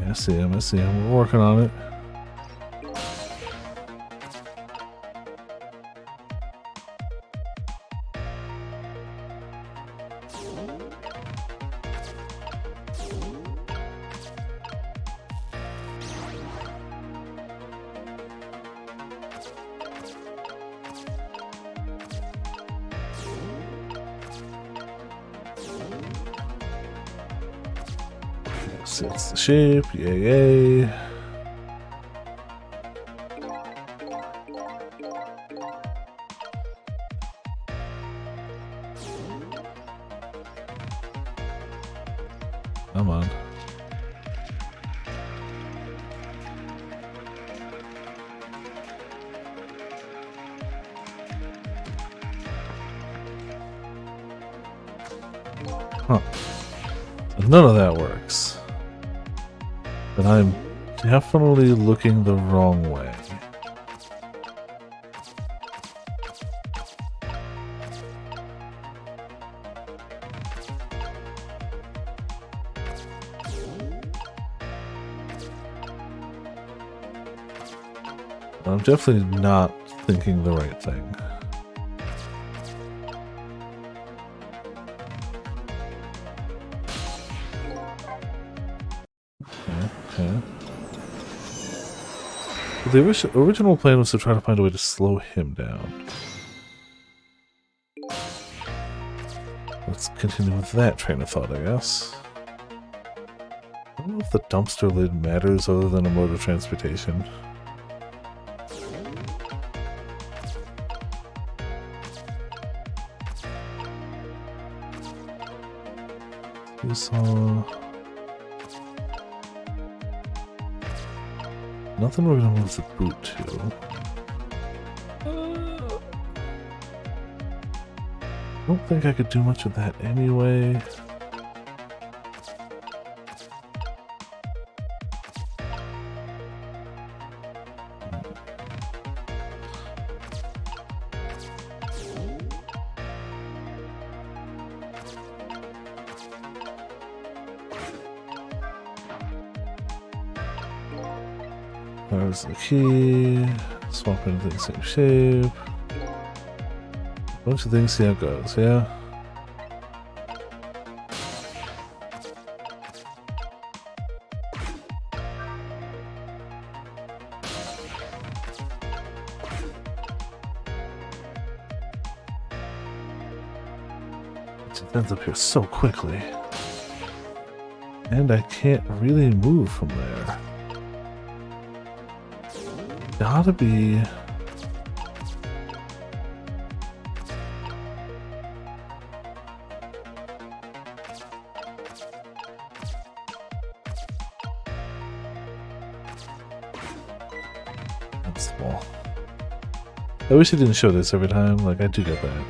S1: I see him, I see him. We're working on it. It's the shape, yay yay. Come on. Huh. So none of that works. But I'm definitely looking the wrong way. I'm definitely not thinking the right thing. Okay. But the original plan was to try to find a way to slow him down. Let's continue with that train of thought, I guess. I don't know if the dumpster lid matters other than a mode of transportation. We saw... Nothing we're gonna move the boot to. I don't think I could do much of that anyway. There's the key. Swap into the same shape. Bunch of things, see how it goes, yeah? It ends up here so quickly. And I can't really move from there. Gotta be... That's the wall. I wish it didn't show this every time, like I do get that.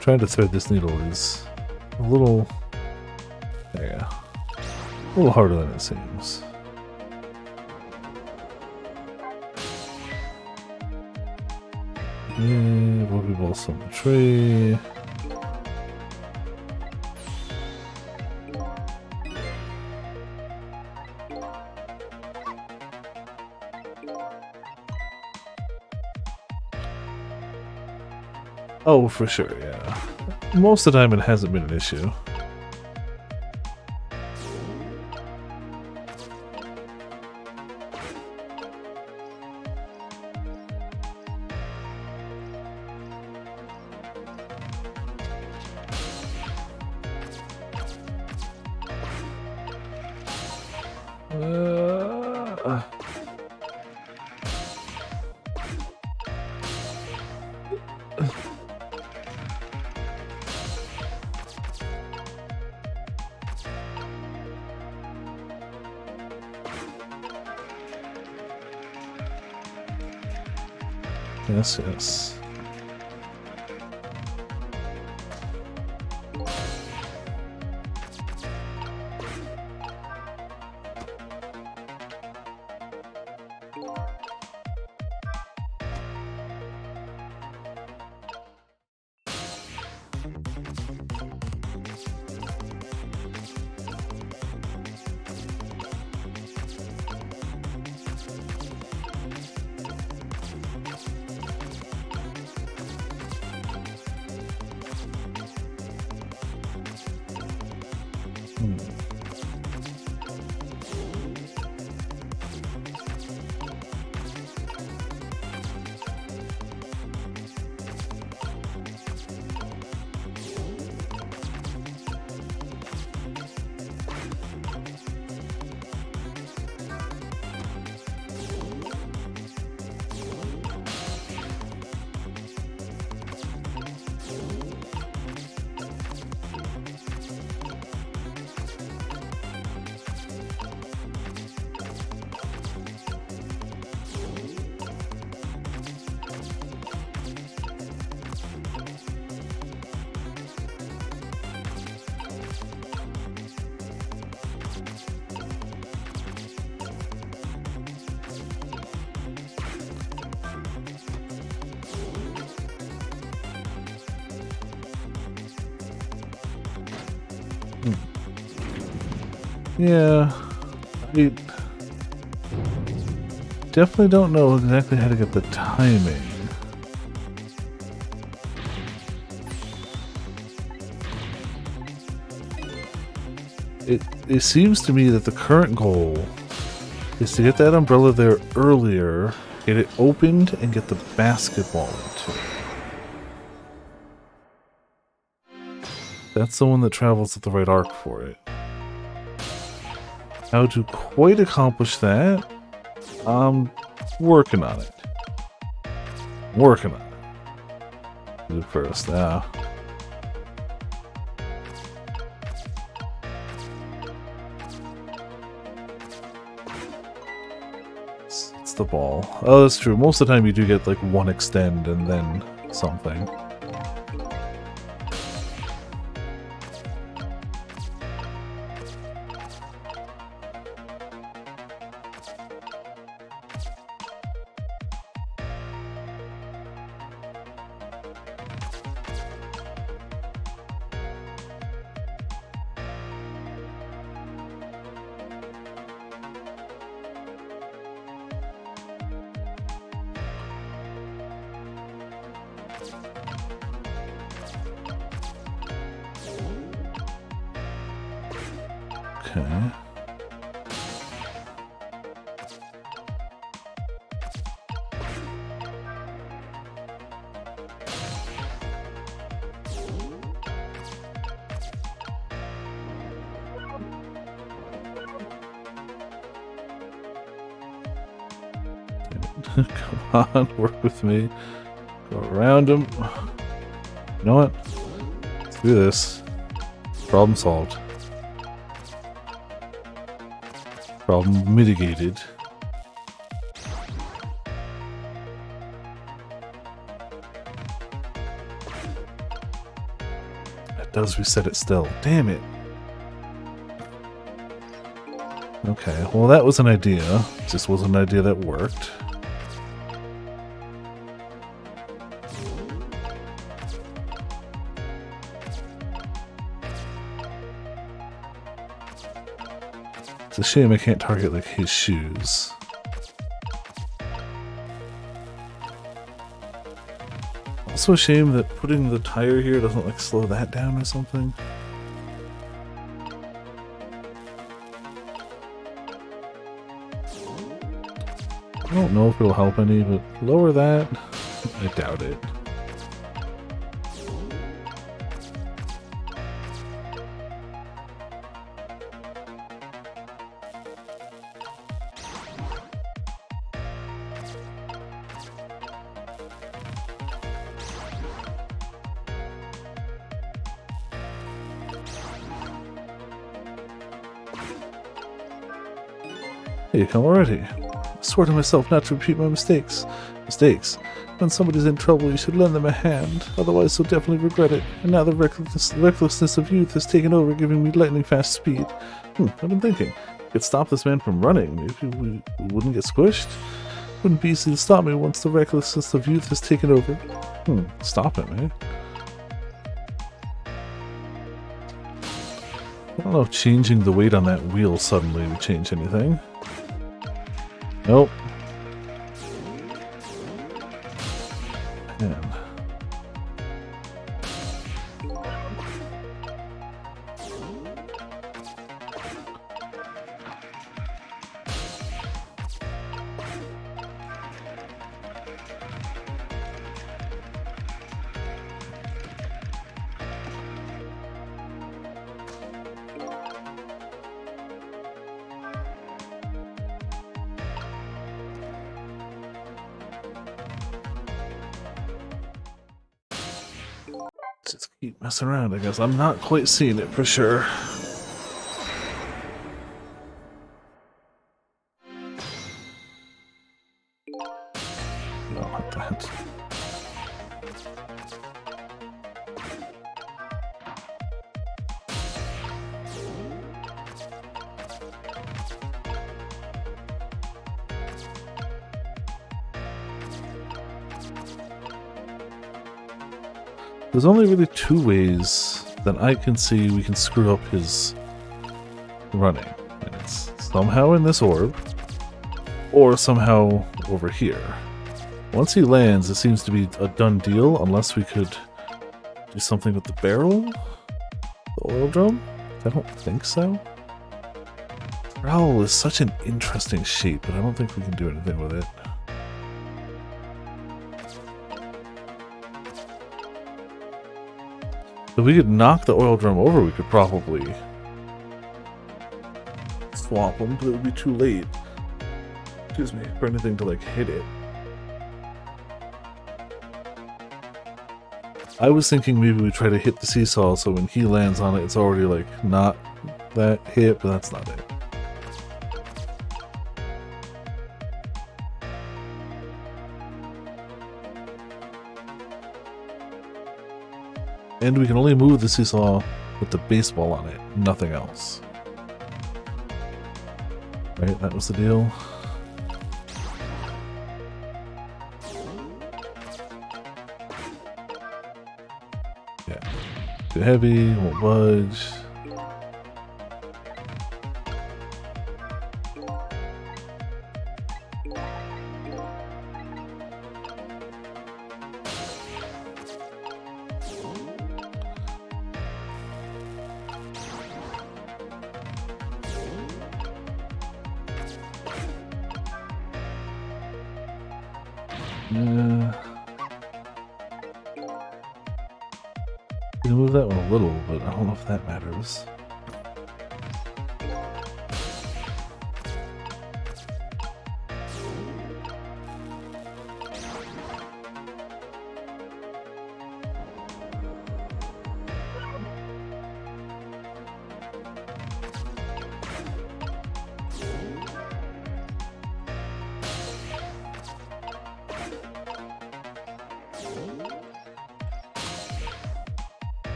S1: Trying to thread this needle is a little, yeah, a little harder than it seems. Yeah, Bobby balls on the tray. Oh, for sure, yeah. Most of the time it hasn't been an issue. Yes, yes. Yeah, I definitely don't know exactly how to get the timing. It seems to me that the current goal is to get that umbrella there earlier, get it opened, and get the basketball into it. That's the one that travels at the right arc for it. How to quite accomplish that? I'm working on it. Working on it. Do it first now. It's the ball. Oh, that's true. Most of the time you do get like one extend and then something. Okay. Come on, work with me. Go around him. You know what? Let's do this. Problem solved. Problem mitigated. it does reset it still. Damn it. Okay, well that was an idea. Just wasn't an idea that worked. It's a shame I can't target like his shoes. Also a shame that putting the tire here doesn't like slow that down or something. I don't know if it'll help any, but lower that, I doubt it. Here you come already. I swear to myself not to repeat my mistakes. When somebody's in trouble, you should lend them a hand. Otherwise, they'll definitely regret it. And now the recklessness of youth has taken over, giving me lightning fast speed. I've been thinking. We could stop this man from running. Maybe we wouldn't get squished. Wouldn't be easy to stop me once the recklessness of youth has taken over. Stop him, eh? I don't know if changing the weight on that wheel suddenly would change anything. Nope. Man. Just keep messing around, I guess. I'm not quite seeing it for sure. No, not that. There's only really two ways that I can see we can screw up his running. And it's somehow in this orb, or somehow over here. Once he lands, it seems to be a done deal, unless we could do something with the barrel? The oil drum? I don't think so. Growl is such an interesting shape, but I don't think we can do anything with it. If we could knock the oil drum over, we could probably swap them, but it would be too late. Excuse me, for anything to like hit it. I was thinking maybe we try to hit the seesaw so when he lands on it, it's already like not that hit, but that's not it. And we can only move the seesaw with the baseball on it, nothing else. Right, that was the deal. Yeah. Too heavy, won't budge. We can move that one a little, but I don't know if that matters.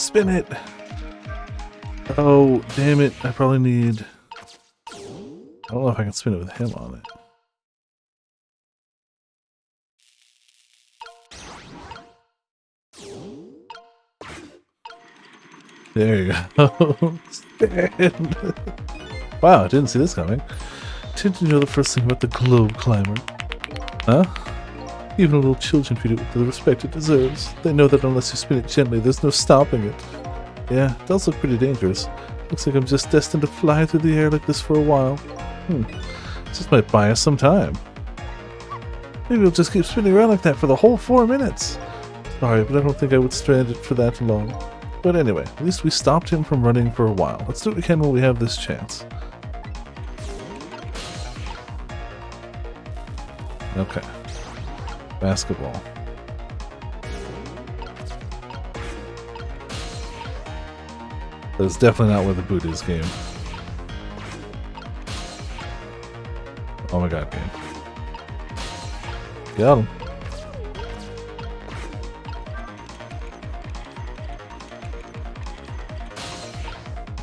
S1: Spin it! Oh, damn it. I probably need... I don't know if I can spin it with him on it. There you go. Spin! Wow, I didn't see this coming. Didn't you know the first thing about the globe climber? Huh? Even little children treat it with the respect it deserves. They know that unless you spin it gently, there's no stopping it. Yeah, it does look pretty dangerous. Looks like I'm just destined to fly through the air like this for a while. Just might buy us some time. Maybe we'll just keep spinning around like that for the whole 4 minutes. Sorry, but I don't think I would stand it for that long. But anyway, at least we stopped him from running for a while. Let's do what we can while we have this chance. Okay. Basketball. That's definitely not where the boot is, game. Oh my god, game. Got him.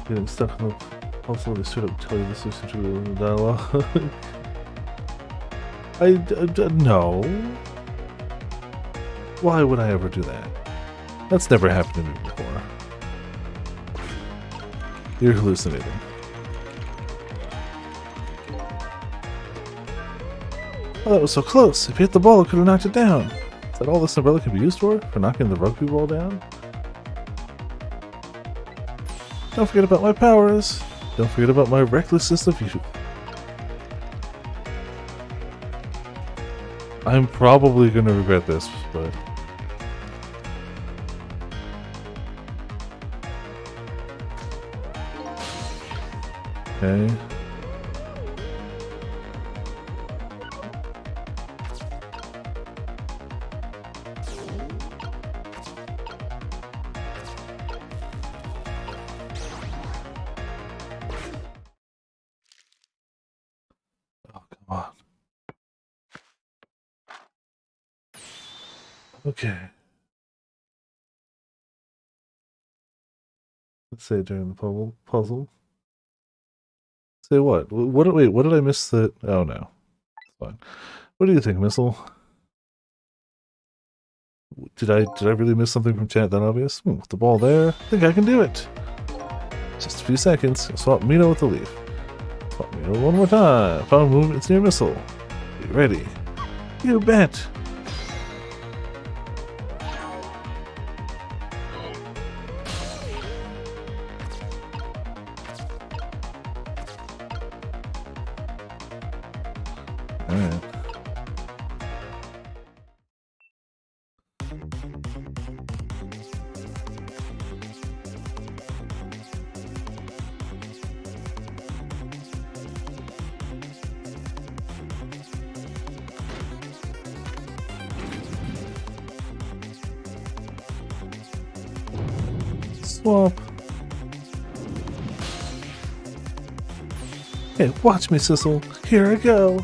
S1: Getting stuck in the puzzle, they straight up tell you the solution to the dialogue. No. Why would I ever do that? That's never happened to me before. You're hallucinating. Oh, that was so close. If you hit the ball, it could have knocked it down. Is that all this umbrella can be used for? For knocking the rugby ball down? Don't forget about my powers. Don't forget about my recklessness of youth. I'm probably going to regret this, but... Okay. Oh, come on. Okay. Let's say during the puzzle. Say what? Wait, what did I miss that? Oh no. It's fine. What do you think, Missile? Did I really miss something from chat that obvious? With the ball there, I think I can do it. Just a few seconds. Swap Mino with the leaf. Swap Mino one more time. Found movements near Missile. Be ready. You bet. Alright. Swap. Hey, watch me, Sissel. Here I go.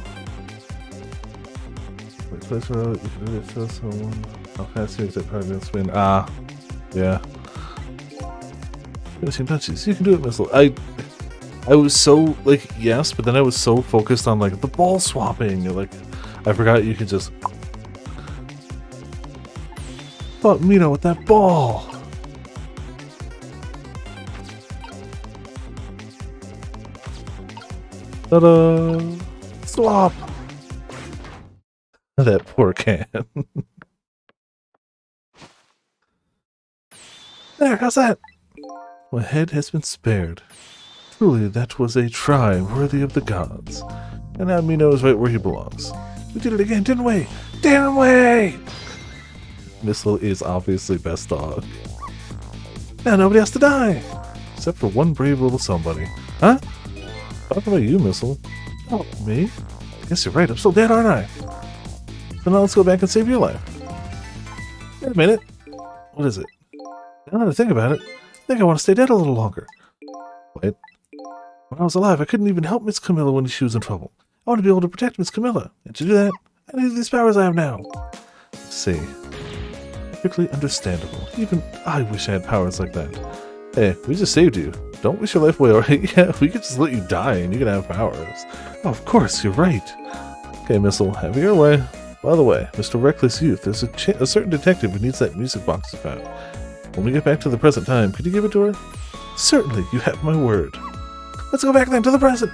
S1: Wait, place where you can really feel someone. How fast you exit probably spin. Ah, yeah. Finishing touches. You can do it, Missile. I was so like yes, but then I was so focused on like the ball swapping. Like I forgot you could just. Fuck Mino with that ball. Ta-da! Swap! That poor can. There, how's that? My head has been spared. Truly, that was a try worthy of the gods. And now Mino is right where he belongs. We did it again, didn't we? Damn way! Missile is obviously best dog. Now nobody has to die! Except for one brave little somebody. Huh? Talking about you, Missile. Oh, me? I guess you're right, I'm still dead, aren't I? So now let's go back and save your life. Wait a minute. What is it? Now that I think about it, I think I want to stay dead a little longer. Wait. When I was alive, I couldn't even help Miss Camilla when she was in trouble. I want to be able to protect Miss Camilla. And to do that, I need these powers I have now. Let's see. perfectly understandable. Even I wish I had powers like that. Hey, we just saved you. Don't wish your life away, alright? Yeah, we could just let you die and you can have powers. Oh, of course, you're right. Okay, Missile, have your way. By the way, Mr. Reckless Youth, there's a certain detective who needs that music box you found. When we get back to the present time, could you give it to her? Certainly, you have my word. Let's go back then to the present!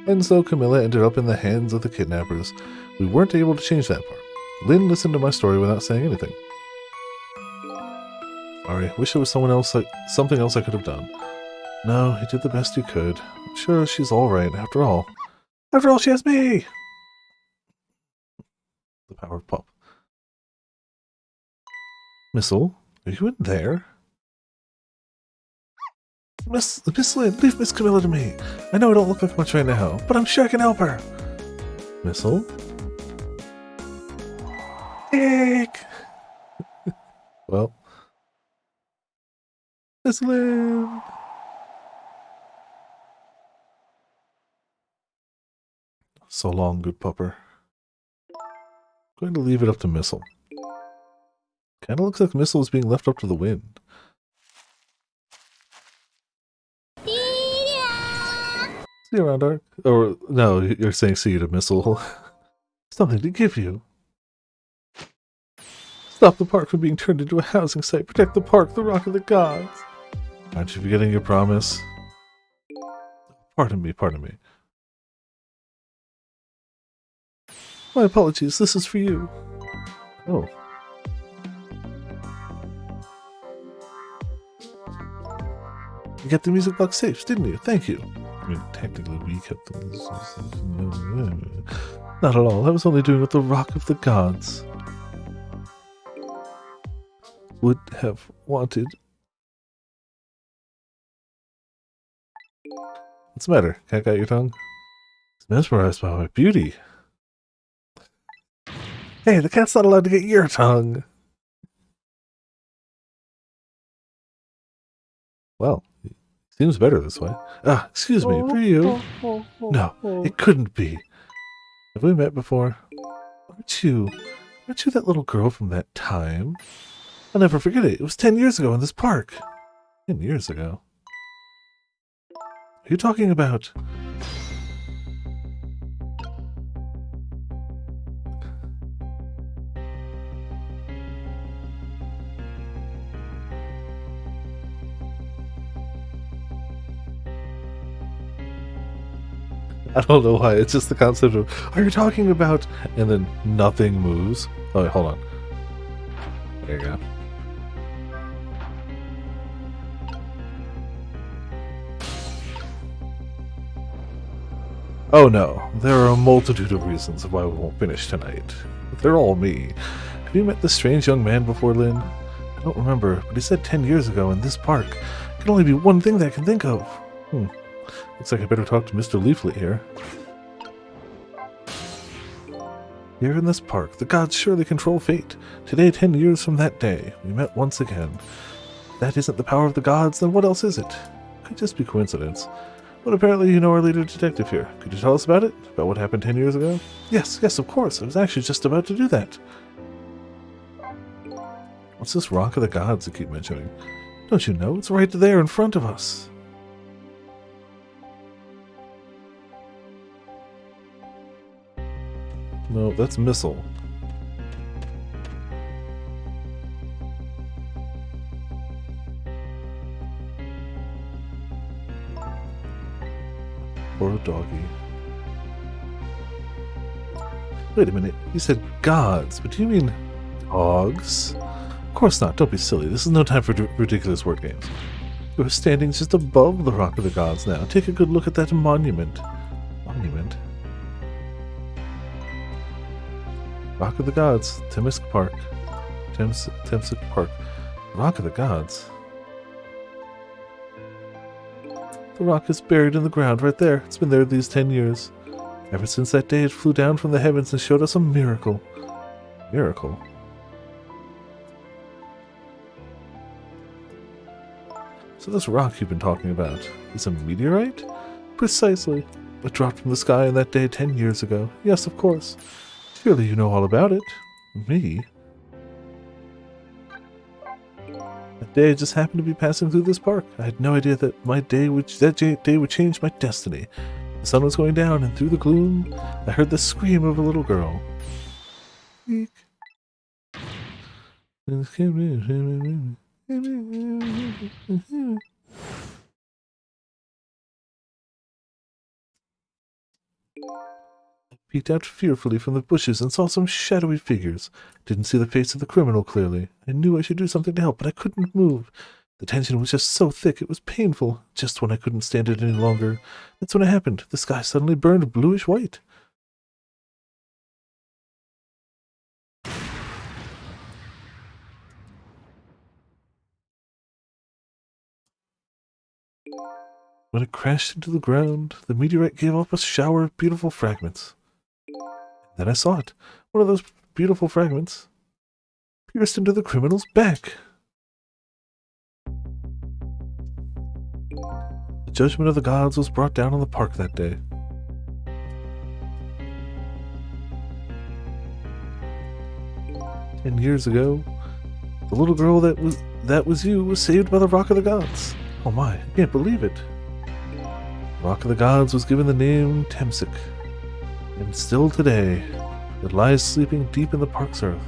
S1: And so Camilla ended up in the hands of the kidnappers. We weren't able to change that part. Lynn listened to my story without saying anything. Sorry, wish there was something else I could have done. No, he did the best he could. I'm sure she's alright, after all. After all, she has me! The power of pop. Missile, are you in there? Miss Lynn, leave Miss Camilla to me. I know I don't look like much right now, but I'm sure I can help her. Missile? Eek! Well. Miss Lynn! So long, good pupper. I'm going to leave it up to Missile. Kinda looks like Missile is being left up to the wind. See you around, Dark. Or, no, you're saying see you to Missile. Something to give you. Stop the park from being turned into a housing site. Protect the park, the Rock of the Gods. Aren't you forgetting your promise? Pardon me, pardon me. My apologies, this is for you. Oh. You got the music box safe, didn't you? Thank you. I mean, technically we kept them. Not at all. I was only doing what the Rock of the Gods would have wanted. What's the matter? Cat got your tongue? It's mesmerized by my beauty. Hey, the cat's not allowed to get your tongue. Well, seems better this way. Ah, excuse me, for you? No, it couldn't be. Have we met before? Aren't you that little girl from that time? I'll never forget it. It was 10 years ago in this park. 10 years ago? Are you talking about... I don't know why, it's just the concept of, are you talking about, and then nothing moves. Oh, wait, hold on. There you go. Oh no, there are a multitude of reasons why we won't finish tonight. They're all me. Have you met this strange young man before, Lynn? I don't remember, but he said 10 years ago in this park. It can only be one thing that I can think of. Looks like I better talk to Mr. Leaflet here. Here in this park, the gods surely control fate. Today, 10 years from that day, we met once again. If that isn't the power of the gods, then what else is it? Could just be coincidence. But apparently you know our leader detective here. Could you tell us about it? About what happened 10 years ago? Yes, of course. I was actually just about to do that. What's this Rock of the Gods you keep mentioning? Don't you know? It's right there in front of us. No, that's Missile. Or a doggy. Wait a minute, you said gods, but do you mean dogs? Of course not, don't be silly. This is no time for ridiculous word games. You're standing just above the Rock of the Gods now. Take a good look at that monument. Monument? Rock of the Gods, Temsic Park. Temsic Park. Rock of the Gods. The rock is buried in the ground right there. It's been there these 10 years. Ever since that day, it flew down from the heavens and showed us a miracle. Miracle? So this rock you've been talking about is a meteorite? Precisely. It dropped from the sky on that day 10 years ago. Yes, of course. Surely you know all about it. Me? That day I just happened to be passing through this park. I had no idea that that day would change my destiny. The sun was going down, and through the gloom, I heard the scream of a little girl. Eek. Peeked out fearfully from the bushes and saw some shadowy figures. Didn't see the face of the criminal clearly. I knew I should do something to help, but I couldn't move. The tension was just so thick, it was painful. Just when I couldn't stand it any longer, that's when it happened. The sky suddenly burned bluish white. When it crashed into the ground, the meteorite gave off a shower of beautiful fragments. Then I saw it. One of those beautiful fragments pierced into the criminal's back. The judgment of the gods was brought down on the park that day. And years ago, the little girl that was you was saved by the Rock of the Gods. Oh my, I can't believe it. Rock of the Gods was given the name Temsik, and still today, it lies sleeping deep in the park's earth.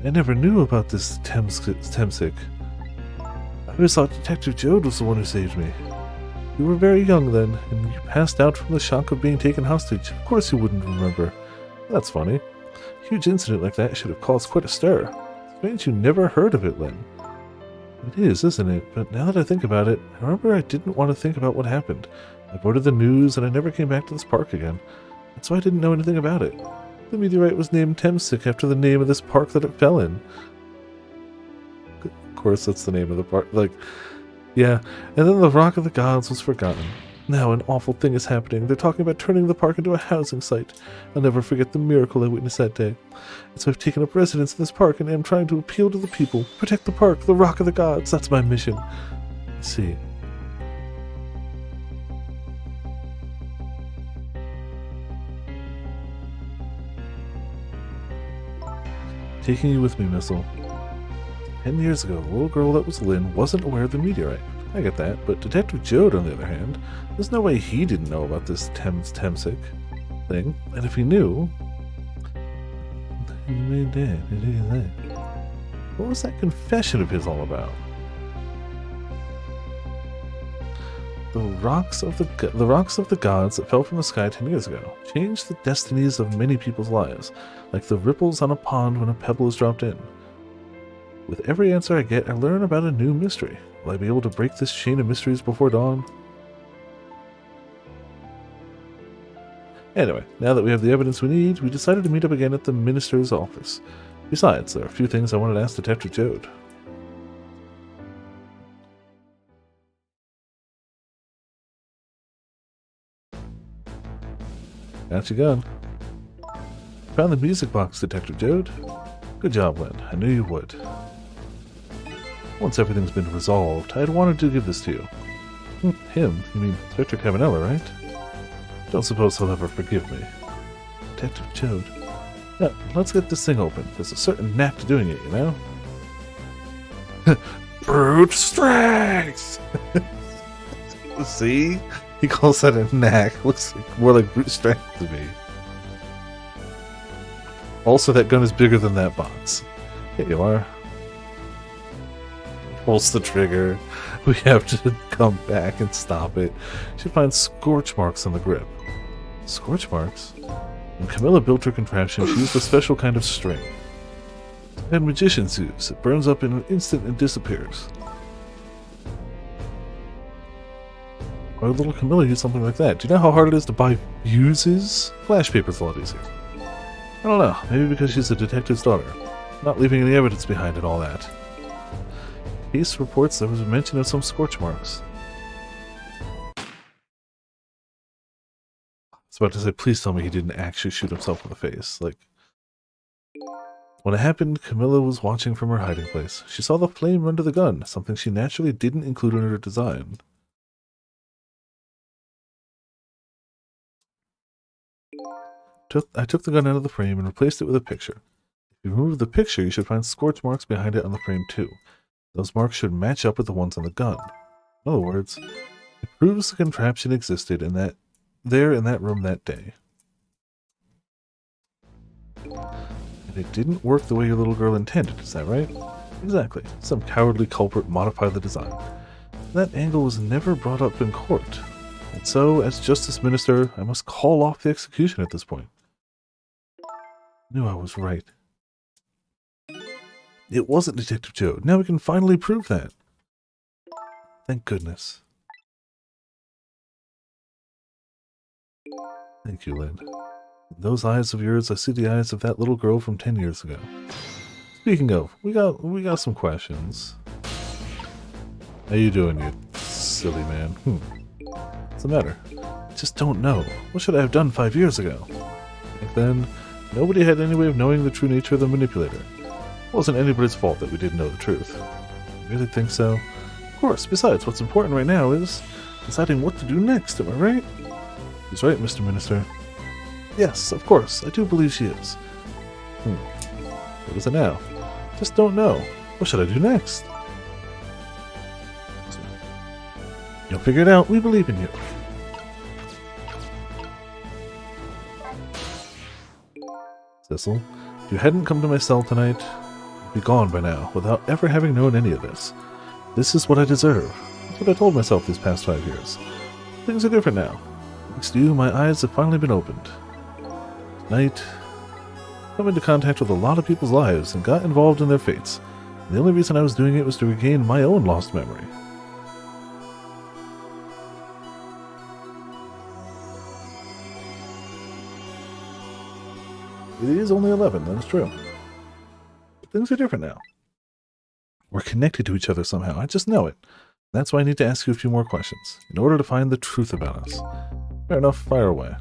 S1: I never knew about this Temsik. I always thought Detective Jode was the one who saved me. You were very young then, and you passed out from the shock of being taken hostage. Of course you wouldn't remember. That's funny. A huge incident like that should have caused quite a stir. Strange you never heard of it, Lynn. It is, isn't it? But now that I think about it, I remember I didn't want to think about what happened. I avoided the news, and I never came back to this park again. That's why I didn't know anything about it. The meteorite was named Temsik after the name of this park that it fell in. Of course, that's the name of the park. Yeah. And then the Rock of the Gods was forgotten. Now an awful thing is happening. They're talking about turning the park into a housing site. I'll never forget the miracle I witnessed that day. And so I've taken up residence in this park and am trying to appeal to the people. Protect the park, the Rock of the Gods. That's my mission. I see. Taking you with me, Missile. 10 years ago, the little girl that was Lynn wasn't aware of the meteorite. I get that, but Detective Jode, on the other hand, there's no way he didn't know about this Temsik thing, and if he knew... What was that confession of his all about? The rocks of the gods that fell from the sky 10 years ago changed the destinies of many people's lives, like the ripples on a pond when a pebble is dropped in. With every answer I get, I learn about a new mystery. Will I be able to break this chain of mysteries before dawn? Anyway, now that we have the evidence we need, we decided to meet up again at the minister's office. Besides, there are a few things I wanted to ask Detective Jode. Got your gun. Found the music box, Detective Jode. Good job, Lynn. I knew you would. Once everything's been resolved, I had wanted to give this to you. Him? You mean Inspector Cabanella, right? Don't suppose he'll ever forgive me. Detective Jode. Yeah, let's get this thing open. There's a certain knack to doing it, you know? Brute strength! See? He calls that a knack. Looks more like brute strength to me. Also, that gun is bigger than that box. Here you are. Pulls the trigger. We have to come back and stop it. She finds scorch marks on the grip. Scorch marks? When Camilla built her contraption, she used a special kind of string. And magicians use. It burns up in an instant and disappears. Why would little Camilla use something like that? Do you know how hard it is to buy fuses? Flash paper's a lot easier. I don't know. Maybe because she's a detective's daughter. Not leaving any evidence behind and all that. Case reports there was a mention of some scorch marks. I was about to say, please tell me he didn't actually shoot himself in the face. Like, When it happened, Camilla was watching from her hiding place. She saw the flame under the gun, something she naturally didn't include in her design. I took the gun out of the frame and replaced it with a picture. If you remove the picture, you should find scorch marks behind it on the frame too. Those marks should match up with the ones on the gun. In other words, it proves the contraption existed in that room that day. And it didn't work the way your little girl intended, is that right? Exactly. Some cowardly culprit modified the design. That angle was never brought up in court. And so, as Justice Minister, I must call off the execution at this point. Knew I was right. It wasn't Detective Joe. Now we can finally prove that. Thank goodness. Thank you, Lynn. In those eyes of yours, I see the eyes of that little girl from 10 years ago. Speaking of, we got some questions. How you doing, you silly man? What's the matter? I just don't know. What should I have done 5 years ago? Back then, nobody had any way of knowing the true nature of the manipulator. It wasn't anybody's fault that we didn't know the truth. You really think so? Of course. Besides, what's important right now is deciding what to do next, am I right? He's right, Mr. Minister. Yes, of course. I do believe she is. What is it now? Just don't know. What should I do next? You'll figure it out. We believe in you. Cecil, if you hadn't come to my cell tonight, I'd be gone by now, without ever having known any of this. This is what I deserve. That's what I told myself these past 5 years. Things are different now. Thanks to you, my eyes have finally been opened. Tonight, I come into contact with a lot of people's lives and got involved in their fates. And the only reason I was doing it was to regain my own lost memory. It is only 11, that is true. But things are different now. We're connected to each other somehow, I just know it. That's why I need to ask you a few more questions, in order to find the truth about us. Fair enough, fire away.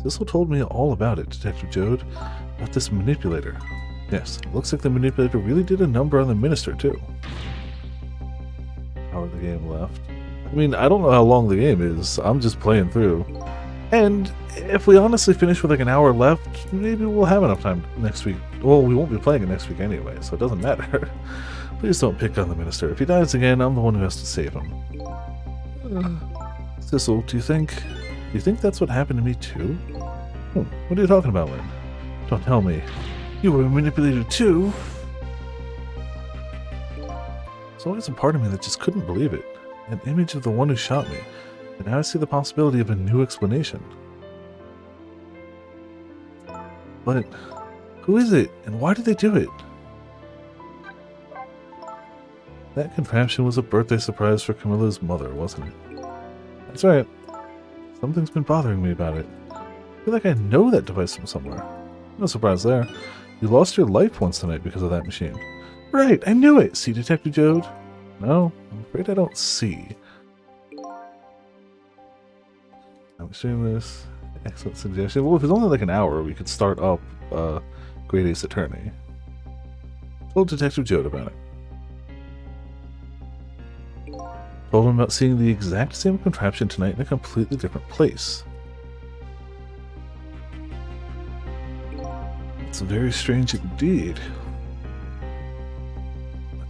S1: Cecil told me all about it, Detective Jode, about this manipulator. Yes, it looks like the manipulator really did a number on the minister, too. Hour of the game left. I mean, I don't know how long the game is, I'm just playing through. And if we honestly finish with like an hour left, maybe we'll have enough time next week. Well, we won't be playing it next week anyway, so it doesn't matter. Please don't pick on the minister. If he dies again, I'm the one who has to save him. Cecil, do you think that's what happened to me too? What are you talking about, Lynn? Don't tell me. You were manipulated too? There's always a part of me that just couldn't believe it. An image of the one who shot me. And now I see the possibility of a new explanation. But who is it, and why did they do it? That contraption was a birthday surprise for Camilla's mother, wasn't it? That's right. Something's been bothering me about it. I feel like I know that device from somewhere. No surprise there. You lost your life once tonight because of that machine. Right, I knew it! See, Detective Jode? No, I'm afraid I don't see. I'm assuming this. Excellent suggestion. Well, if it's only like an hour, we could start up Great Ace Attorney. Told Detective Jode about it. Told him about seeing the exact same contraption tonight in a completely different place. It's very strange indeed.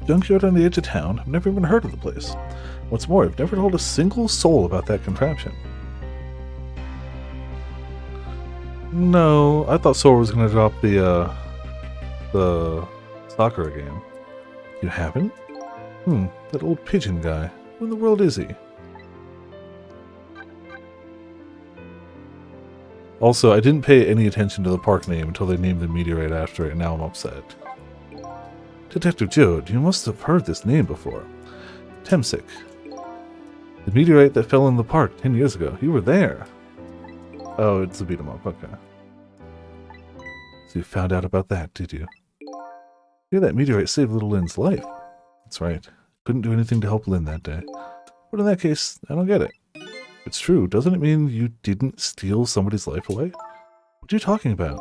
S1: A junkyard on the edge of town. I've never even heard of the place. What's more, I've never told a single soul about that contraption. No, I thought Sora was going to drop the soccer game. You haven't? That old pigeon guy. Who in the world is he? Also, I didn't pay any attention to the park name until they named the meteorite after it, and now I'm upset. Detective Jode, you must have heard this name before. Temsic. The meteorite that fell in the park 10 years ago. You were there. Oh, it's a beat-em-up, okay. So you found out about that, did you? Yeah, that meteorite saved little Lynn's life. That's right. Couldn't do anything to help Lynn that day. But in that case, I don't get it. If it's true, doesn't it mean you didn't steal somebody's life away? What are you talking about?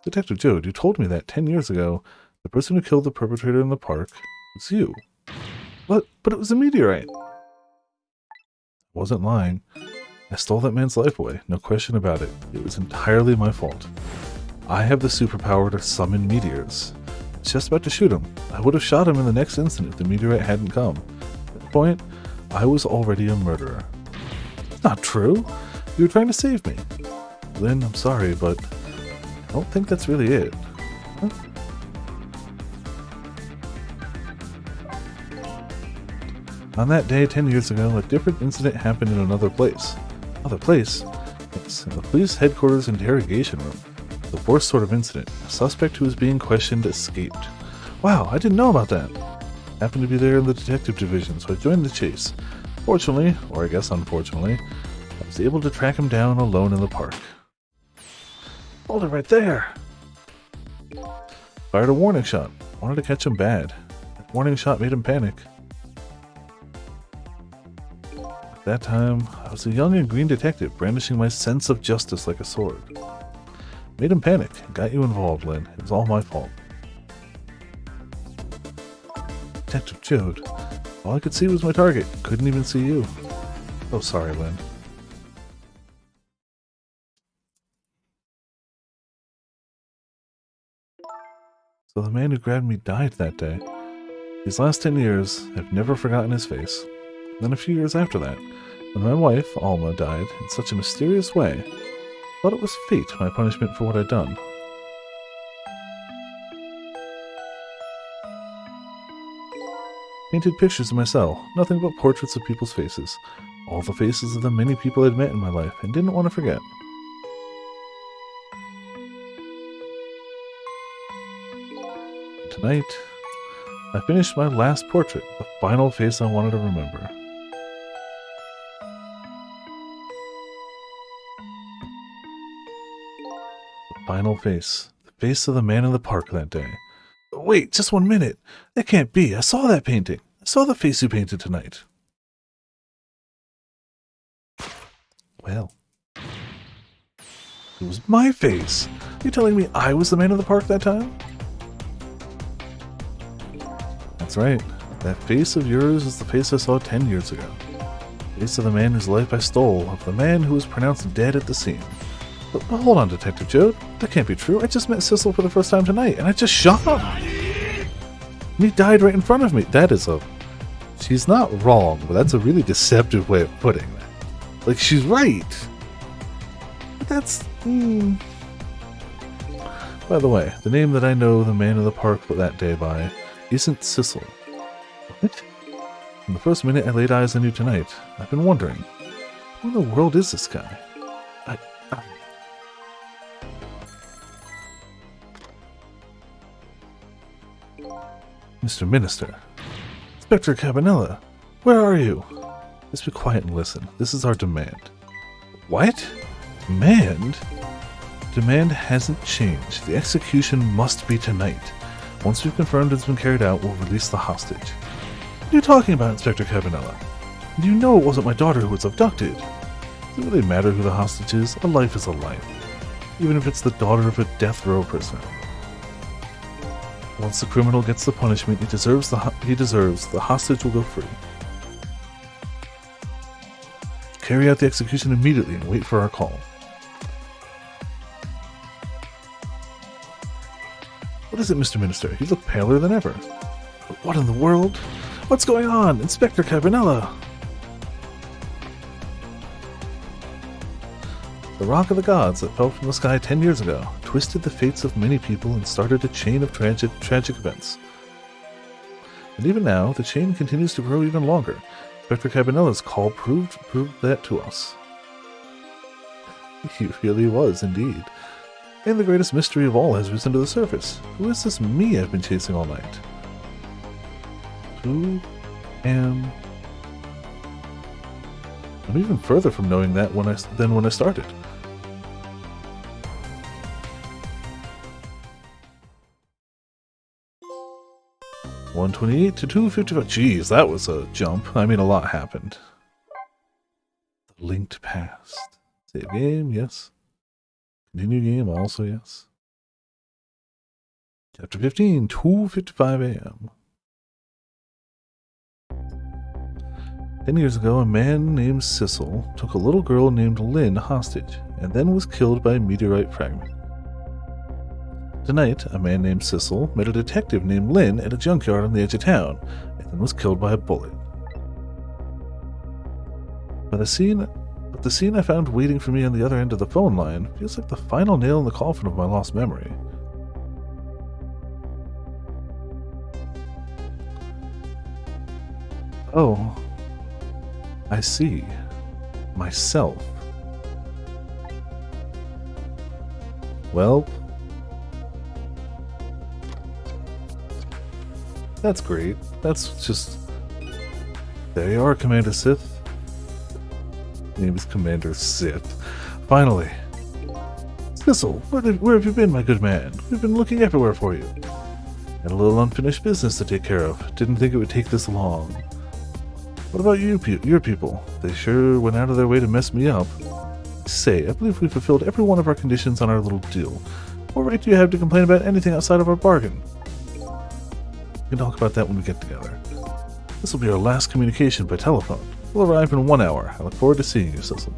S1: Detective Joe, you told me that 10 years ago the person who killed the perpetrator in the park was you. But it was a meteorite. I wasn't lying. I stole that man's life away, no question about it. It was entirely my fault. I have the superpower to summon meteors. I was just about to shoot him. I would have shot him in the next instant if the meteorite hadn't come. At that point, I was already a murderer. It's not true. You were trying to save me. Lynn, I'm sorry, but I don't think that's really it. Huh? On that day 10 years ago, a different incident happened in another place. Another place? Yes, in the police headquarters interrogation room. The worst sort of incident. A suspect who was being questioned escaped. Wow, I didn't know about that. Happened to be there in the detective division, so I joined the chase. Fortunately, or I guess unfortunately, I was able to track him down alone in the park. Hold it right there! Fired a warning shot. Wanted to catch him bad. That warning shot made him panic. At that time, I was a young and green detective, brandishing my sense of justice like a sword. Made him panic, and got you involved, Lynn. It was all my fault. Detective Jude. All I could see was my target. Couldn't even see you. Oh, sorry, Lynn. So the man who grabbed me died that day. These last 10 years, I've never forgotten his face. And then a few years after that, when my wife, Alma, died in such a mysterious way, I thought it was fate, my punishment for what I'd done. Painted pictures in my cell, nothing but portraits of people's faces. All the faces of the many people I'd met in my life and didn't want to forget. Tonight, I finished my last portrait, the final face I wanted to remember. The final face. The face of the man in the park that day. Wait, just 1 minute. That can't be. I saw that painting. I saw the face you painted tonight. Well, it was my face. Are you telling me I was the man in the park that time? That's right. That face of yours is the face I saw 10 years ago. The face of the man whose life I stole, of the man who was pronounced dead at the scene. But hold on, Detective Joe. That can't be true. I just met Cecil for the first time tonight, and I just shot him. And he died right in front of me. That is a... She's not wrong, but that's a really deceptive way of putting that. Like, she's right. But that's... By the way, the name that I know the man in the park that day by isn't Cecil. What? From the first minute I laid eyes on you tonight, I've been wondering, who in the world is this guy? Mr. Minister. Inspector Cabanella, where are you? Just be quiet and listen. This is our demand. What? Demand? Demand hasn't changed. The execution must be tonight. Once we've confirmed it's been carried out, we'll release the hostage. What are you talking about, Inspector Cabanella? You know it wasn't my daughter who was abducted. Does it really matter who the hostage is? A life is a life. Even if it's the daughter of a death row prisoner. Once the criminal gets the punishment he deserves, the hostage will go free. Carry out the execution immediately and wait for our call. What is it, Mr. Minister? You look paler than ever. What in the world? What's going on? Inspector Cabanella! The rock of the gods that fell from the sky 10 years ago twisted the fates of many people and started a chain of tragic events. And even now, the chain continues to grow even longer. Inspector Cabanella's call proved that to us. He really was, indeed. And the greatest mystery of all has risen to the surface. Who is this me I've been chasing all night? Who am... I'm even further from knowing that than when I started. $128 to $255. Jeez, that was a jump. I mean, a lot happened. The linked past. Save game, yes. Continue game, also yes. Chapter 15, 2:55 a.m. 10 years ago, a man named Sissel took a little girl named Lynn hostage and then was killed by a meteorite fragment. Tonight, a man named Sissel met a detective named Lynn at a junkyard on the edge of town and then was killed by a bullet. But the scene I found waiting for me on the other end of the phone line feels like the final nail in the coffin of my lost memory. Oh, I see. Myself. Well, that's great. That's just... There you are, Commander Sith. Name is Commander Sith. Finally. Sissel, where have you been, my good man? We've been looking everywhere for you. Had a little unfinished business to take care of. Didn't think it would take this long. What about your people? They sure went out of their way to mess me up. Say, I believe we fulfilled every one of our conditions on our little deal. What right do you have to complain about anything outside of our bargain? We can talk about that when we get together. This will be our last communication by telephone. We'll arrive in 1 hour. I look forward to seeing you, Sissel.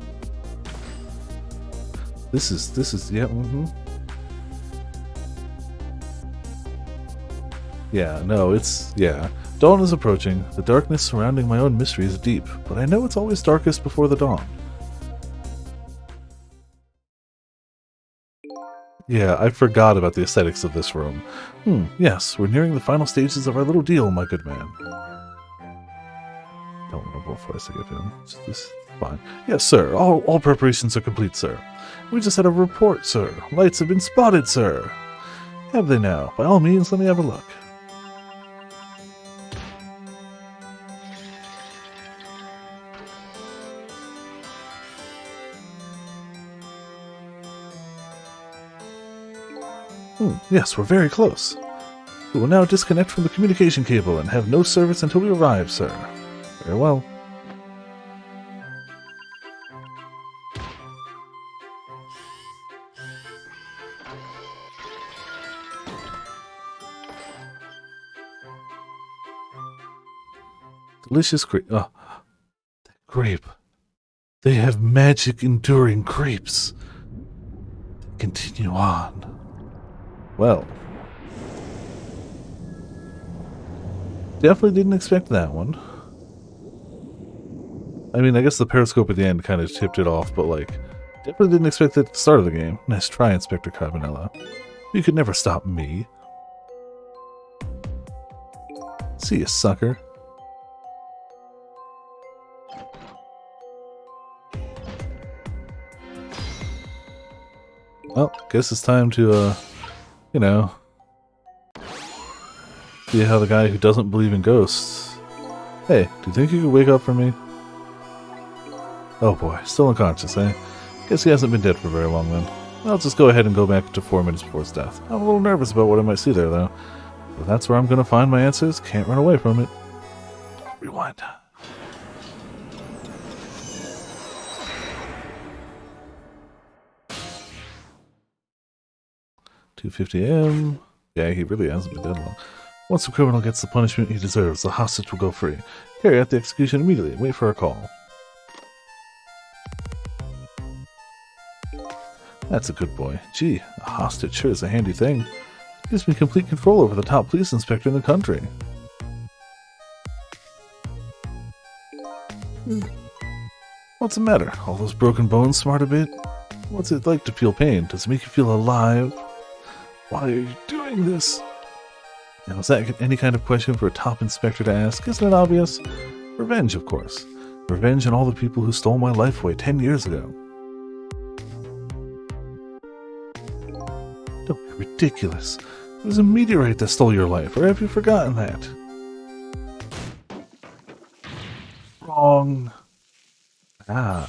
S1: This is, yeah, Yeah, no, yeah. Dawn is approaching. The darkness surrounding my own mystery is deep, but I know it's always darkest before the dawn. Yeah, I forgot about the aesthetics of this room. Yes, we're nearing the final stages of our little deal, my good man. Don't know what voice I give him. This is fine. Yes, sir. All preparations are complete, sir. We just had a report, sir. Lights have been spotted, sir. Have they now? By all means, let me have a look. Yes, we're very close. We will now disconnect from the communication cable and have no service until we arrive, sir. Very well. Delicious grape. Oh, that grape. They have magic enduring grapes. They continue on. Well, definitely didn't expect that one. I mean, I guess the periscope at the end kind of tipped it off, but like, definitely didn't expect that at the start of the game. Nice try, Inspector Carbonella. You could never stop me. See ya, sucker. Well, guess it's time to, you know, see how the guy who doesn't believe in ghosts... Hey, do you think you could wake up for me? Oh boy, still unconscious, eh? Guess he hasn't been dead for very long then. I'll just go ahead and go back to 4 minutes before his death. I'm a little nervous about what I might see there, though. But that's where I'm going to find my answers. Can't run away from it. Rewind. $2:50 a.m. Yeah, he really hasn't been dead long. Once the criminal gets the punishment he deserves, the hostage will go free. Carry out the execution immediately. Wait for a call. That's a good boy. Gee, a hostage sure is a handy thing. Gives me complete control over the top police inspector in the country. What's the matter? All those broken bones smart a bit? What's it like to feel pain? Does it make you feel alive? Why are you doing this? Now, is that any kind of question for a top inspector to ask? Isn't it obvious? Revenge, of course. Revenge on all the people who stole my life away 10 years ago. Don't be ridiculous. It was a meteorite that stole your life, or have you forgotten that? Wrong. I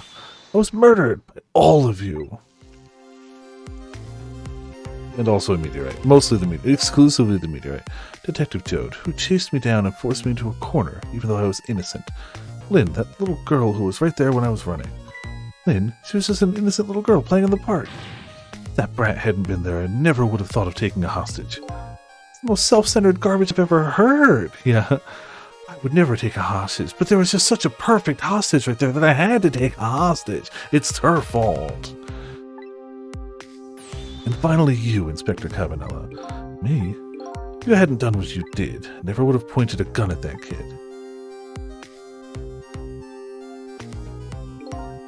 S1: was murdered by all of you. And also a meteorite. Mostly the meteorite. Exclusively the meteorite. Detective Jode, who chased me down and forced me into a corner, even though I was innocent. Lynn, that little girl who was right there when I was running. Lynn, she was just an innocent little girl playing in the park. If that brat hadn't been there, I never would have thought of taking a hostage. the most self-centered garbage I've ever heard. Yeah, I would never take a hostage, but there was just such a perfect hostage right there that I had to take a hostage. It's her fault. And finally you, Inspector Cabanella. Me? If you hadn't done what you did, I never would have pointed a gun at that kid.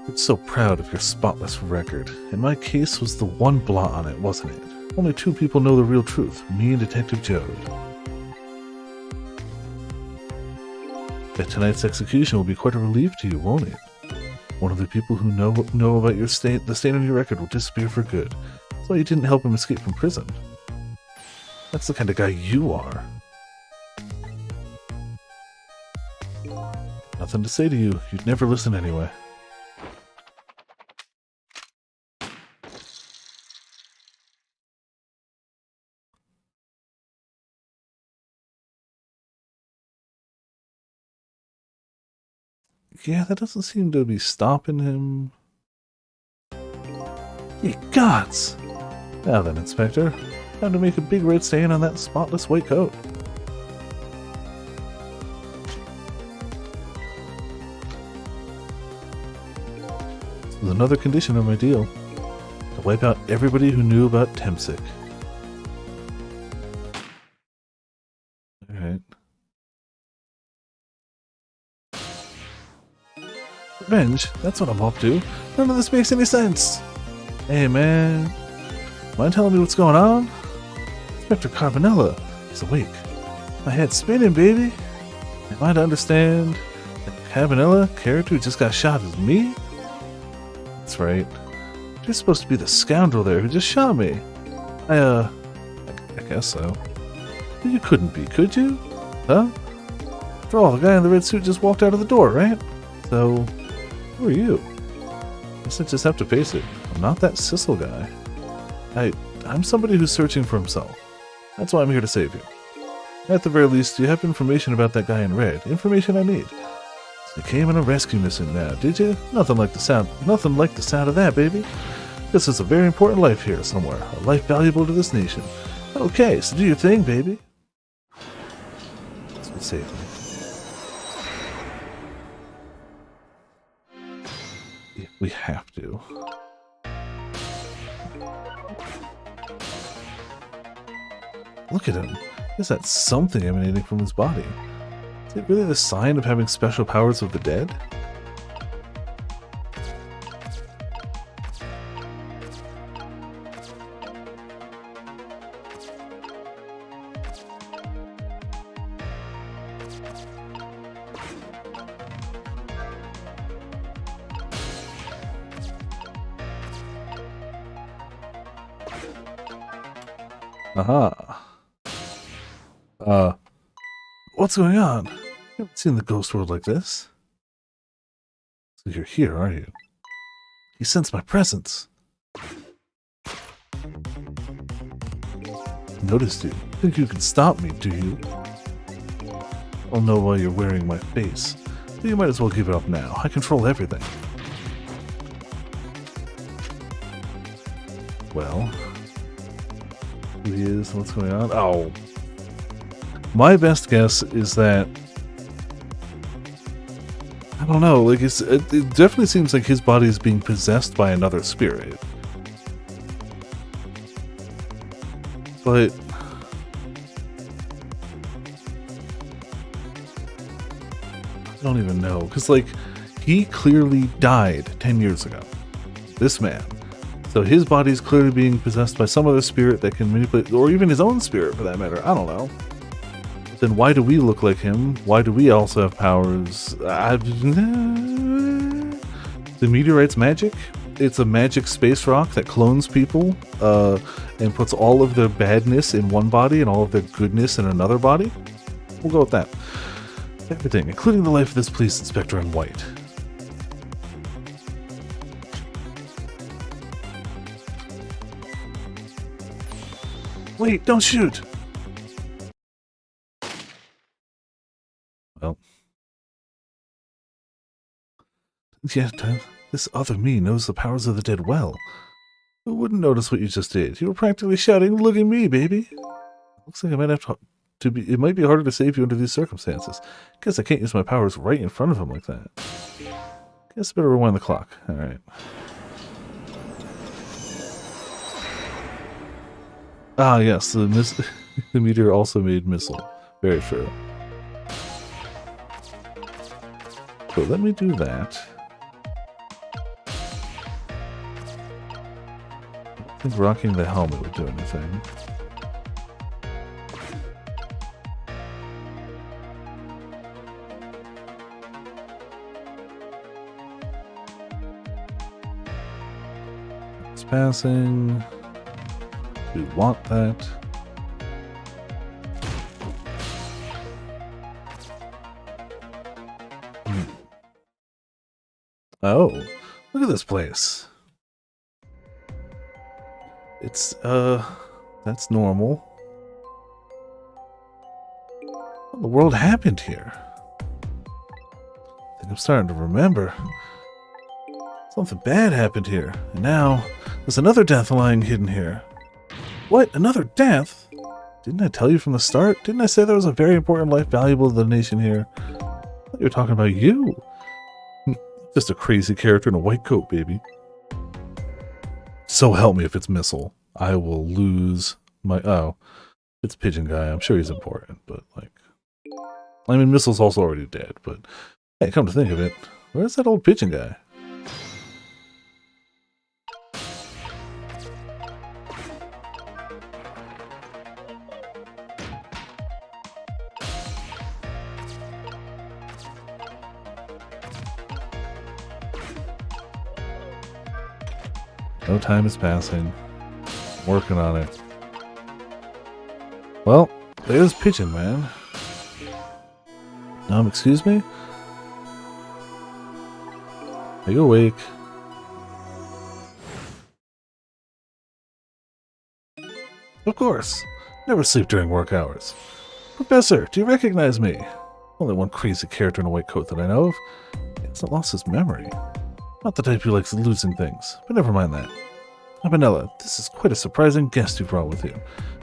S1: You're so proud of your spotless record, and my case was the one blot on it, wasn't it? Only two people know the real truth, me and Detective Joad. That tonight's execution will be quite a relief to you, won't it? One of the people who know about your the stain on your record will disappear for good. That's why you didn't help him escape from prison. That's the kind of guy you are. Nothing to say to you. You'd never listen anyway. Yeah, that doesn't seem to be stopping him. Ye gods! Now then, Inspector. Time to make a big red stain on that spotless white coat. This is another condition of my deal. To wipe out everybody who knew about Temsic. Alright. Revenge? That's what I'm up to. None of this makes any sense. Hey man, mind telling me what's going on? Inspector Cabanella is awake. My head's spinning, baby. Am I to understand that Cabanella, character who just got shot, is me? That's right. You're supposed to be the scoundrel there who just shot me. I guess so. But you couldn't be, could you? Huh? After all, the guy in the red suit just walked out of the door, right? So, who are you? Guess I just have to face it. I'm not that Sissel guy. I'm somebody who's searching for himself. That's why I'm here to save you. At the very least, you have information about that guy in red. Information I need. So you came on a rescue mission now, did you? Nothing like the sound of that, baby. This is a very important life here somewhere. A life valuable to this nation. Okay, so do your thing, baby. That's what saved me. Yeah, we have to. Look at him. Is that something emanating from his body? Is it really the sign of having special powers of the dead? Aha. What's going on? You haven't seen the ghost world like this. So you're here, are you? You sense my presence. Noticed you. Think you can stop me, do you? I'll know why you're wearing my face. But you might as well give it up now. I control everything. Well, who he is, what's going on? Oh. My best guess is that, I don't know, like it definitely seems like his body is being possessed by another spirit. But I don't even know, because like he clearly died 10 years ago. This man. So his body is clearly being possessed by some other spirit that can manipulate, or even his own spirit for that matter. I don't know. Then why do we look like him? Why do we also have powers? The meteorite's magic? It's a magic space rock that clones people and puts all of their badness in one body and all of their goodness in another body? We'll go with that. Everything, including the life of this police inspector in white. Wait, don't shoot! Well. Yet, this other me knows the powers of the dead well. Who wouldn't notice what you just did? You were practically shouting, "Look at me, baby!" Looks like I might have to be. It might be harder to save you under these circumstances. Guess I can't use my powers right in front of him like that. Guess I better rewind the clock. All right. Ah, yes, the the meteor also made missile. Very true. So let me do that. I don't think rocking the helmet would do anything. It's passing. We want that. Oh, look at this place. It's, that's normal. What in the world happened here? I think I'm starting to remember. Something bad happened here, and now there's another death lying hidden here. What? Another death? Didn't I tell you from the start? Didn't I say there was a very important life valuable to the nation here? I thought you were talking about you. Just a crazy character in a white coat, baby. So help me if it's Missile. I will lose my... Oh, it's Pigeon Guy. I'm sure he's important, but like... I mean, Missile's also already dead, but... Hey, come to think of it, where's that old Pigeon Guy? No time is passing. I'm working on it. Well, there's Pigeon Man. Excuse me? Are you awake? Of course. Never sleep during work hours. Professor, do you recognize me? Only one crazy character in a white coat that I know of. He hasn't lost his memory. Not the type who likes losing things, but never mind that. Abinella, this is quite a surprising guest you brought with you,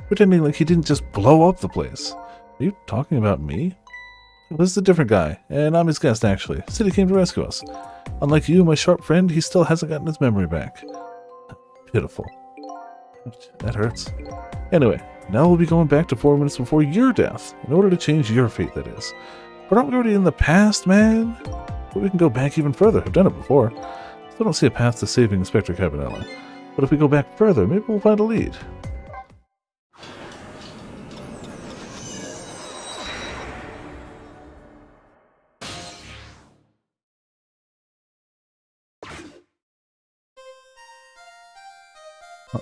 S1: pretending like he didn't just blow up the place. Are you talking about me? Well, this is a different guy, and I'm his guest actually. Said he came to rescue us. Unlike you, my sharp friend, he still hasn't gotten his memory back. Pitiful. Ouch, that hurts. Anyway, now we'll be going back to 4 minutes before your death, in order to change your fate, that is. But aren't we already in the past, man? But we can go back even further. I've done it before. Still don't see a path to saving Inspector Cabanella. But if we go back further, maybe we'll find a lead.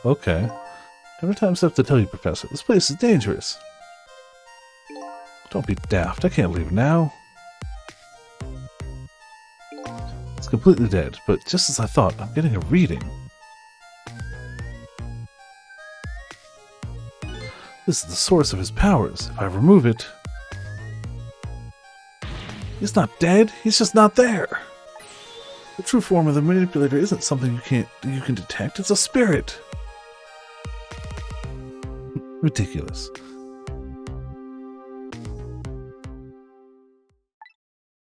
S1: Okay. How many times do I have to tell you, Professor? This place is dangerous. Don't be daft. I can't leave now. It's completely dead, but just as I thought, I'm getting a reading. This is the source of his powers. If I remove it... He's not dead. He's just not there. The true form of the manipulator isn't something you can detect. It's a spirit. Ridiculous.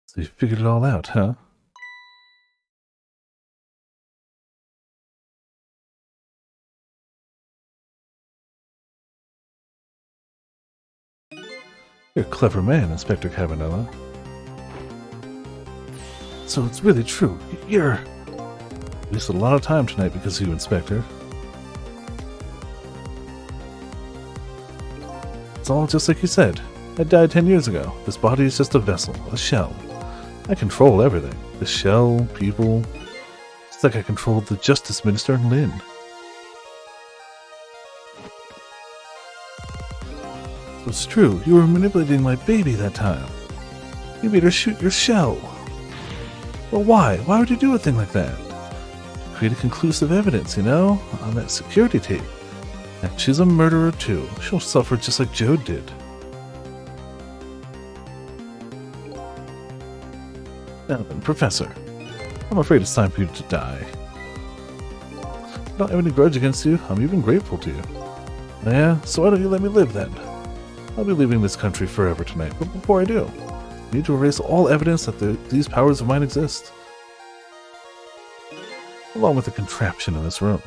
S1: So you figured it all out, huh? You're a clever man, Inspector Cabanella. So it's really true. You're... wasted a lot of time tonight because of you, Inspector. It's all just like you said. I died 10 years ago. This body is just a vessel, a shell. I control everything. The shell, people... It's like I controlled the Justice Minister and Lynn. It's true. You were manipulating my baby that time. You made her shoot your shell. Well, why? Why would you do a thing like that? To create a conclusive evidence, you know? On that security tape. And she's a murderer too. She'll suffer just like Joe did. Now then, Professor. I'm afraid it's time for you to die. I don't have any grudge against you. I'm even grateful to you. Yeah, so why don't you let me live then? I'll be leaving this country forever tonight, but before I do, I need to erase all evidence that these powers of mine exist, along with the contraption in this room.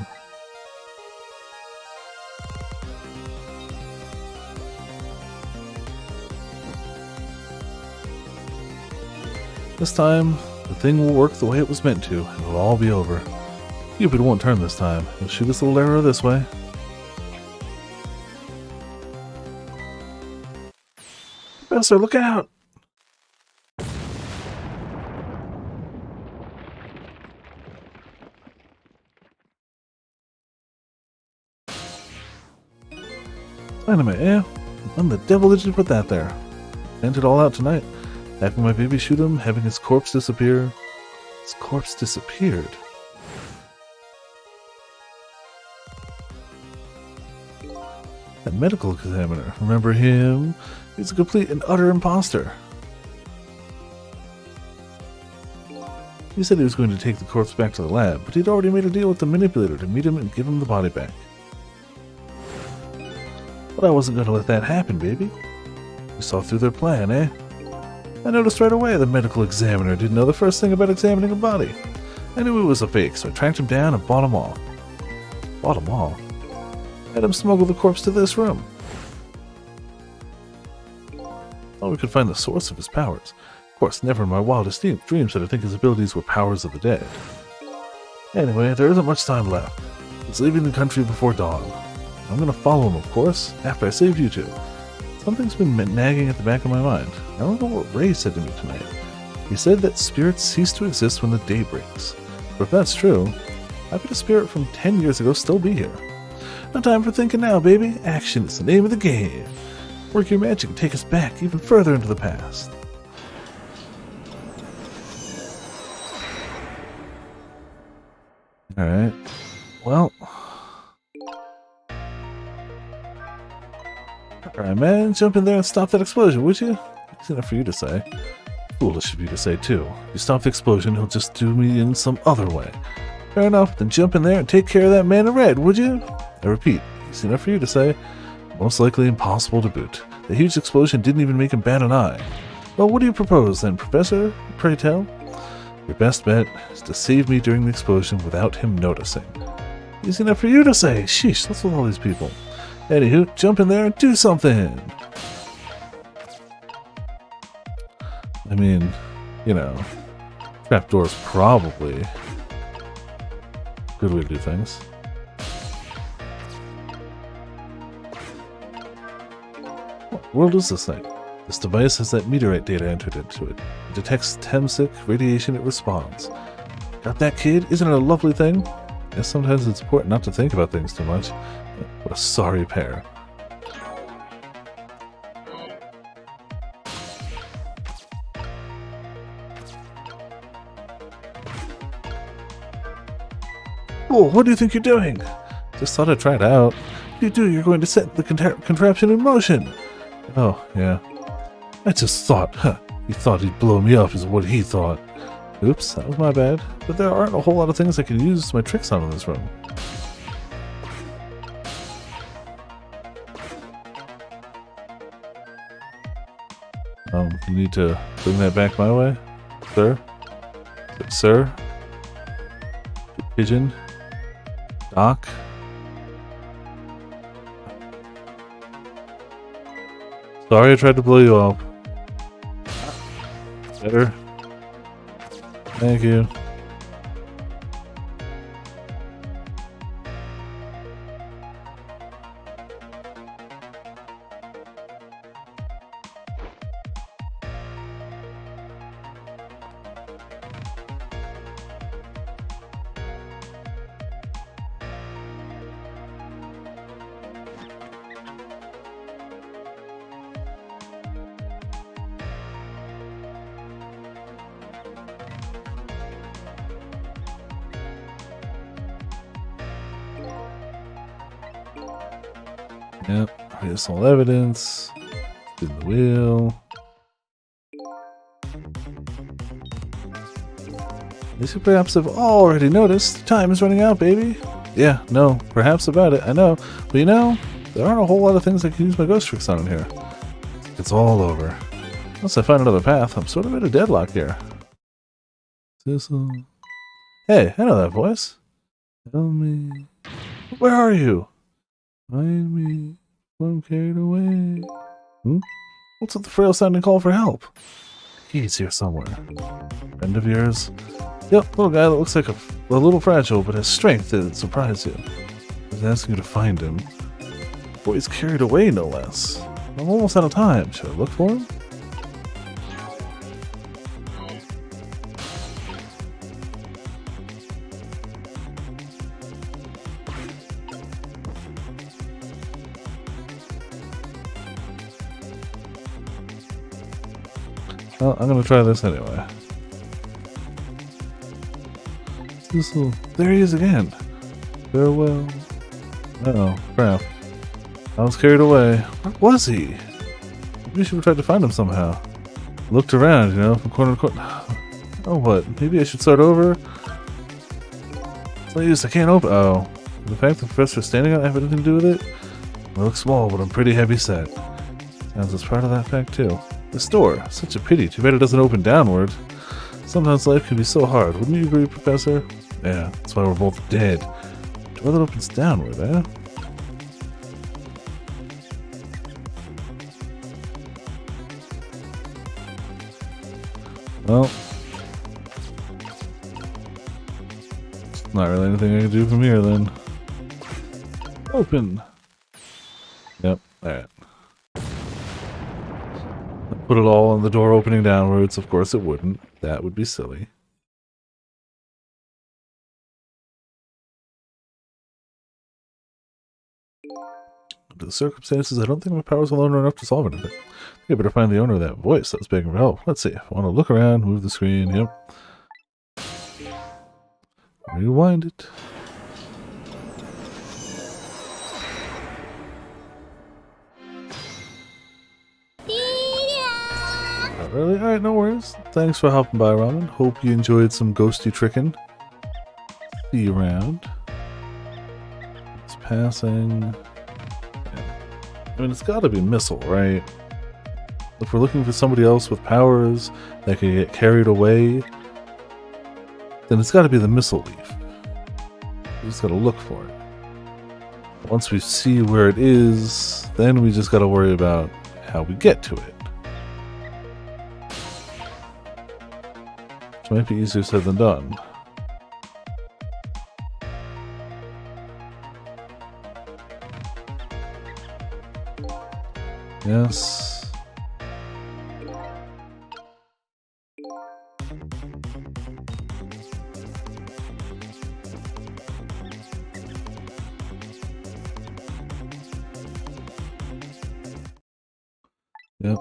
S1: This time, the thing will work the way it was meant to, and it'll all be over. Cupid won't turn this time. He'll shoot his little arrow this way. Professor, look out! Dynamite, eh? When the devil did you put that there? Sent it all out tonight. Having my baby shoot him, having his corpse disappear. His corpse disappeared. That medical examiner, remember him? He's a complete and utter imposter. He said he was going to take the corpse back to the lab, but he'd already made a deal with the manipulator to meet him and give him the body back. But I wasn't going to let that happen, baby. You saw through their plan, eh? I noticed right away the medical examiner didn't know the first thing about examining a body. I knew it was a fake, so I tracked him down and bought him off. Bought him off? Had him smuggle the corpse to this room. Thought we could find the source of his powers. Of course, never in my wildest dreams did I think his abilities were powers of the dead. Anyway, there isn't much time left. He's leaving the country before dawn. I'm gonna follow him, of course, after I save you two. Something's been nagging at the back of my mind. I don't know what Ray said to me tonight. He said that spirits cease to exist when the day breaks. But if that's true, how could a spirit from 10 years ago still be here? No time for thinking now, baby. Action is the name of the game. Work your magic and take us back even further into the past. Alright. Well. Alright, man. Jump in there and stop that explosion, would you? It's enough for you to say. Foolish of you to say, too. If you stop the explosion, he'll just do me in some other way. Fair enough, then jump in there and take care of that man in red, would you? I repeat, it's enough for you to say. Most likely impossible to boot. The huge explosion didn't even make him bat an eye. Well, what do you propose then, Professor? Pray tell. Your best bet is to save me during the explosion without him noticing. Easy enough for you to say. Sheesh, what's with all these people? Anywho, jump in there and do something! I mean, you know, trapdoor's probably a good way to do things. What world is this thing? This device has that meteorite data entered into it. It detects Temsic radiation it responds. Got that, kid? Isn't it a lovely thing? Yes, sometimes it's important not to think about things too much. What a sorry pair. Oh, what do you think you're doing? Just thought I'd try it out. If you do, you're going to set the contraption in motion. Oh, yeah. I just thought, he thought he'd blow me up is what he thought. Oops, that was my bad. But there aren't a whole lot of things I can use my tricks on in this room. You need to bring that back my way, sir? Sir? Pigeon? Doc? Sorry I tried to blow you up. Better. Thank you. Yep, here's all evidence. Spin the wheel. As you perhaps have already noticed, time is running out, baby. Yeah, no, perhaps about it, I know. But you know, there aren't a whole lot of things I can use my ghost tricks on in here. It's all over. Unless I find another path, I'm sort of at a deadlock here. Sissel. Hey, I know that voice. Tell me. Where are you? Find me. I'm carried away. What's with the frail sounding call for help? He's here somewhere. Friend of yours? Yep, little guy that looks like a little fragile, but has strength that'd surprise you. He's asking you to find him. Boy, he's carried away, no less. I'm almost out of time. Should I look for him? Well, I'm gonna try this anyway. There he is again. Farewell. Uh-oh, crap. I was carried away. Where was he? Maybe I should have tried to find him somehow. Looked around, you know, from corner to corner. Oh, what? Maybe I should start over? It's no use, I can't open. Oh. The fact the professor's standing on have anything to do with it? I look small, but I'm pretty heavy set. Sounds as part of that fact, too. This door, such a pity. Too bad it doesn't open downward. Sometimes life can be so hard. Wouldn't you agree, Professor? Yeah, that's why we're both dead. Door that opens downward, eh? Well, not really anything I can do from here then. Open. Yep, alright. Put it all on the door opening downwards. Of course it wouldn't. That would be silly. Under the circumstances, I don't think my powers alone are enough to solve anything. I better find the owner of that voice that was begging for help. Let's see. If I want to look around, move the screen. Yep. Rewind it. Not really? Alright, no worries. Thanks for helping by, Ramen. Hope you enjoyed some ghosty tricking. See you around. It's passing. I mean, it's gotta be Missile, right? If we're looking for somebody else with powers that can get carried away, then it's gotta be the Missile Leaf. We just gotta look for it. Once we see where it is, then we just gotta worry about how we get to it. Which might be easier said than done. Yes. Yep.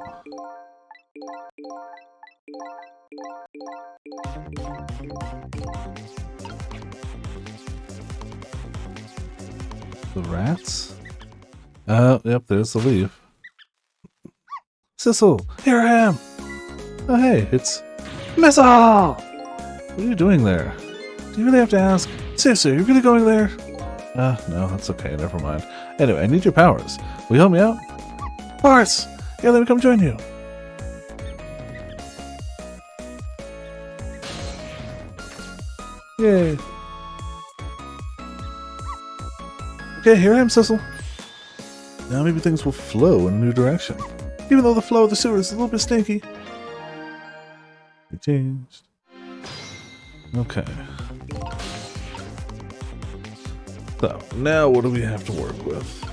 S1: The rats? Yep, there's the leaf. Sissel, here I am! Oh hey, it's Missile! What are you doing there? Do you really have to ask? Seriously, are you really going there? No, that's okay, never mind. Anyway, I need your powers. Will you help me out? Of course! Yeah, let me come join you. Yay. Okay, here I am, Sissel. Now maybe things will flow in a new direction. Even though the flow of the sewer is a little bit stinky. It changed. Okay. So, now what do we have to work with?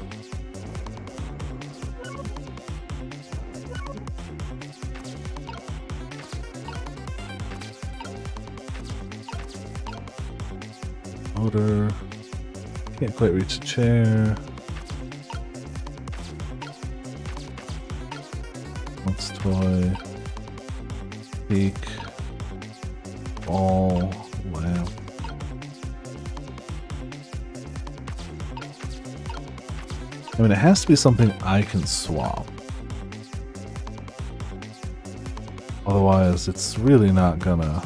S1: Motor. Can't quite reach a chair. Let's toy. Peak. Ball. Lamp. I mean, it has to be something I can swap. Otherwise, it's really not gonna...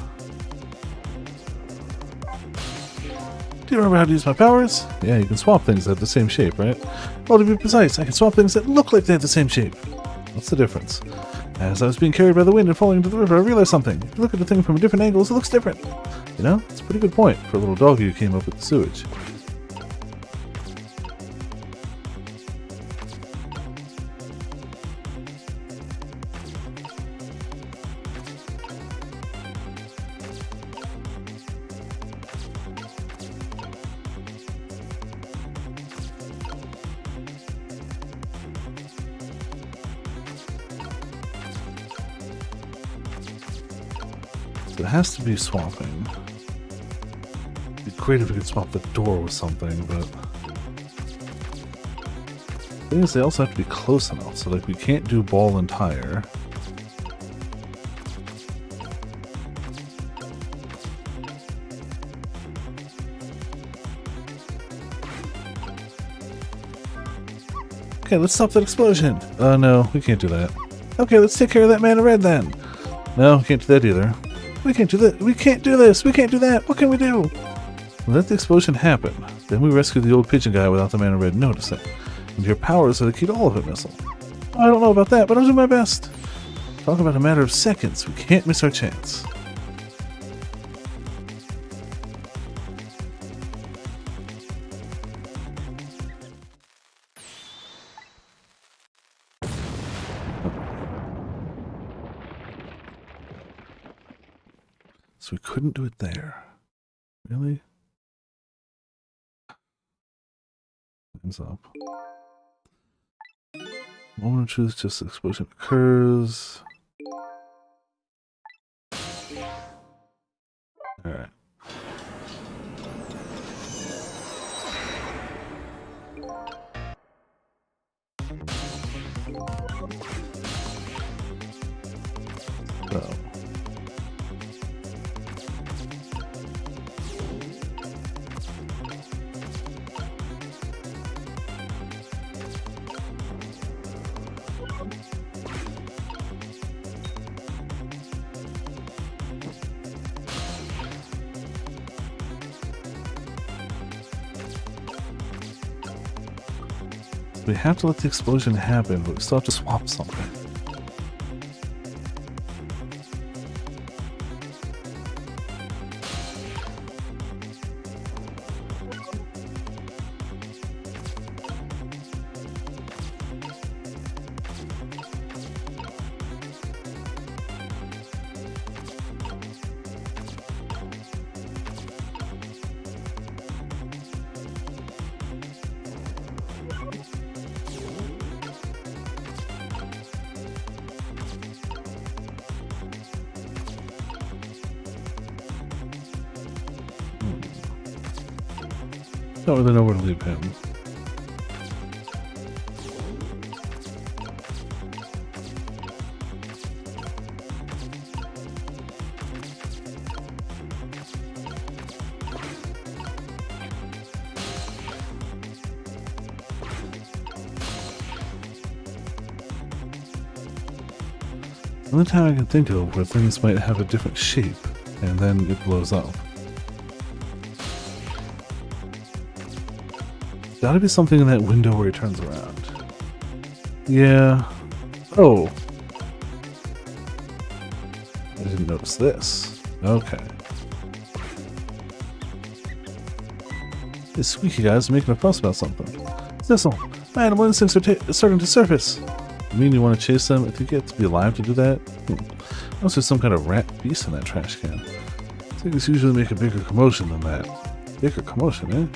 S1: Do you remember how to use my powers? Yeah, you can swap things that have the same shape, right? Well, to be precise, I can swap things that look like they have the same shape. What's the difference? As I was being carried by the wind and falling into the river, I realized something. If you look at the thing from different angles, it looks different. You know, it's a pretty good point for a little doggy who came up with the sewage. It has to be swapping. It'd be great if we could swap the door with something, but the thing is they also have to be close enough, so like we can't do ball and tire. Okay, let's stop that explosion. No, we can't do that. Okay, let's take care of that man in red then. No, we can't do that either. We can't do that. We can't do this. We can't do that. What can we do? Let the explosion happen. Then we rescue the old pigeon guy without the man in red noticing. And your powers are the key to all of it, missile. I don't know about that, but I'll do my best. Talk about a matter of seconds. We can't miss our chance. So we couldn't do it there. Really? Hands up. Moment of truth, just explosion occurs. Alright. So. We have to let the explosion happen, but we still have to swap something. Don't really know where to leave him. The only time I can think of where things might have a different shape and then it blows up. Gotta be something in that window where he turns around. Yeah. Oh. I didn't notice this. Okay. This squeaky guy's making a fuss about something. Thistle, my animal instincts are starting to surface. You mean you want to chase them if you get to be alive to do that? Unless there's some kind of rat beast in that trash can. Things usually make a bigger commotion than that. Bigger commotion, eh?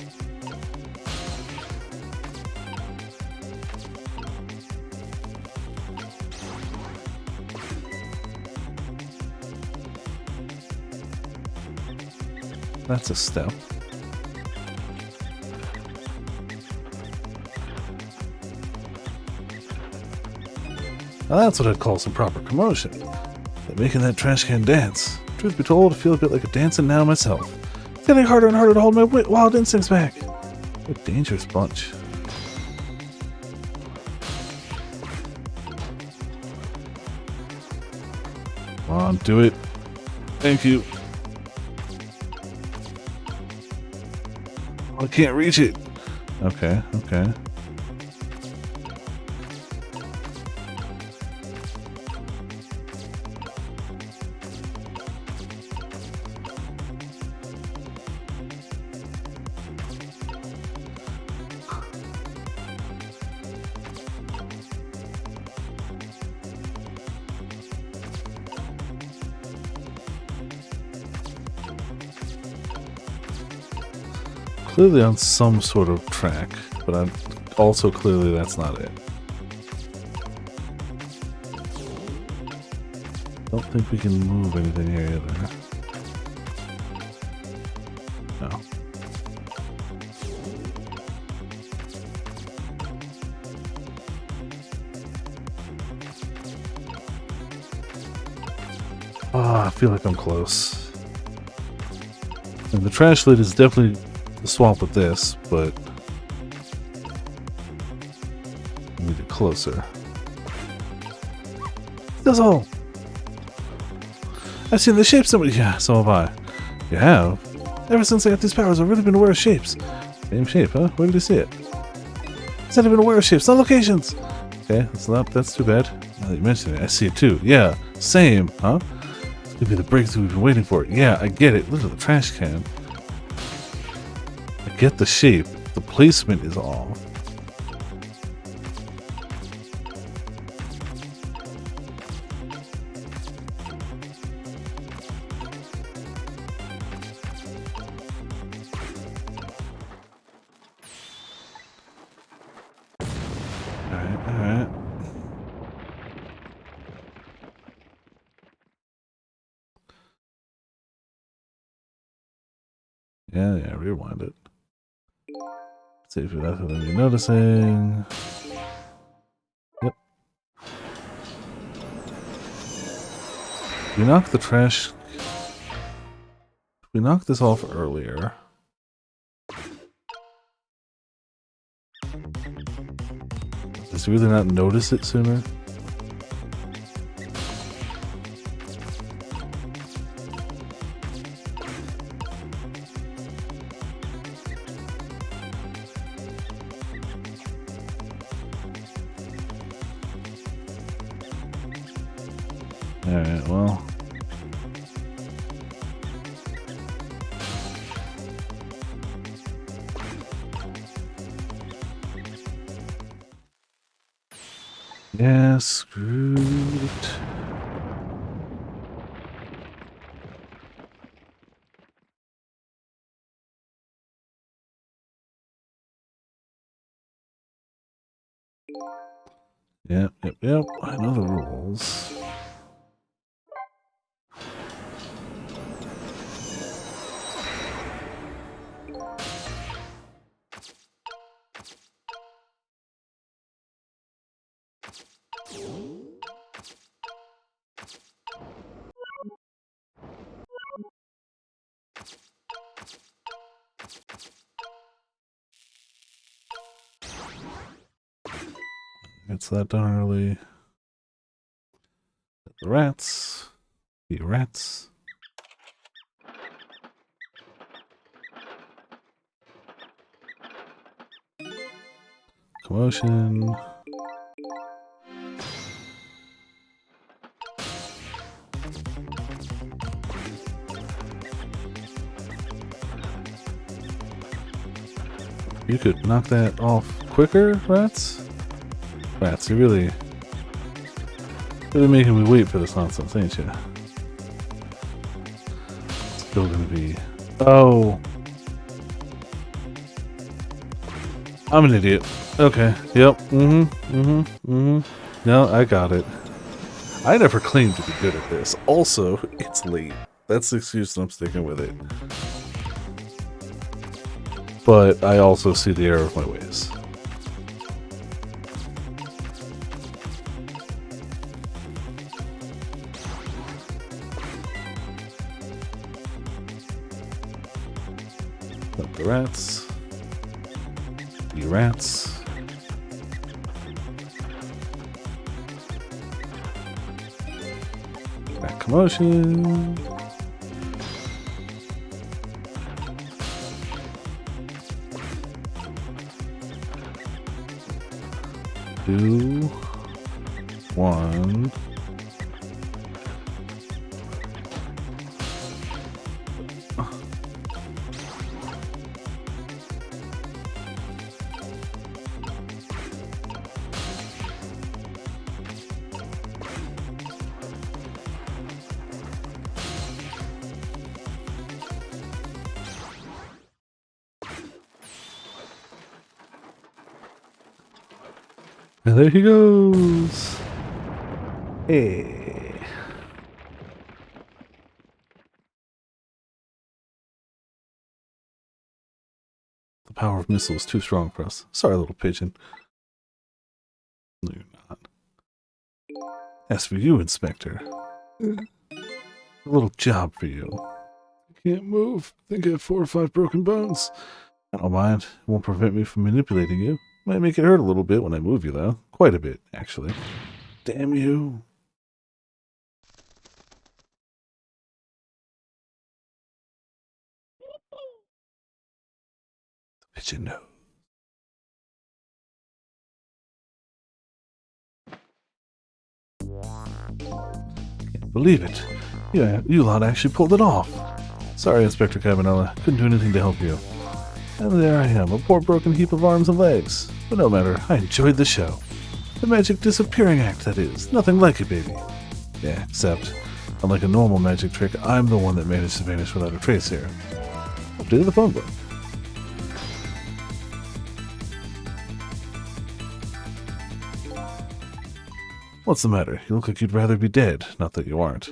S1: That's a step. Now that's what I'd call some proper commotion. They're making that trash can dance. Truth be told, I feel a bit like a dancing now myself. It's getting harder and harder to hold my wild instincts back. What a dangerous bunch. Come on, do it. Thank you. I can't reach it. Okay, okay. clearly on some sort of track, but I'm also clearly that's not it. Don't think we can move anything here either. No. Ah, I feel like I'm close. And the trash lid is definitely the swamp with this, but I need it closer. That's all. I've seen the shapes of it. Yeah, so have I. You have? Ever since I got these powers, I've really been aware of shapes. Same shape, huh? Where did you see it? I said I've been aware of shapes, not locations. Okay, that's too bad. Now that you mention it, I see it too. Yeah, same, huh? It's gonna be the breakthrough we've been waiting for. Yeah, I get it. Look at the trash can. I get the shape. The placement is off. Alright. Yeah, rewind it. See if that's what I'm noticing. Yep. We knocked the trash. We knocked this off earlier. Does he really not notice it sooner? Alright, well. Yeah, screwed. Yep. I know the rules. Gets that done early. The rats. The rats. Commotion. You could knock that off quicker, rats? Rats, you're really making me wait for this nonsense, ain't you? It's still gonna be... Oh! I'm an idiot. Okay, yep, No, I got it. I never claimed to be good at this. Also, it's late. That's the excuse and I'm sticking with it. But I also see the error of my ways. But the rats. The rats. That commotion. Two, one. And there he goes. Hey. The power of missile is too strong for us. Sorry, little pigeon. No, you're not. As for you, Inspector, a little job for you. I can't move. I think I have 4 or 5 broken bones. I don't mind. It won't prevent me from manipulating you. Might make it hurt a little bit when I move you, though. Quite a bit, actually. Damn you. The pigeon knows. Can't believe it. Yeah, you lot actually pulled it off. Sorry, Inspector Cabanella. Couldn't do anything to help you. And there I am, a poor broken heap of arms and legs. But no matter, I enjoyed the show. The magic disappearing act, that is. Nothing like it, baby. Yeah, except, unlike a normal magic trick, I'm the one that managed to vanish without a trace here. Updated the phone book. What's the matter? You look like you'd rather be dead. Not that you aren't.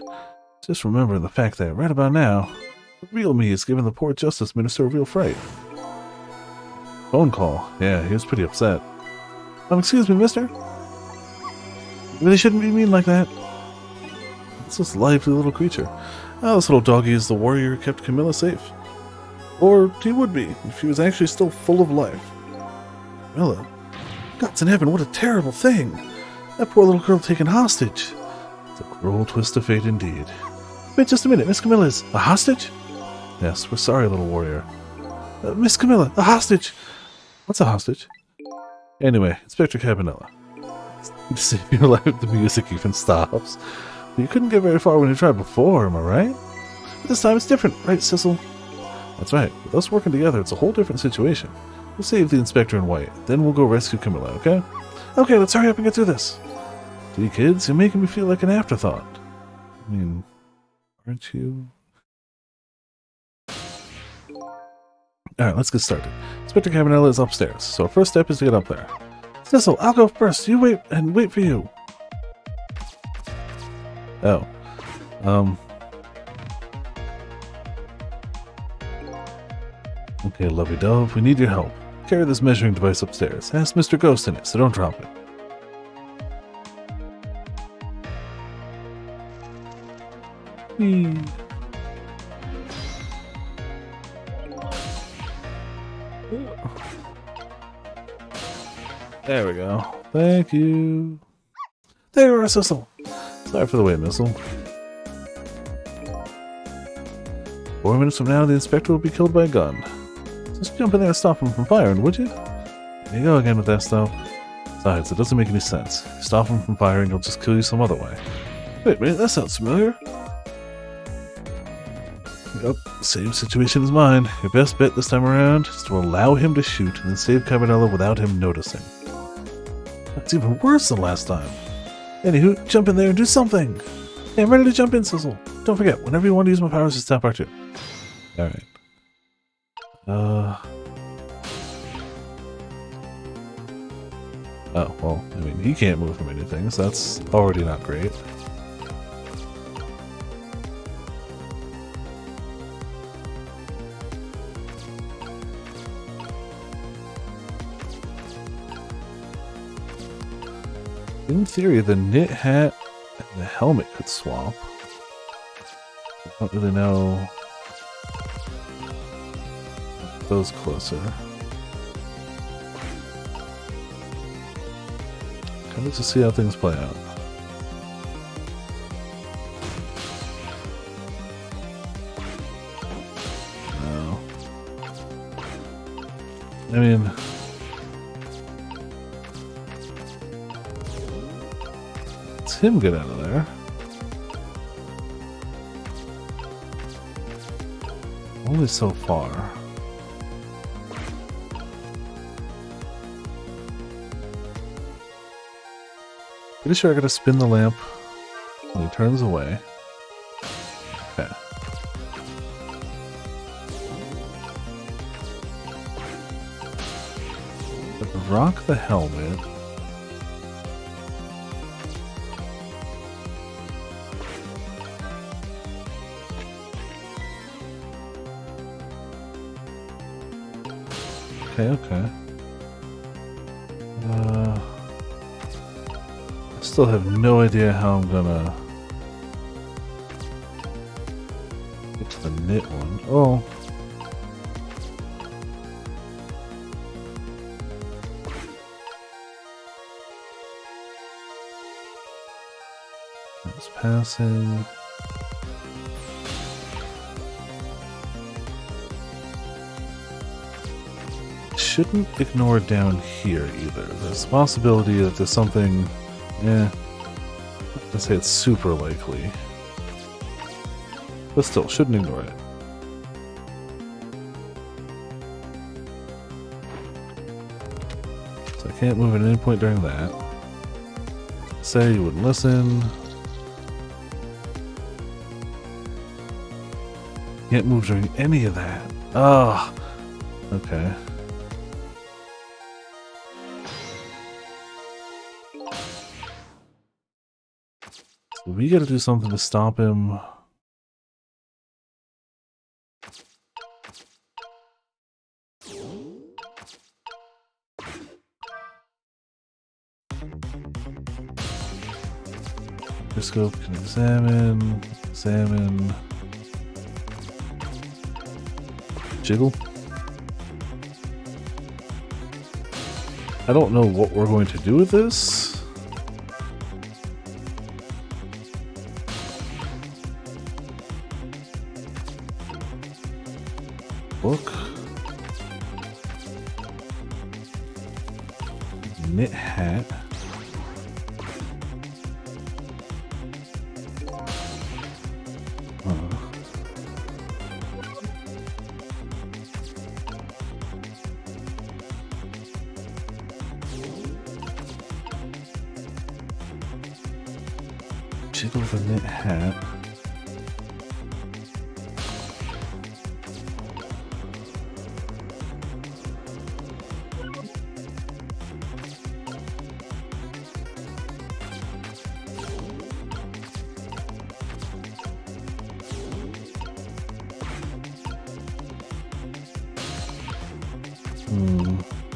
S1: Just remember the fact that right about now, the real me is giving the poor Justice Minister a real fright. Phone call. Yeah, he was pretty upset. Excuse me, mister? You really shouldn't be mean like that. It's this lively little creature. Oh, this little doggy is the warrior who kept Camilla safe. Or he would be, if he was actually still full of life. Camilla? Gods in heaven, what a terrible thing! That poor little girl taken hostage. It's a cruel twist of fate indeed. Wait just a minute, Miss Camilla is a hostage? Yes, we're sorry, little warrior. Miss Camilla, a hostage! What's a hostage? Anyway, Inspector Cabanella. To save your life, the music even stops. But you couldn't get very far when you tried before, am I right? But this time it's different, right, Sissel? That's right. With us working together, it's a whole different situation. We'll save the Inspector in white, then we'll go rescue Camilla, okay? Okay, let's hurry up and get through this. Gee, kids, you're making me feel like an afterthought. I mean, aren't you? Alright, let's get started. Inspector Cabanella is upstairs, so our first step is to get up there. Sissel, I'll go first. You wait and wait for you. Oh. Okay, lovey-dove, we need your help. Carry this measuring device upstairs. It has Mr. Ghost in it, so don't drop it. Whee. There we go. Thank you. There you are, Sissel. Sorry for the wait, Missile. 4 minutes from now, the Inspector will be killed by a gun. Just jump in there and stop him from firing, would you? There you go again with that stuff. Besides, it doesn't make any sense. If you stop him from firing, he'll just kill you some other way. Wait a minute, that sounds familiar. Yep, same situation as mine. Your best bet this time around is to allow him to shoot and then save Cabanella without him noticing. That's even worse than last time. Anywho, jump in there and do something! Hey, I'm ready to jump in, Sizzle. Don't forget, whenever you want to use my powers, just tap R2. Alright. Oh, well, I mean, he can't move from anything, so that's already not great. In theory, the knit hat and the helmet could swap. I don't really know those closer. Kind of to see how things play out. No. I mean, let's him get out of there. Only so far. Pretty sure I gotta spin the lamp when he turns away. Okay. Rock the helmet. okay. I still have no idea how I'm gonna get to the knit one. Oh. That's passing. Shouldn't ignore down here either. There's a possibility that there's something, let's say it's super likely. But still, shouldn't ignore it. So I can't move at any point during that. Say you wouldn't listen. Can't move during any of that. Ah, okay. So we gotta do something to stop him. Microscope can examine. Jiggle. I don't know what we're going to do with this. Book. Knit hat. Jiggle the knit hat.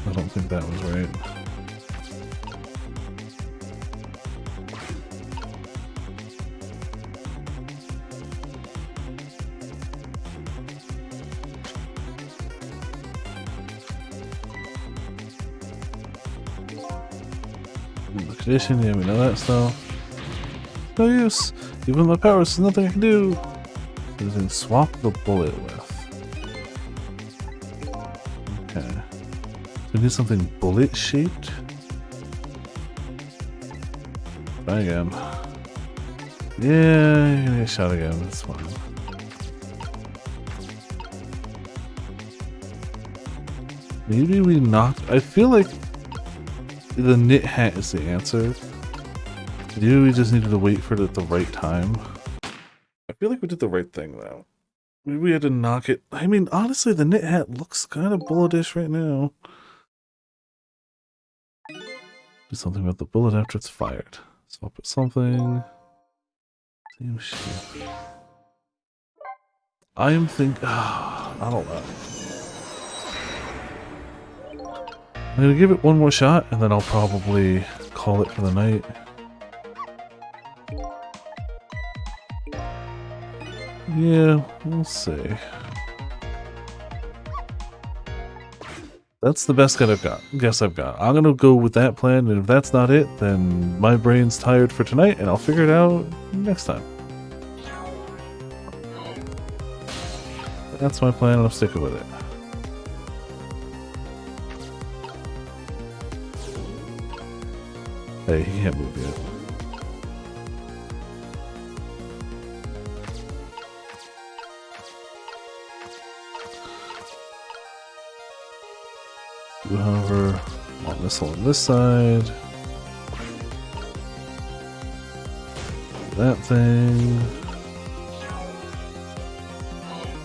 S1: I don't think that was right. The condition, yeah, we know that stuff. No use! Even with my powers, there's nothing I can do! Then swap the bullet with. Okay. We need something bullet shaped. Try again. Yeah, you're gonna get shot again, that's fine. Maybe we knocked. I feel like the knit hat is the answer. Maybe we just needed to wait for it at the right time. I feel like we did the right thing though. Maybe we had to knock it. I mean, honestly, the knit hat looks kind of bulletish right now. Do something about the bullet after it's fired. Swap it something. Same shape. I am I don't know. I'm gonna give it one more shot and then I'll probably call it for the night. Yeah, we'll see. That's the best guess I've got. I'm gonna go with that plan, and if that's not it, then my brain's tired for tonight, and I'll figure it out next time. That's my plan, and I'm sticking with it. Hey, he can't move yet. However, want missile on this side. That thing.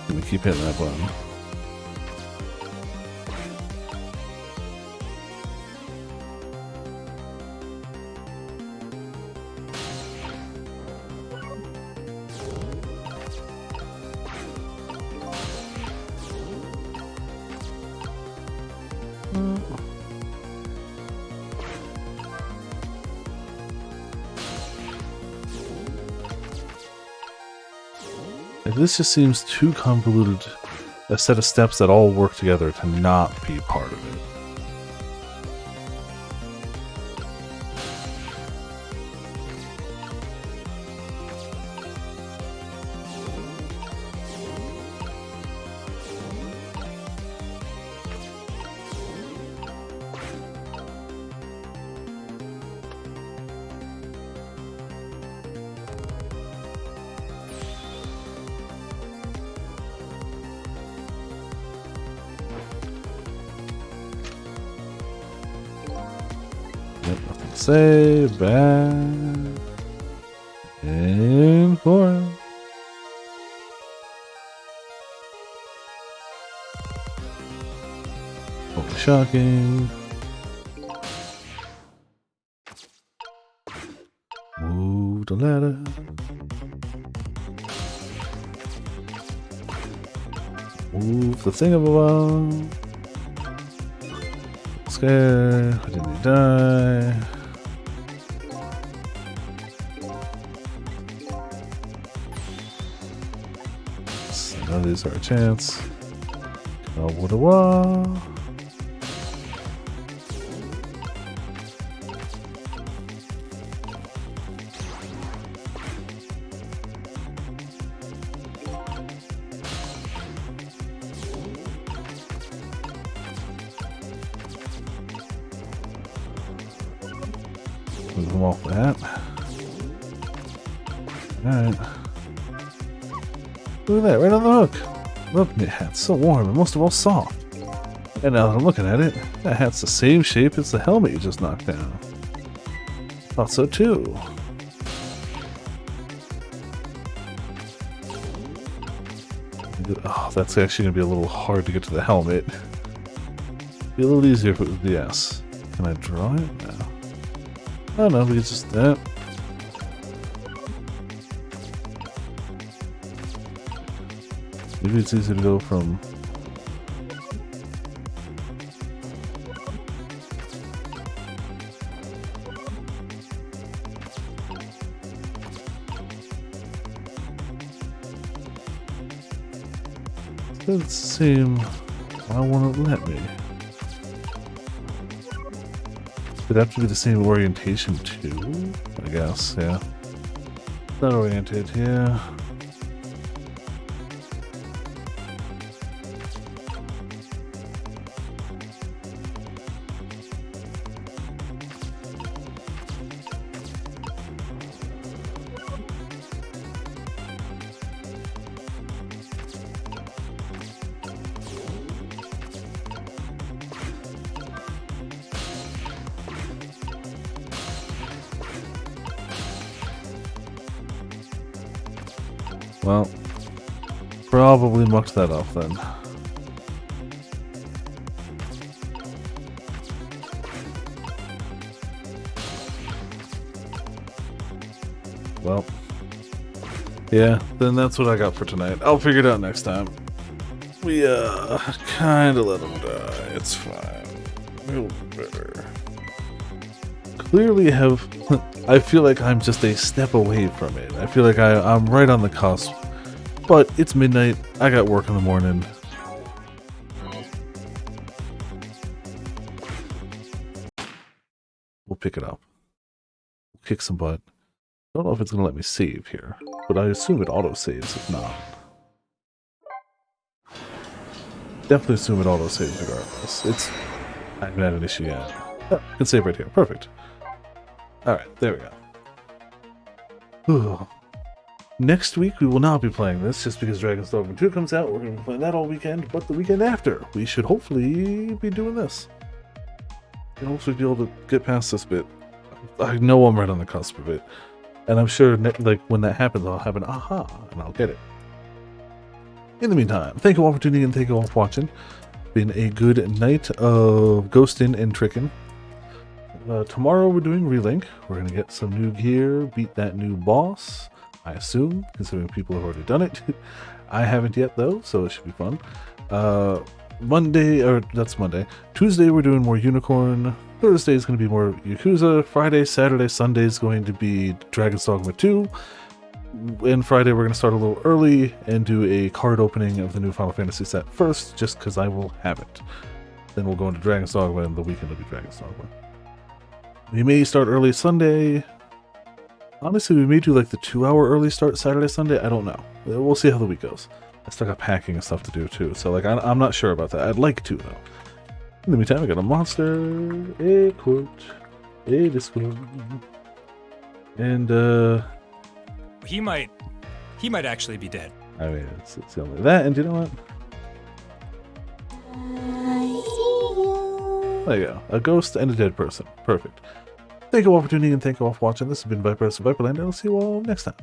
S1: Let me keep hitting that button. this just seems too convoluted a set of steps that all work together to not be part of it. Nothing to say. Back. And forth. Oh, shocking. Move the ladder. Move the thingamabob. Scared. Why didn't he die? So now these are a chance. Wah. Move them off that. Alright. Look at that, right on the hook. Look, that hat's so warm and most of all soft. And now that I'm looking at it, that hat's the same shape as the helmet you just knocked down. Thought so too. Oh, that's actually going to be a little hard to get to the helmet. Be a little easier if it was the S. Can I draw it? No. Oh no, we can just that. Maybe it's easy to go from. Doesn't seem. Why won't it let me? Would have to be the same orientation too, I guess, yeah. Not oriented, yeah. Well, probably mucked that up then. Well, yeah, then that's what I got for tonight. I'll figure it out next time. We, kinda let him die. It's fine. It'll be better. Clearly have... I feel like I'm just a step away from it. I feel like I'm right on the cusp. But it's midnight. I got work in the morning. We'll pick it up. We'll kick some butt. Don't know if it's going to let me save here. But I assume it auto-saves if not. Definitely assume it auto-saves regardless. I haven't had an issue yet. Oh, I can save right here. Perfect. Alright, there we go. Ooh. Next week we will not be playing this just because Dragon's Dogma 2 comes out. We're going to be playing that all weekend, but the weekend after we should hopefully be doing this. And hopefully be able to get past this bit. I know I'm right on the cusp of it. And I'm sure like when that happens I'll have an aha and I'll get it. In the meantime, thank you all for tuning in, thank you all for watching. Been a good night of ghosting and tricking. Tomorrow we're doing Relink. We're going to get some new gear, beat that new boss, I assume, considering people have already done it. I haven't yet though, so it should be fun. That's Monday. Tuesday we're doing more Unicorn. Thursday is going to be more Yakuza. Friday, Saturday, Sunday is going to be Dragon's Dogma 2. And Friday we're going to start a little early and do a card opening of the new Final Fantasy set first, just because I will have it. Then we'll go into Dragon's Dogma, and the weekend will be Dragon's Dogma. We may start early Sunday. Honestly, we may do like the 2-hour early start Saturday, Sunday. I don't know. We'll see how the week goes. I still got packing and stuff to do too, so like I'm not sure about that. I'd like to though. In the meantime, I got a monster, a quote, a Discord, and
S2: He might actually be dead.
S1: I mean, it's only that, and you know what? There you go. A ghost and a dead person. Perfect. Thank you all for tuning in. Thank you all for watching. This has been Viper of Viperland, and I'll see you all next time.